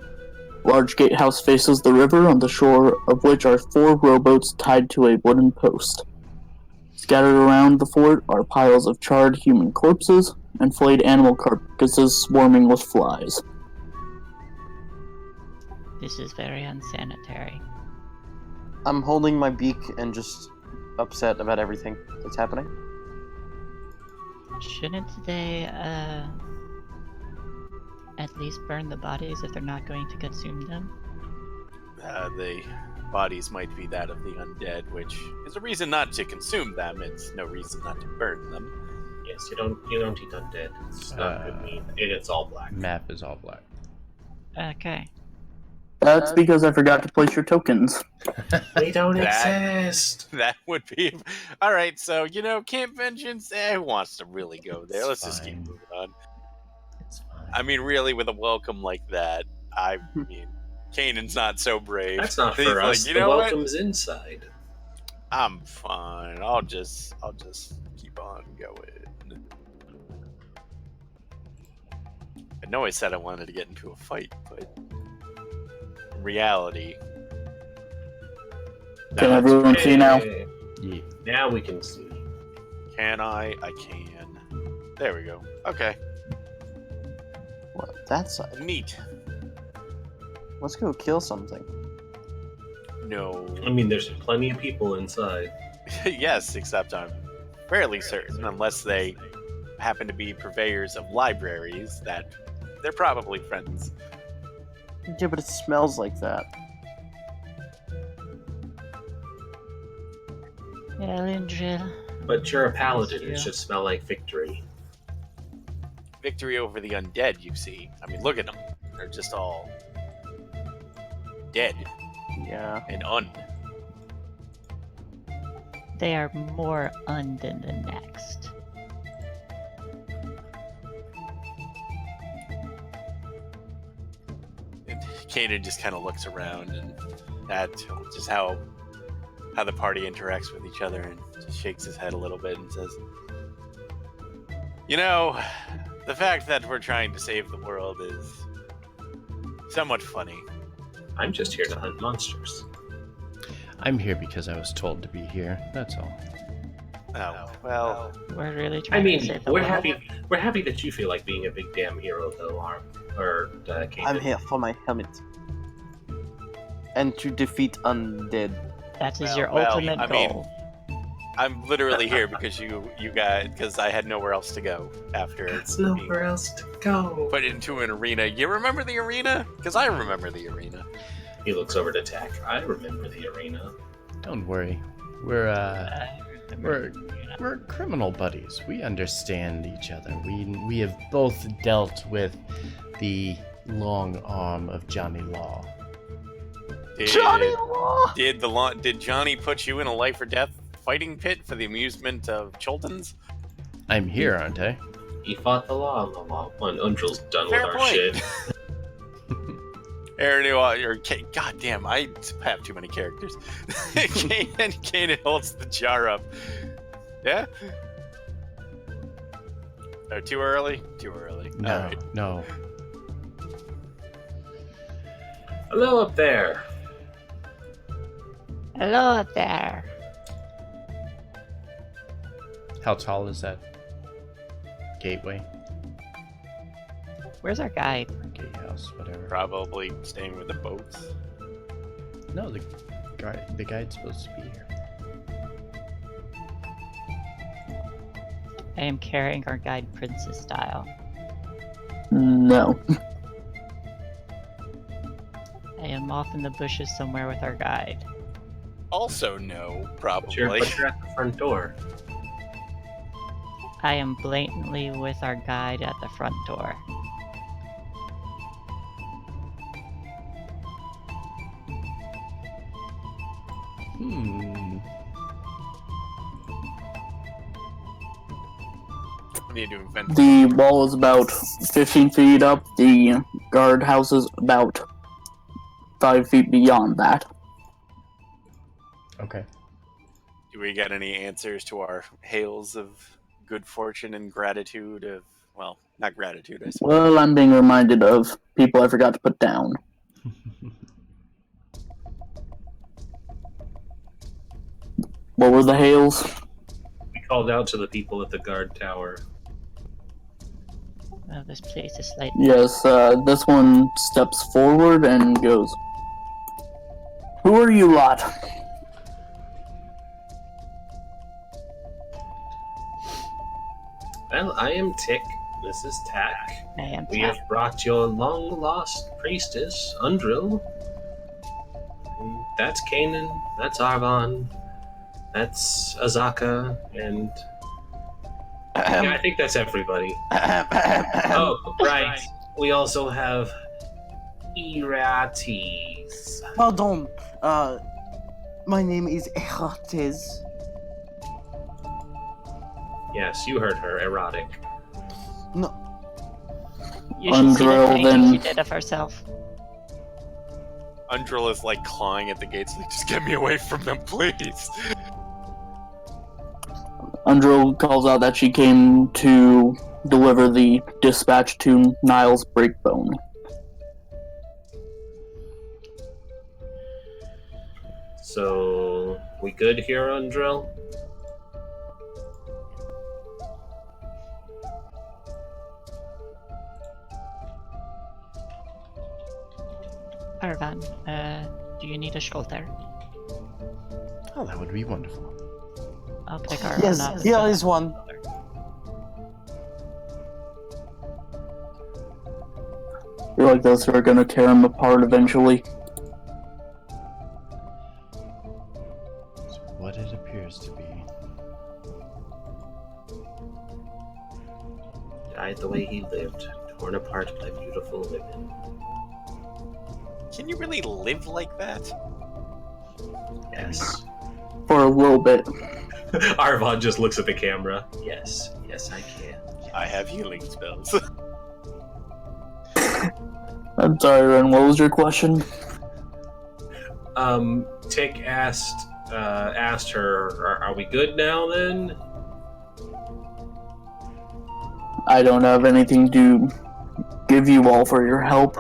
Large gatehouse faces the river, on the shore of which are 4 rowboats tied to a wooden post. Scattered around the fort are piles of charred human corpses and flayed animal carcasses swarming with flies. This is very unsanitary. I'm holding my beak and just upset about everything that's happening. Shouldn't they, at least burn the bodies if they're not going to consume them? The bodies might be that of the undead, which is a reason not to consume them. It's no reason not to burn them. Yes, you don't eat undead. It's not good meat. It's all black. Map is all black. Okay. That's because I forgot to place your tokens. They don't That- exist. That would be all right. So Camp Vengeance. Who wants to really go there? It's Let's just keep fine. moving on. It's fine. I mean, really, with a welcome like that, I mean, Kanan's not so brave. That's not He's for like, us. you The know what? welcome's inside. I'm fine. I'll just keep on going. I know I said I wanted to get into a fight, but in reality, Can everyone see now? Hey, Yeah. now we can see. can I? I can. There we go. Okay, What? That side. neat. Let's go kill something. No. I mean, there's plenty of people inside. Yes, except I'm fairly certain, unless they happen to be purveyors of libraries, that they're probably friends. Yeah, but it smells like that. Elendril. But you're a paladin. It Yeah. should smell like victory. Victory over the undead, you see. I mean, look at them. They're just all dead Yeah. and un. They are more un than the next. And Kanan just kind of looks around, and that's just how the party interacts with each other, and just shakes his head a little bit and says, the fact that we're trying to save the world is somewhat funny. I'm just here to hunt monsters. I'm here because I was told to be here. That's all. Oh, well, We're really I trying to mean, save the we're world. happy. We're happy that you feel like being a big damn hero, though, Kanan. I'm here for my helmet. And to defeat undead. That is Well, your well, ultimate I mean- goal. I'm literally here because you guys, because I had nowhere else to go after There's being nowhere else to go. put into an arena. You remember the arena? Because I remember the arena. He looks over to Tack. I remember the arena. Don't worry. We're criminal buddies. We understand each other. We have both dealt with the long arm of Johnny Law. Did Johnny put you in a life or death fighting pit for the amusement of Chultans? I'm here, aren't I? He fought the law on the law. When Undrill's done Fair with our point. shit. God damn, I have too many characters. Kanan holds the jar up. Yeah? Too early? Too early. No, All right. no. Hello up there. Hello up there. How tall is that gateway? Where's our guide? Or gatehouse, whatever. Probably staying with the boats. No, the guide's supposed to be here. I am carrying our guide princess style. No. I am off in the bushes somewhere with our guide. Also no, probably. Sure, but you're at the front door. I am blatantly with our guide at the front door. We need to invent. The wall is about 15 feet up. The guardhouse is about 5 feet beyond that. Okay. Do we get any answers to our hails of good fortune and gratitude of, well, not gratitude, I suppose. Well, I'm being reminded of people I forgot to put down. What were the hails? We called out to the people at the guard tower. Oh, this place is slightly... Yes, this one steps forward and goes, "Who are you lot?" Well, I am Tick. This is Tack. I am We Tack. have brought your long-lost priestess, Undrill. That's Kanan. That's Arvon. That's Azaka. And... yeah, I think that's everybody. Oh, right. We also have... Irates. Pardon, my name is Erates. Yes, you heard her. Erotic. No, You should see the Undrill, painting then. she did of herself. Undrill is like clawing at the gates, like, just get me away from them, please. Undrill calls out that she came to deliver the dispatch to Niles Breakbone. So, we good here, Undrill? Arvan, do you need a shoulder? Oh, that would be wonderful. I'll pick Arvan yes, up. here is one. You're like those who are gonna tear him apart eventually. So what it appears to be. Died the way he lived, torn apart by beautiful women. Can you really live like that? Yes. For a little bit. Arvon just looks at the camera. Yes, yes, I can. I have healing spells. I'm sorry, Ren, what was your question? Tick asked her, are we good now then? I don't have anything to give you all for your help.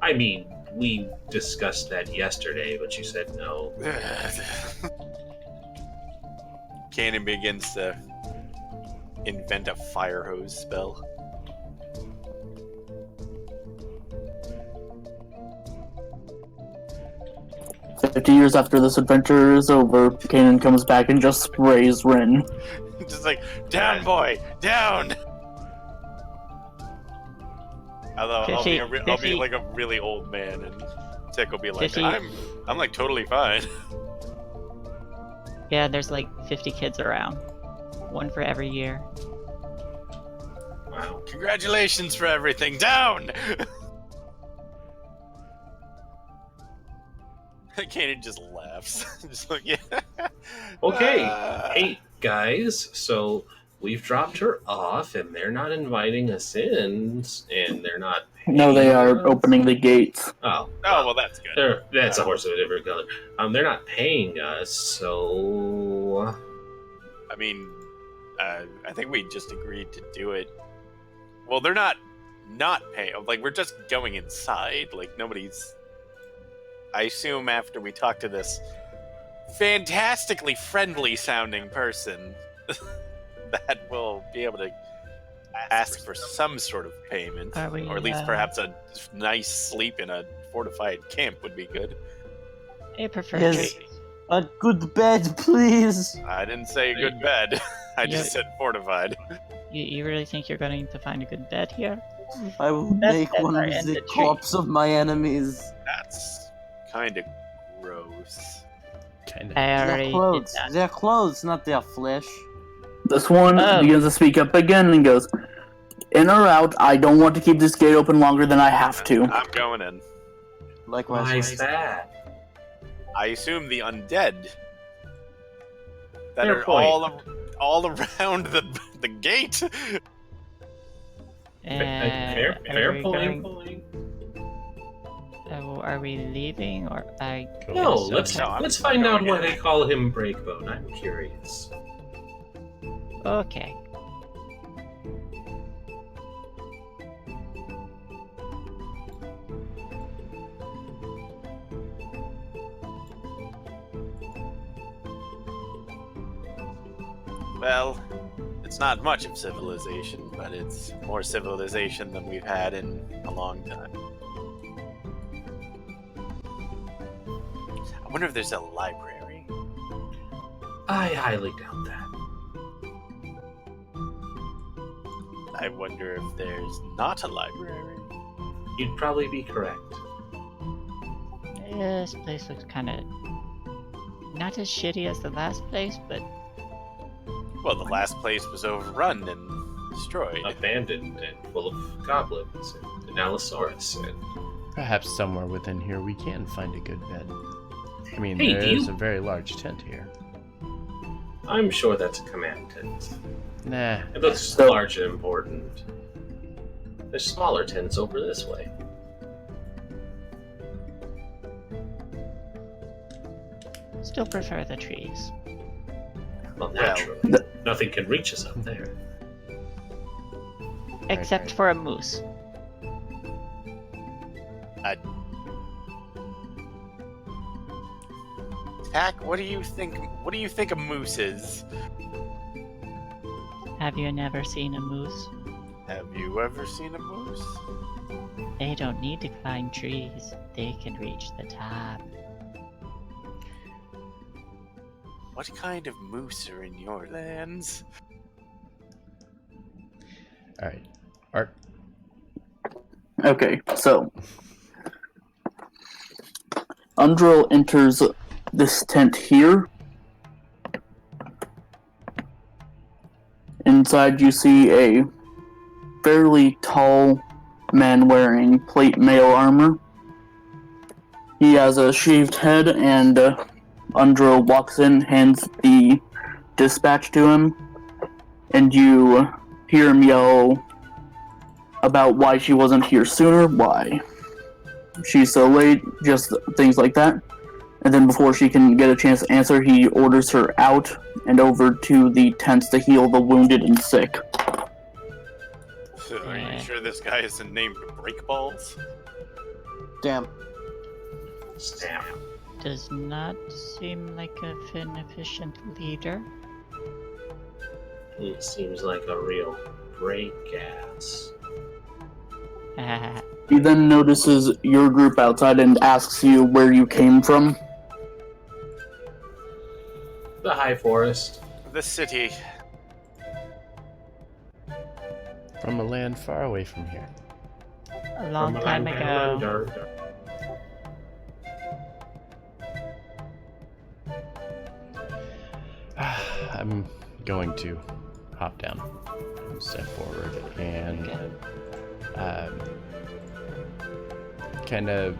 I mean, we discussed that yesterday, but you said no. Kanan begins to invent a fire hose spell. "50 years after this adventure is over, Kanan comes back and just sprays Ren. Just like, down, boy, down! Although I'll be 50. like a really old man, and Tick will be like, 50. I'm like totally fine. Yeah, there's like 50 kids around. One for every year. Wow. Congratulations for everything. Down. Kanan just laughs. Just like, yeah. Okay. Hey, guys. So we've dropped her off, and they're not inviting us in, and they're not. No, they are us. opening the gates. Oh, Well, that's good. That's a horse of a different color. They're not paying us, so. I mean, I think we just agreed to do it. Well, they're not paying. Like, we're just going inside. Like, nobody's. I assume after we talk to this fantastically friendly sounding person, that we'll be able to ask for some sort of payment, or at least perhaps a nice sleep in a fortified camp would be good. I prefer Yes. trees. A good bed, please. I didn't say a good bed. I just said fortified. You really think you're going to find a good bed here? I will Best make beds one are of in the the tree. corpse of my enemies. That's kind of gross. Kind of. I Their already did clothes. that. Their clothes, not their flesh. This one Oh. begins to speak up again and goes, "In or out, I don't want to keep this gate open longer than I have to." I'm going in. Likewise. Why is that? I assume the undead that Fair are point. all around the gate. Fair are we point. going- are we leaving or I? No, guess No, I'm let's find going out why in. they call him Breakbone. I'm curious. Okay. Well, it's not much of civilization, but it's more civilization than we've had in a long time. I wonder if there's a library. I highly doubt that. I wonder if there's not a library. You'd probably be correct. This place looks kind of not as shitty as the last place, but Well, the last place was overrun and destroyed. Abandoned and full of goblins and an Allosaurus and Perhaps somewhere within here we can find a good bed. I mean, Hey, there do is you- a very large tent here. I'm sure that's a command tent. Nah. It looks So- large and important. There's smaller tents over this way. still prefer the trees. Well, naturally. Nothing can reach us up there. Except right. for a moose. Tack, what do you think? What do you think a moose is? Have you never seen a moose? Have you ever seen a moose? They don't need to climb trees. They can reach the top. What kind of moose are in your lands? All right. Art. Okay, so Undrill enters this tent here. Inside you see a fairly tall man wearing plate mail armor. He has a shaved head, and Undrill walks in, hands the dispatch to him, and you hear him yell about why she wasn't here sooner, why she's so late, just things like that. And then before she can get a chance to answer, he orders her out and over to the tents to heal the wounded and sick. Are Yeah. you sure this guy isn't named Breakballs? Damn. Stamp. Does not seem like an efficient leader. He seems like a real break ass. He then notices your group outside and asks you where you came from. The High Forest. The city. From a land far away from here. A long From a time land ago. down under. I'm going to hop down and step forward and kind of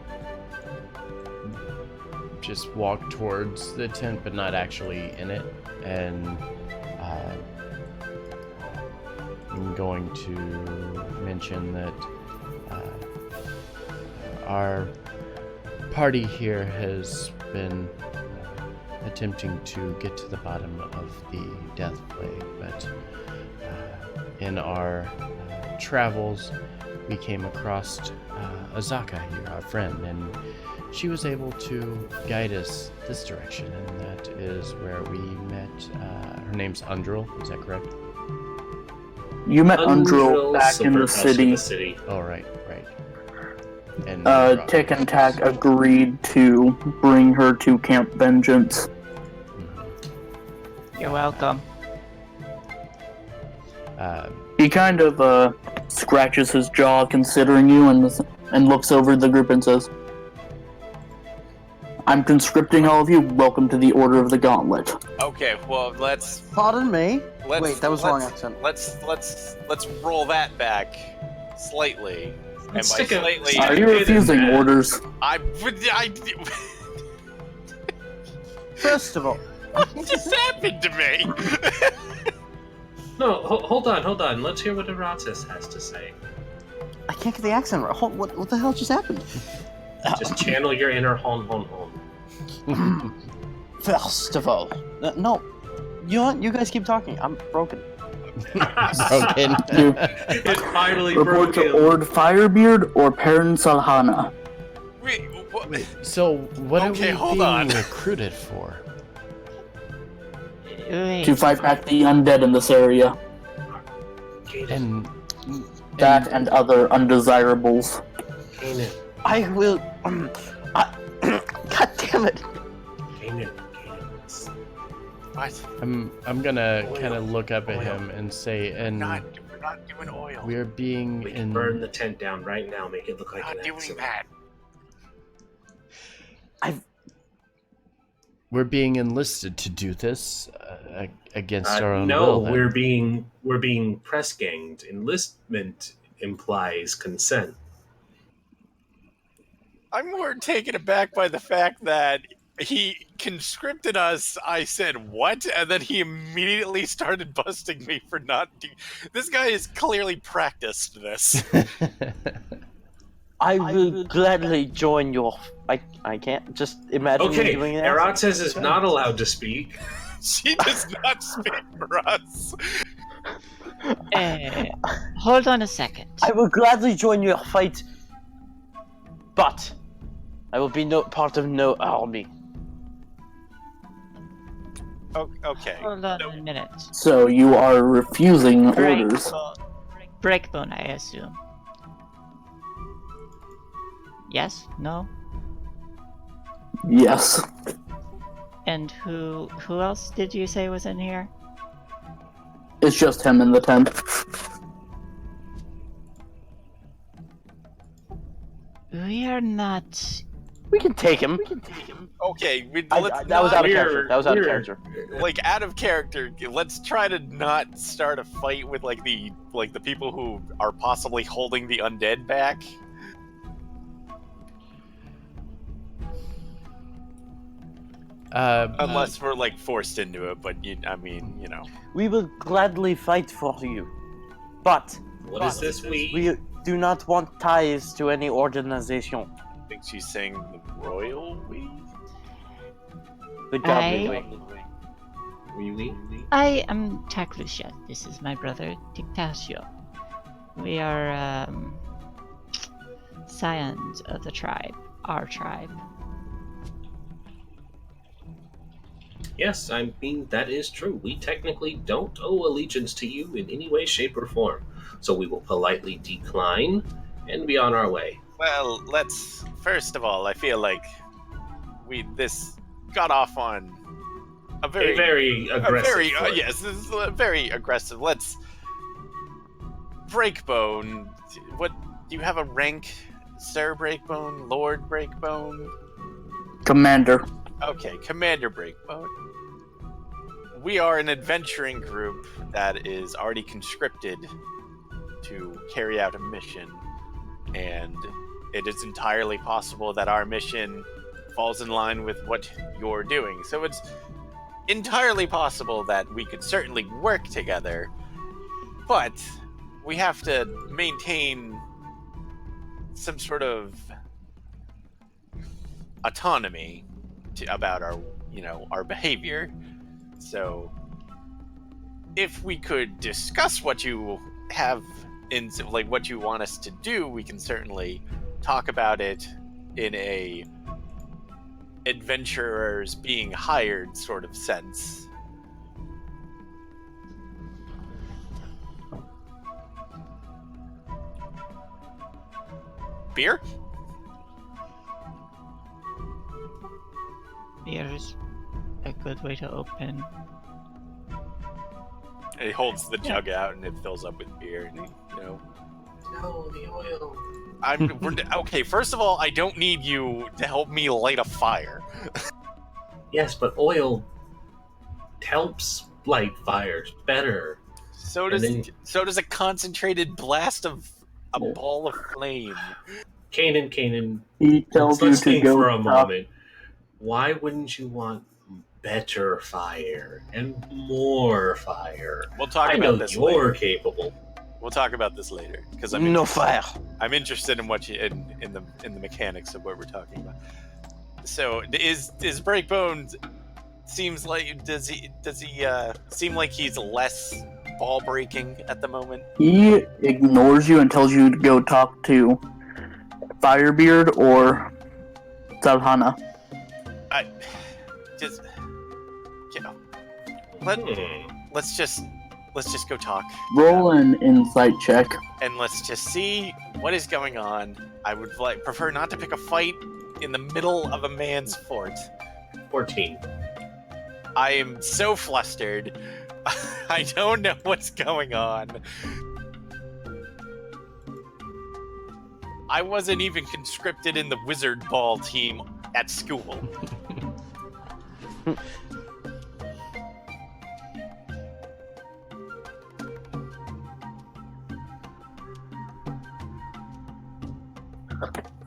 just walk towards the tent, but not actually in it. And I'm going to mention that our party here has been attempting to get to the bottom of the death plague, but in our travels we came across Azaka here, our friend, and she was able to guide us this direction, and that is where we met. Her name's Undril, is that correct? You met Undril back in the city. Oh, right. And Tick and Tack agreed to bring her to Camp Vengeance. You're welcome. He kind of scratches his jaw considering you and looks over the group and says, I'm conscripting all of you. Welcome to the Order of the Gauntlet. Okay, well, let's. Pardon me? Let's Wait, that was the wrong accent. Let's roll that back slightly. Let's and by stick a- slightly, Are you refusing orders? I First of all, what just happened to me? No, hold on. Let's hear what Eratus has to say. I can't get the accent right. What the hell just happened? Just channel your inner hon. First of all, no. You know what? You guys keep talking. I'm broken. broken. It finally Report broke to him. Ord Firebeard or Perrin Salhana. Wait, what? So, what Okay, are we hold being on. recruited for? Wait. To fight back the undead in this area. And That and other undesirables. Kanan. I will. God damn it! Kanan. What? I'm gonna kind of look up at him and say, and We're not doing oil. we're being We can burn the tent down right now, make it look like Not an doing accident. that. we're being enlisted to do this against our own No, will. then. we're being press ganged. Enlistment implies consent. I'm more taken aback by the fact that he conscripted us. I said, what? And then he immediately started busting me for not doing... This guy has clearly practiced this. I will gladly join your. I can't just imagine Okay, you doing that. Eratus is not allowed to speak. She does not speak for us. Hold on a second. I will gladly join your fight, but I will be no part of no army. Okay. Hold on a minute. So you are refusing orders. Breakbone, I assume. Yes? No? Yes. And who else did you say was in here? It's just him in the tent. We are not. We can take him. Okay, That was out of We're- character. That was out of we're- character. like out of character. Let's try to not start a fight with the people who are possibly holding the undead back. Unless we're forced into it, but you know. We will gladly fight for you, but What is this we? we do not want ties to any organization. I think she's saying the royal we. Good job, I- Ridley. We? I am Taklusha. This is my brother Dictasio. We are scions of the tribe. Our tribe. Yes, I mean, that is true. We technically don't owe allegiance to you in any way, shape, or form. So we will politely decline and be on our way. Well, first of all, I feel like this got off on a very aggressive foot. yes, this is very aggressive. Let's Breakbone. Do you have a rank, Sir Breakbone, Lord Breakbone? Commander. Okay, Commander Breakbone. We are an adventuring group that is already conscripted to carry out a mission, and it is entirely possible that our mission falls in line with what you're doing. So it's entirely possible that we could certainly work together, but we have to maintain some sort of autonomy about our behavior. So if we could discuss what you have in like what you want us to do, we can certainly talk about it in a adventurers being hired sort of sense. Beer? Beer is a good way to open. And he holds the jug out and it fills up with beer. And No, the oil. okay. First of all, I don't need you to help me light a fire. Yes, but oil helps light fires better. So does a concentrated blast of a ball of flame. Kanan, He tells you let's to think go for a talk. moment. Why wouldn't you want better fire and more fire? We'll talk I about know this you're later. capable. We'll talk about this later because No fire. I'm interested in what you in the mechanics of what we're talking about. So is Breakbone seems like does he seem like he's less ball breaking at the moment? He ignores you and tells you to go talk to Firebeard or Salhana. I just let's just go talk. Roll an insight check. And let's just see what is going on. I would prefer not to pick a fight in the middle of a man's fort. 14. I am so flustered. I don't know what's going on. I wasn't even conscripted in the wizard ball team at school.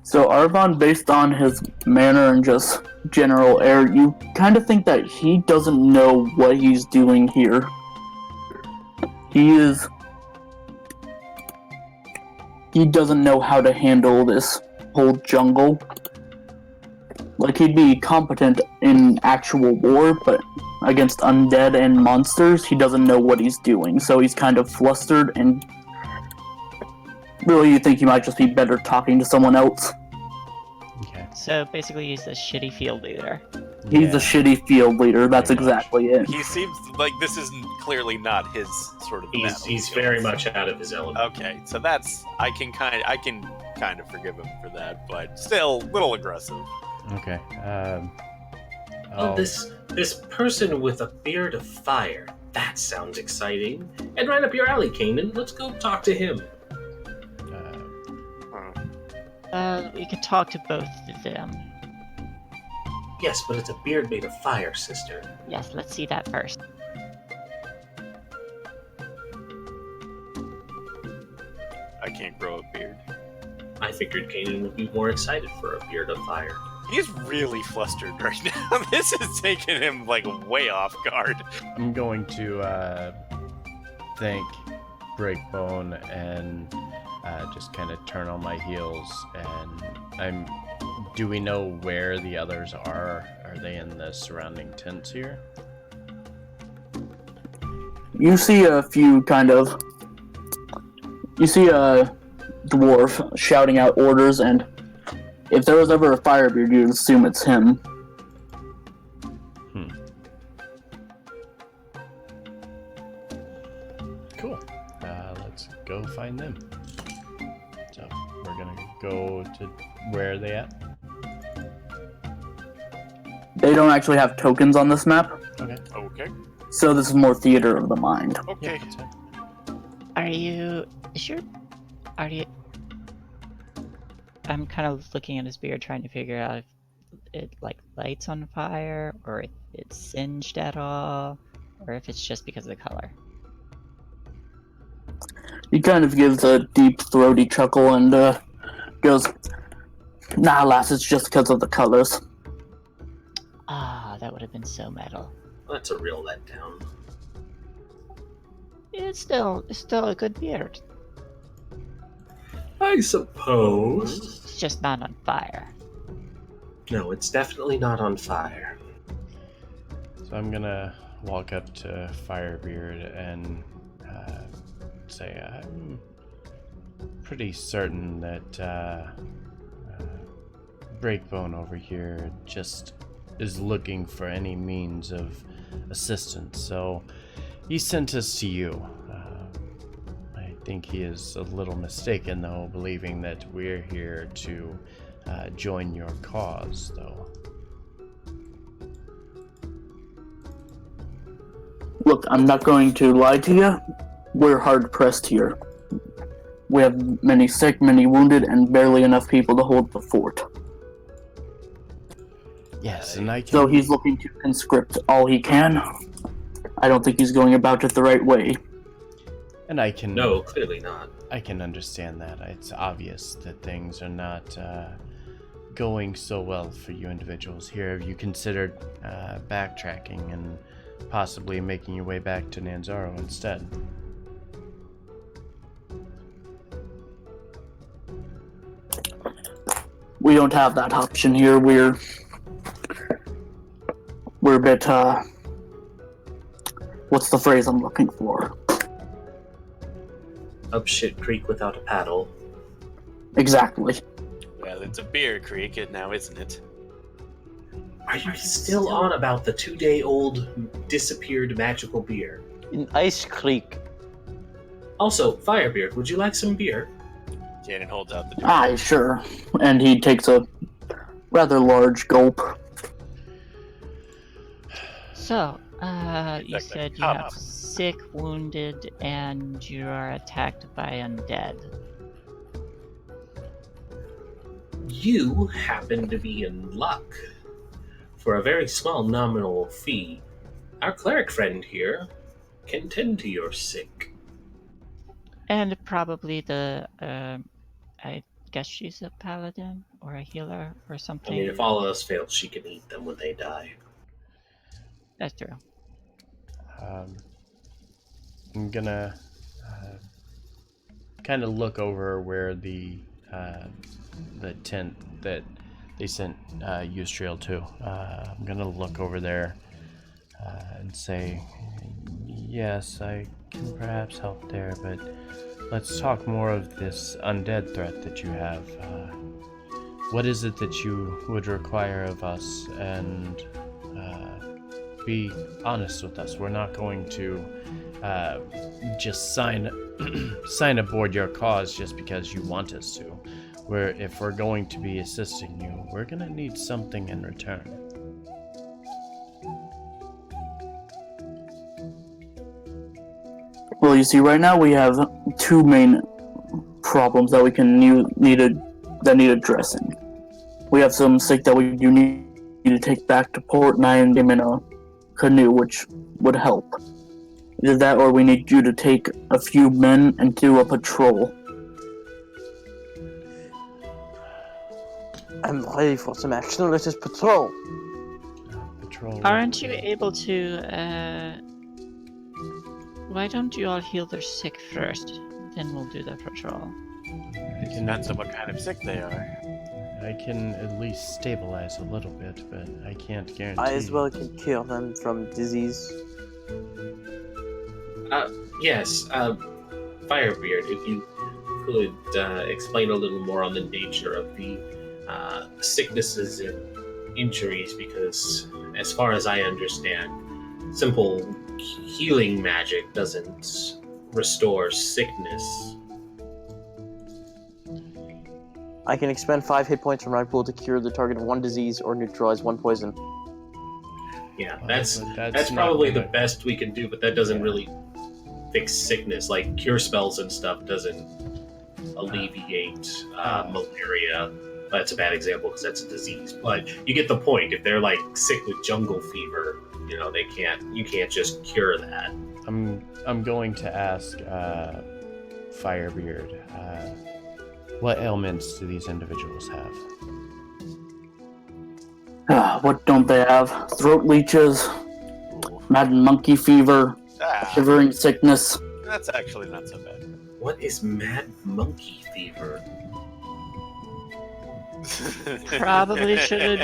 So Arvon, based on his manner and just general air, you kind of think that he doesn't know what he's doing here. He doesn't know how to handle this whole jungle. Like, he'd be competent in actual war, but against undead and monsters, he doesn't know what he's doing. So he's kind of flustered, and really you think he might just be better talking to someone else. Okay. So basically, he's a shitty field leader. He's a shitty field leader, that's Pretty much. exactly it. He seems like this is clearly not his sort of battle He's skills. very much out of his element. Okay, so that's I can kind of forgive him for that, but still a little aggressive. Okay. Oh, this person with a beard of fire. That sounds exciting. And right up your alley, Kanan. Let's go talk to him. We could talk to both of them. Yes, but it's a beard made of fire, sister. Yes, let's see that first. I can't grow a beard. I figured Kanan would be more excited for a beard of fire. He's really flustered right now. This is taking him like way off guard. I'm going to thank Breakbone and just kind of turn on my heels. And do we know where the others are? Are they in the surrounding tents here? You see a few you see a dwarf shouting out orders, and if there was ever a Firebeard, you'd assume it's him. Cool. Let's go find them. So we're gonna go to where are they at? They don't actually have tokens on this map, Okay. Okay. so this is more theater of the mind. Okay. Yeah, that's fine. Are you sure? Are you? I'm kind of looking at his beard, trying to figure out if it like lights on fire, or if it's singed at all, or if it's just because of the color. He kind of gives a deep, throaty chuckle and goes, "Nah, lass, it's just because of the colors." Ah, that would have been so metal. That's a real letdown. It's still a good beard. I suppose. It's just not on fire. No, it's definitely not on fire. So I'm gonna walk up to Firebeard and say, I'm pretty certain that Breakbone over here just is looking for any means of assistance. So he sent us to you. I think he is a little mistaken, though, believing that we're here to join your cause, though. Look, I'm not going to lie to you. We're hard pressed here. We have many sick, many wounded, and barely enough people to hold the fort. Yes, and I can... So he's looking to conscript all he can. I don't think he's going about it the right way. And I can... No, clearly not. I can understand that. It's obvious that things are not going so well for you individuals here. Have you considered backtracking and possibly making your way back to Nanzaro instead? We don't have that option here. We're a bit, what's the phrase I'm looking for? Up shit creek without a paddle. Exactly. Well, it's a beer creek now, isn't it? Are you still on about the 2-day-old disappeared magical beer? In Ice Creek. Also, Firebeard, would you like some beer? Jaden holds out the drink. Aye, sure. And he takes a rather large gulp. So, you Exactly. said you have sick, wounded, and you are attacked by undead. You happen to be in luck. For a very small nominal fee, our cleric friend here can tend to your sick. And probably I guess she's a paladin or a healer or something. I mean, if all else fails, she can eat them when they die. That's true. I'm gonna kind of look over where the tent that they sent Eustriel to. I'm gonna look over there and say, yes, I can perhaps help there, but let's talk more of this undead threat that you have. What is it that you would require of us? And be honest with us. We're not going to just sign aboard your cause just because you want us to. If we're going to be assisting you, we're going to need something in return. Well, you see, right now we have two main problems that we can need addressing. We have some sick that we do need to take back to port, and I am in a canoe, which would help. Either that, or we need you to take a few men and do a patrol. I'm ready for some action. Let us patrol. Patrol. Aren't you able to, why don't you all heal their sick first? Then we'll do the patrol. It depends on what kind of sick they are. I can at least stabilize a little bit, but I can't guarantee. I as well can cure them from disease. Yes, Firebeard, if you could explain a little more on the nature of the sicknesses and injuries, because as far as I understand, simple healing magic doesn't restore sickness. I can expend 5 hit points from my pool to cure the target of 1 disease or neutralize 1 poison. Yeah, Well, that's not probably the gonna- best we can do, but that doesn't really fix sickness. Like cure spells and stuff doesn't alleviate malaria. That's a bad example because that's a disease. But you get the point. If they're like sick with jungle fever, you can't just cure that. I'm going to ask Firebeard, what ailments do these individuals have? What don't they have? Throat leeches, mad monkey fever, shivering sickness. That's actually not so bad. What is mad monkey fever? Probably should have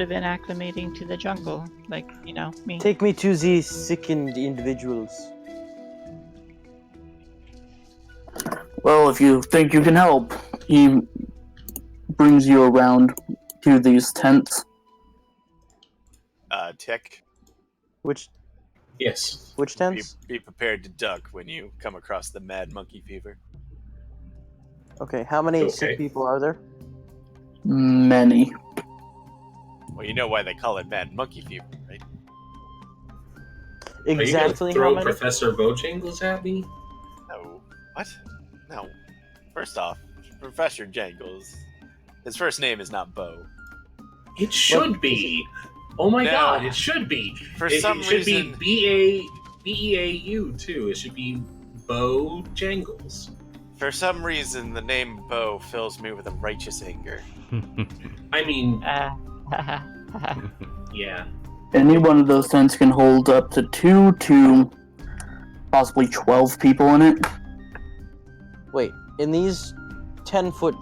been acclimating to the jungle, like me. Take me to the sickened individuals. Well, if you think you can help, he brings you around to these tents. Tick. Which Yes. tents? Be prepared to duck when you come across the mad monkey fever. Okay, how many sick people are there? Many. Well, you know why they call it mad monkey fever, right? Exactly Are you how gonna throw many? Professor Bojangles at me? No. What? No. First off, Professor Jangles. His first name is not Bo. It should be. Oh my god, it should be. For It some should reason, be BEAU too. It should be Bojangles. For some reason, the name Bo fills me with a righteous anger. I mean, yeah. Any one of those tents can hold up to 2 to possibly 12 people in it. Wait, in these 10-foot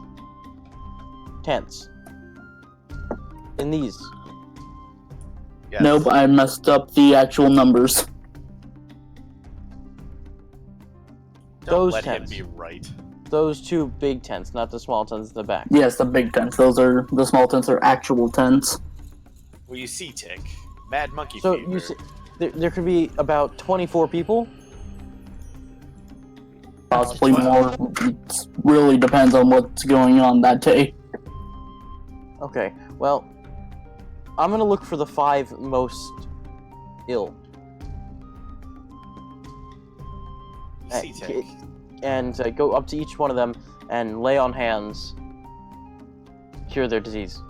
tents. In these. Yes. Nope, I messed up the actual numbers. Don't Those let tents. him be right. Those two big tents, not the small tents at the back. Yes, the big tents. The small tents are actual tents. Well, you see, Tick. Mad monkey So fever. you see, there could be about 24 people. Possibly more. It really depends on what's going on that day. Okay, well, I'm gonna look for the 5 most ill. You see, Tick. And go up to each one of them and lay on hands, cure their disease.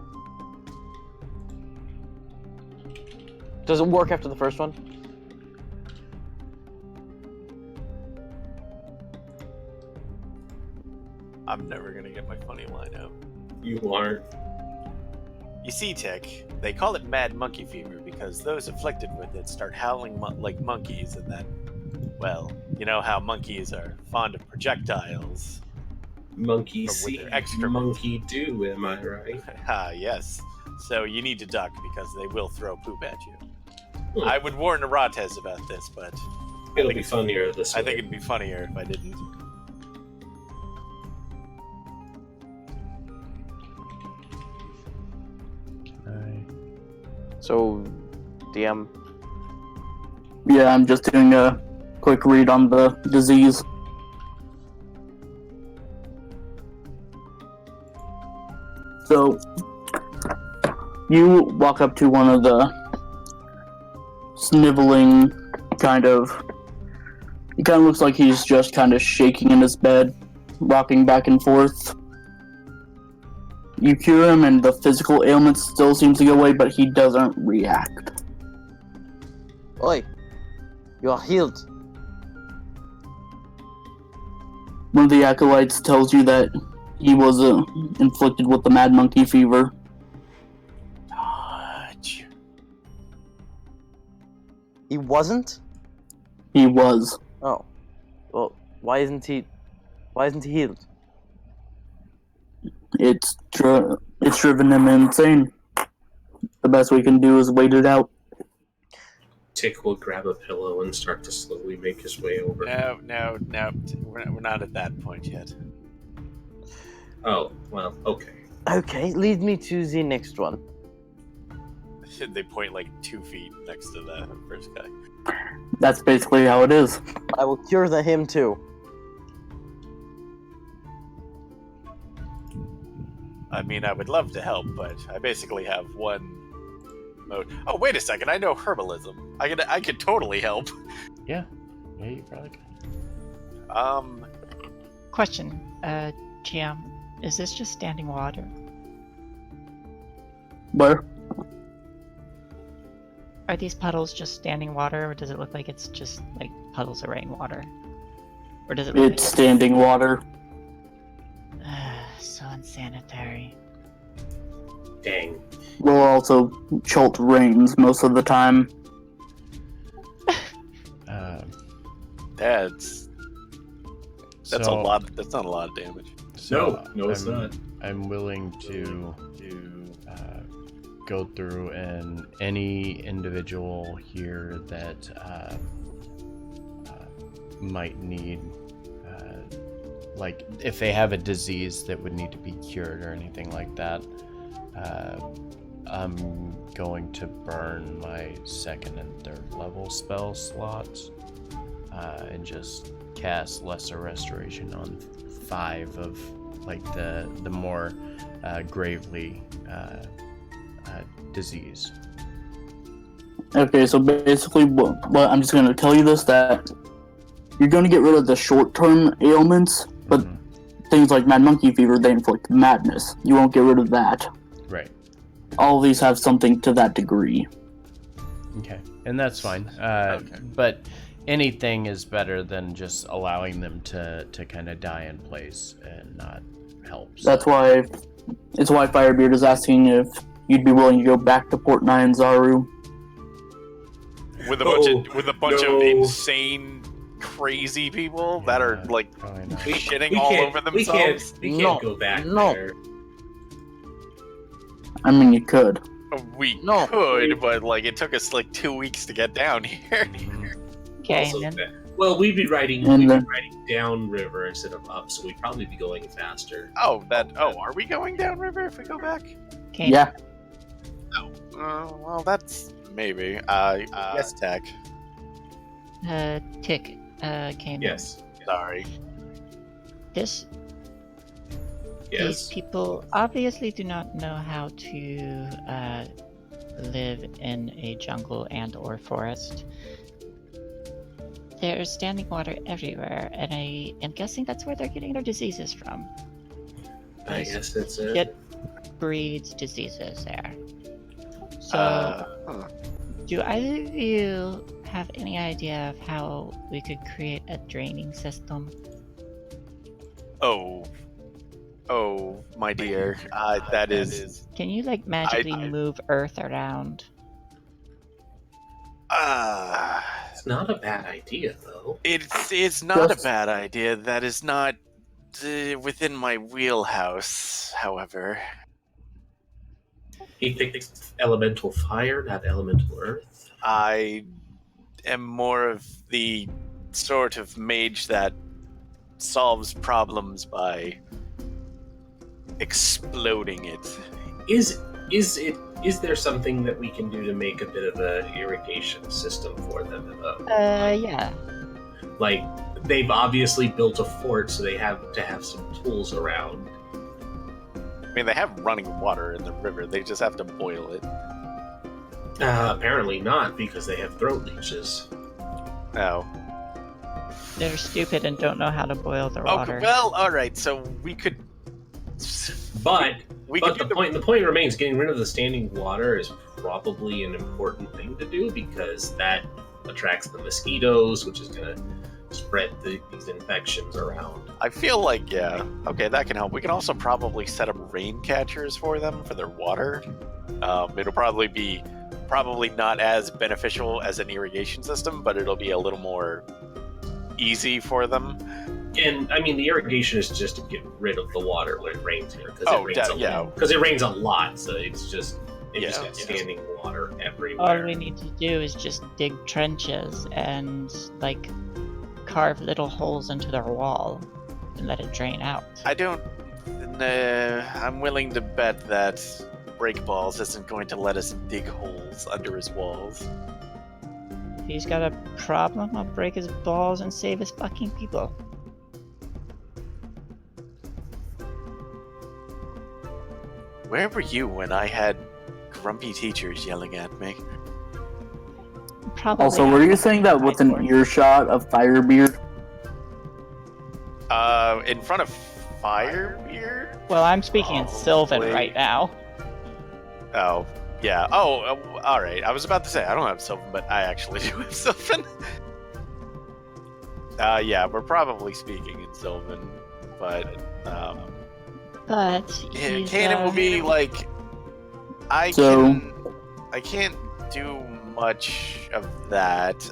Does it work after the first one? I'm never gonna get my funny line out. You aren't. You see, Tick, they call it mad monkey fever because those afflicted with it start howling like monkeys, and then, well, you know how monkeys are fond of projectiles. Monkey With see, their excrement. monkey do, am I right? Ah, yes. So you need to duck because they will throw poop at you. Hmm. I would warn Arates about this, but It'll be funnier this way. I think it'd be funnier if I didn't. So, DM. Yeah, I'm just doing a quick read on the disease. So, you walk up to one of the sniveling kind of... He kind of looks like he's just kind of shaking in his bed, rocking back and forth. You cure him and the physical ailment still seems to go away, but he doesn't react. Oi, you are healed. One of the acolytes tells you that he was inflicted with the mad monkey fever. Dodge. He wasn't? He was. Oh. Well, why isn't he healed? It's driven him insane. The best we can do is wait it out. Tick will grab a pillow and start to slowly make his way over. No. We're not at that point yet. Oh, well, okay. Okay, lead me to the next one. They point like 2 feet next to the first guy. That's basically how it is. I will cure him too. I mean, I would love to help, but I basically have one mode. Oh, wait a second! I know herbalism. I could totally help. Yeah, you probably could. Question, GM, is this just standing water? Where? Are these puddles just standing water, or does it look like it's just like puddles of rainwater? Or does it look It's standing water. so unsanitary. Dang. Well, also, Chult rains most of the time. That's a So- lot. That's not a lot of damage. So No, it's not. I'm willing to go through and any individual here that might need, like, if they have a disease that would need to be cured or anything like that, I'm going to burn my second and third level spell slots and just cast Lesser Restoration on 5 of like the more gravely disease. Okay, so basically, what I'm just going to tell you this, that you're going to get rid of the short-term ailments, but Mhm. things like Mad Monkey Fever, they inflict madness. You won't get rid of that. Right. All of these have something to that degree. Okay, and that's fine. Okay. But anything is better than just allowing them to kind of die in place and not help. So- That's why Firebeard is asking if you'd be willing to go back to Port Nyanzaru. With a bunch of insane, crazy people that are Yeah, like probably not. shitting all over themselves. We can't No, go back no. there. I mean, you could. We No. could, but like it took us like 2 weeks to get down here. Okay, Also, and then well, we'd be riding downriver instead of up, so we'd probably be going faster. Oh, are we going downriver if we go back? okay, Yeah. Well, that's maybe. Yes, Tech. Tick, came. Yes. Sorry. This Yes. These people obviously do not know how to live in a jungle and or forest. There's standing water everywhere, and I am guessing that's where they're getting their diseases from. I guess that's it. It breeds diseases there. So, do either of you have any idea of how we could create a draining system? Oh, my dear. That is. Can you like magically move Earth around? It's not a bad idea, though. It's not Just- a bad idea. That is not within my wheelhouse. However, He thinks elemental fire, not elemental earth. I am more of the sort of mage that solves problems by exploding it. Is there something that we can do to make a bit of an irrigation system for them? Yeah. Like, they've obviously built a fort, so they have to have some tools around. I mean, they have running water in the river. They just have to boil it. Apparently not, because they have throat leeches. Oh. They're stupid and don't know how to boil their water. Okay. Well, all right. So we could. But We but could the point remains: getting rid of the standing water is probably an important thing to do because that attracts the mosquitoes, which is going to spread these infections around. I feel like okay, that can help. We can also probably set up rain catchers for them for their water. It'll probably be not as beneficial as an irrigation system, but it'll be a little more easy for them. And I mean, the irrigation is just to get rid of the water when it rains here, because it rains a lot. So it's just got standing water everywhere. All we need to do is just dig trenches and like carve little holes into their wall and let it drain out. I'm willing to bet that Break Balls isn't going to let us dig holes under his walls. If he's got a problem, I'll break his balls and save his fucking people. Where were you when I had grumpy teachers yelling at me? Probably. Also, were you saying that with an earshot of Firebeard? In front of Firebeard? Well, I'm speaking in Sylvan Probably. right now. Oh, yeah. Oh, all right. I was about to say I don't have Sylvan, but I actually do have Sylvan. Yeah, we're probably speaking in Sylvan, but But Kanan will be like, I can't do much of that,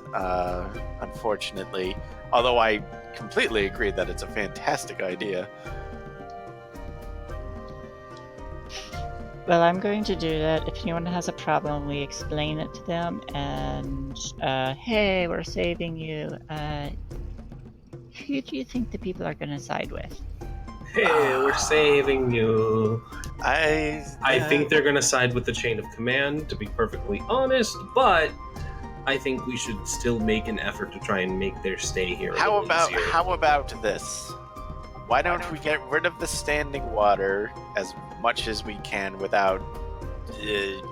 unfortunately. Although I completely agree that it's a fantastic idea. Well, I'm going to do that. If anyone has a problem, we explain it to them, and hey, we're saving you. Who do you think the people are going to side with? Hey, we're saving you. I think they're going to side with the chain of command, to be perfectly honest, but I think we should still make an effort to try and make their stay here a little easier. How about this? Why don't we get rid of the standing water as much as we can without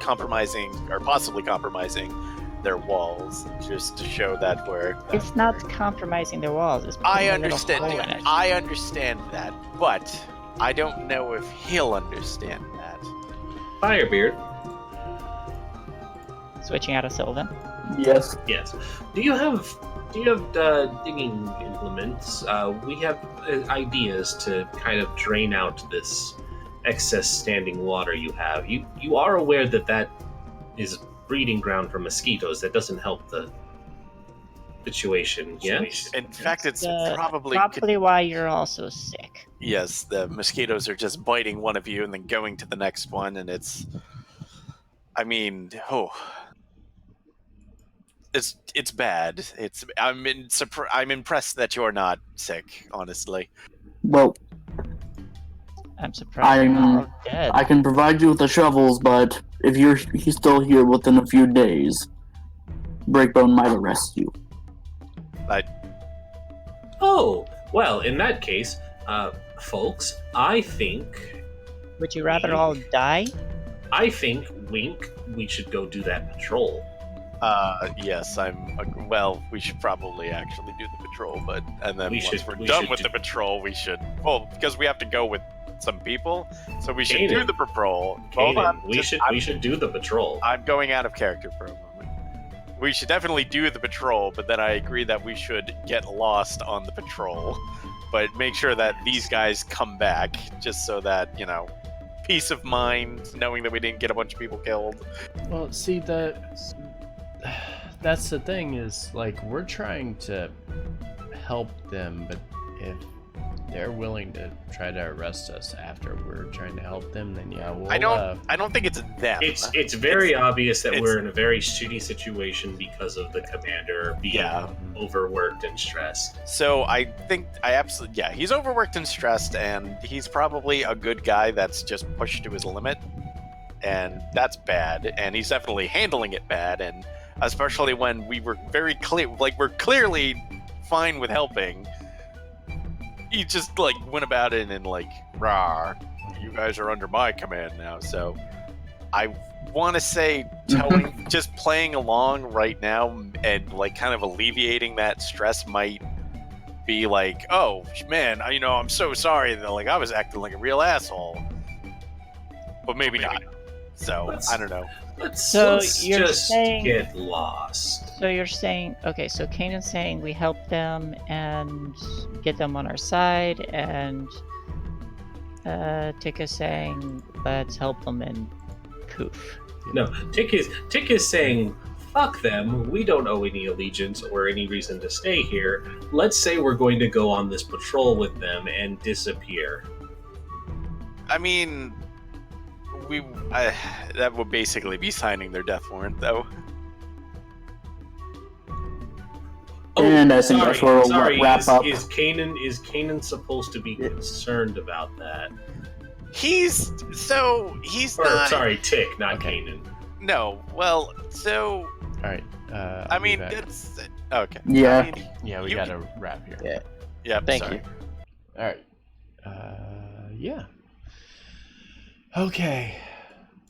compromising or possibly compromising their walls, just to show that we're... It's not compromising their walls. It's I putting a little hole in understand. it. I understand that, but I don't know if he'll understand that. Firebeard. Switching out of Sylvan. Yes. Yes. Do you have digging implements? We have ideas to kind of drain out this excess standing water you have. You are aware that is breeding ground for mosquitoes. That doesn't help the situation. Yes. In fact, it's probably why you're also sick. Yes, the mosquitoes are just biting one of you and then going to the next one, and it's... I mean, it's bad. I'm impressed that you're not sick, honestly. Well, I'm surprised you're all dead. I can provide you with the shovels, but if he's still here within a few days, Breakbone might arrest you. Oh, well, in that case, folks, I think... Would you rather all die? I think, Wink, we should go do that patrol. Yes, well, we should probably actually do the patrol, and then once we're we done should with the patrol, we should... Well, because we have to go with some people, so we should do the patrol. Hold on. We should do the patrol. I'm going out of character for a moment. We should definitely do the patrol, but then I agree that we should get lost on the patrol, but make sure that these guys come back, just so that, peace of mind, knowing that we didn't get a bunch of people killed. Well, see, that's the thing is, like, we're trying to help them, but if they're willing to try to arrest us after we're trying to help them, then yeah, we'll... I don't think it's them. It's very obvious that we're in a very shitty situation because of the commander being overworked and stressed. So I think he's overworked and stressed, and he's probably a good guy that's just pushed to his limit, and that's bad, and he's definitely handling it bad, and especially when we were very clear, like, we're clearly fine with helping. He just, like, went about it and, like, rah, you guys are under my command now. So I want to say just playing along right now and, like, kind of alleviating that stress might be like, oh, man, I'm so sorry that, like, I was acting like a real asshole. But maybe not. So, I don't know. Let's you're just saying, get lost. So you're saying, okay, so Kanan's saying we help them and get them on our side, and Tick is saying let's help them and poof. No, Tick is saying fuck them. We don't owe any allegiance or any reason to stay here. Let's say we're going to go on this patrol with them and disappear. I mean, that would basically be signing their death warrant, though. And I think that's where we'll wrap up. Is Kanan supposed to be concerned about that? He's not. Sorry, Tick, not Kanan. No, well, so. All right. I mean, it's okay. Yeah. We gotta wrap here. Yeah. Yeah. Thank you. All right. Yeah. Okay.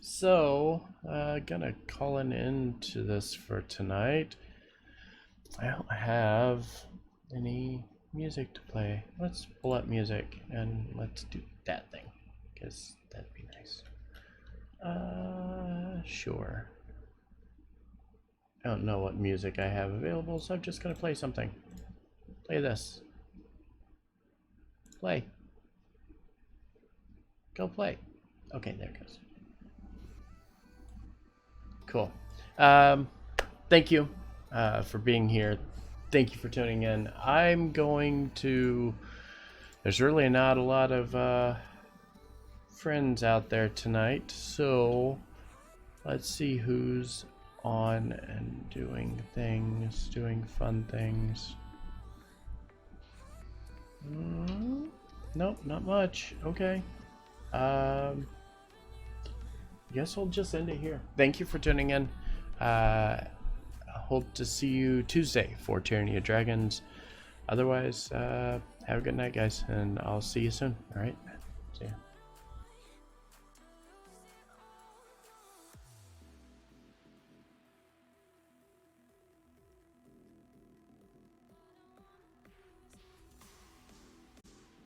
So, gonna call an end to this for tonight. I don't have any music to play. Let's pull up music and let's do that thing, because that'd be nice. Sure. I don't know what music I have available, so I'm just gonna play something. Play this. Play. Go play. Okay, there it goes. Cool. Thank you for being here. Thank you for tuning in. I'm going to... There's really not a lot of friends out there tonight, so let's see who's on and doing things, doing fun things. Nope, not much. Okay. Guess we'll just end it here. Thank you for tuning in. I hope to see you Tuesday for Tyranny of Dragons. Otherwise, have a good night, guys, and I'll see you soon. All right? See ya.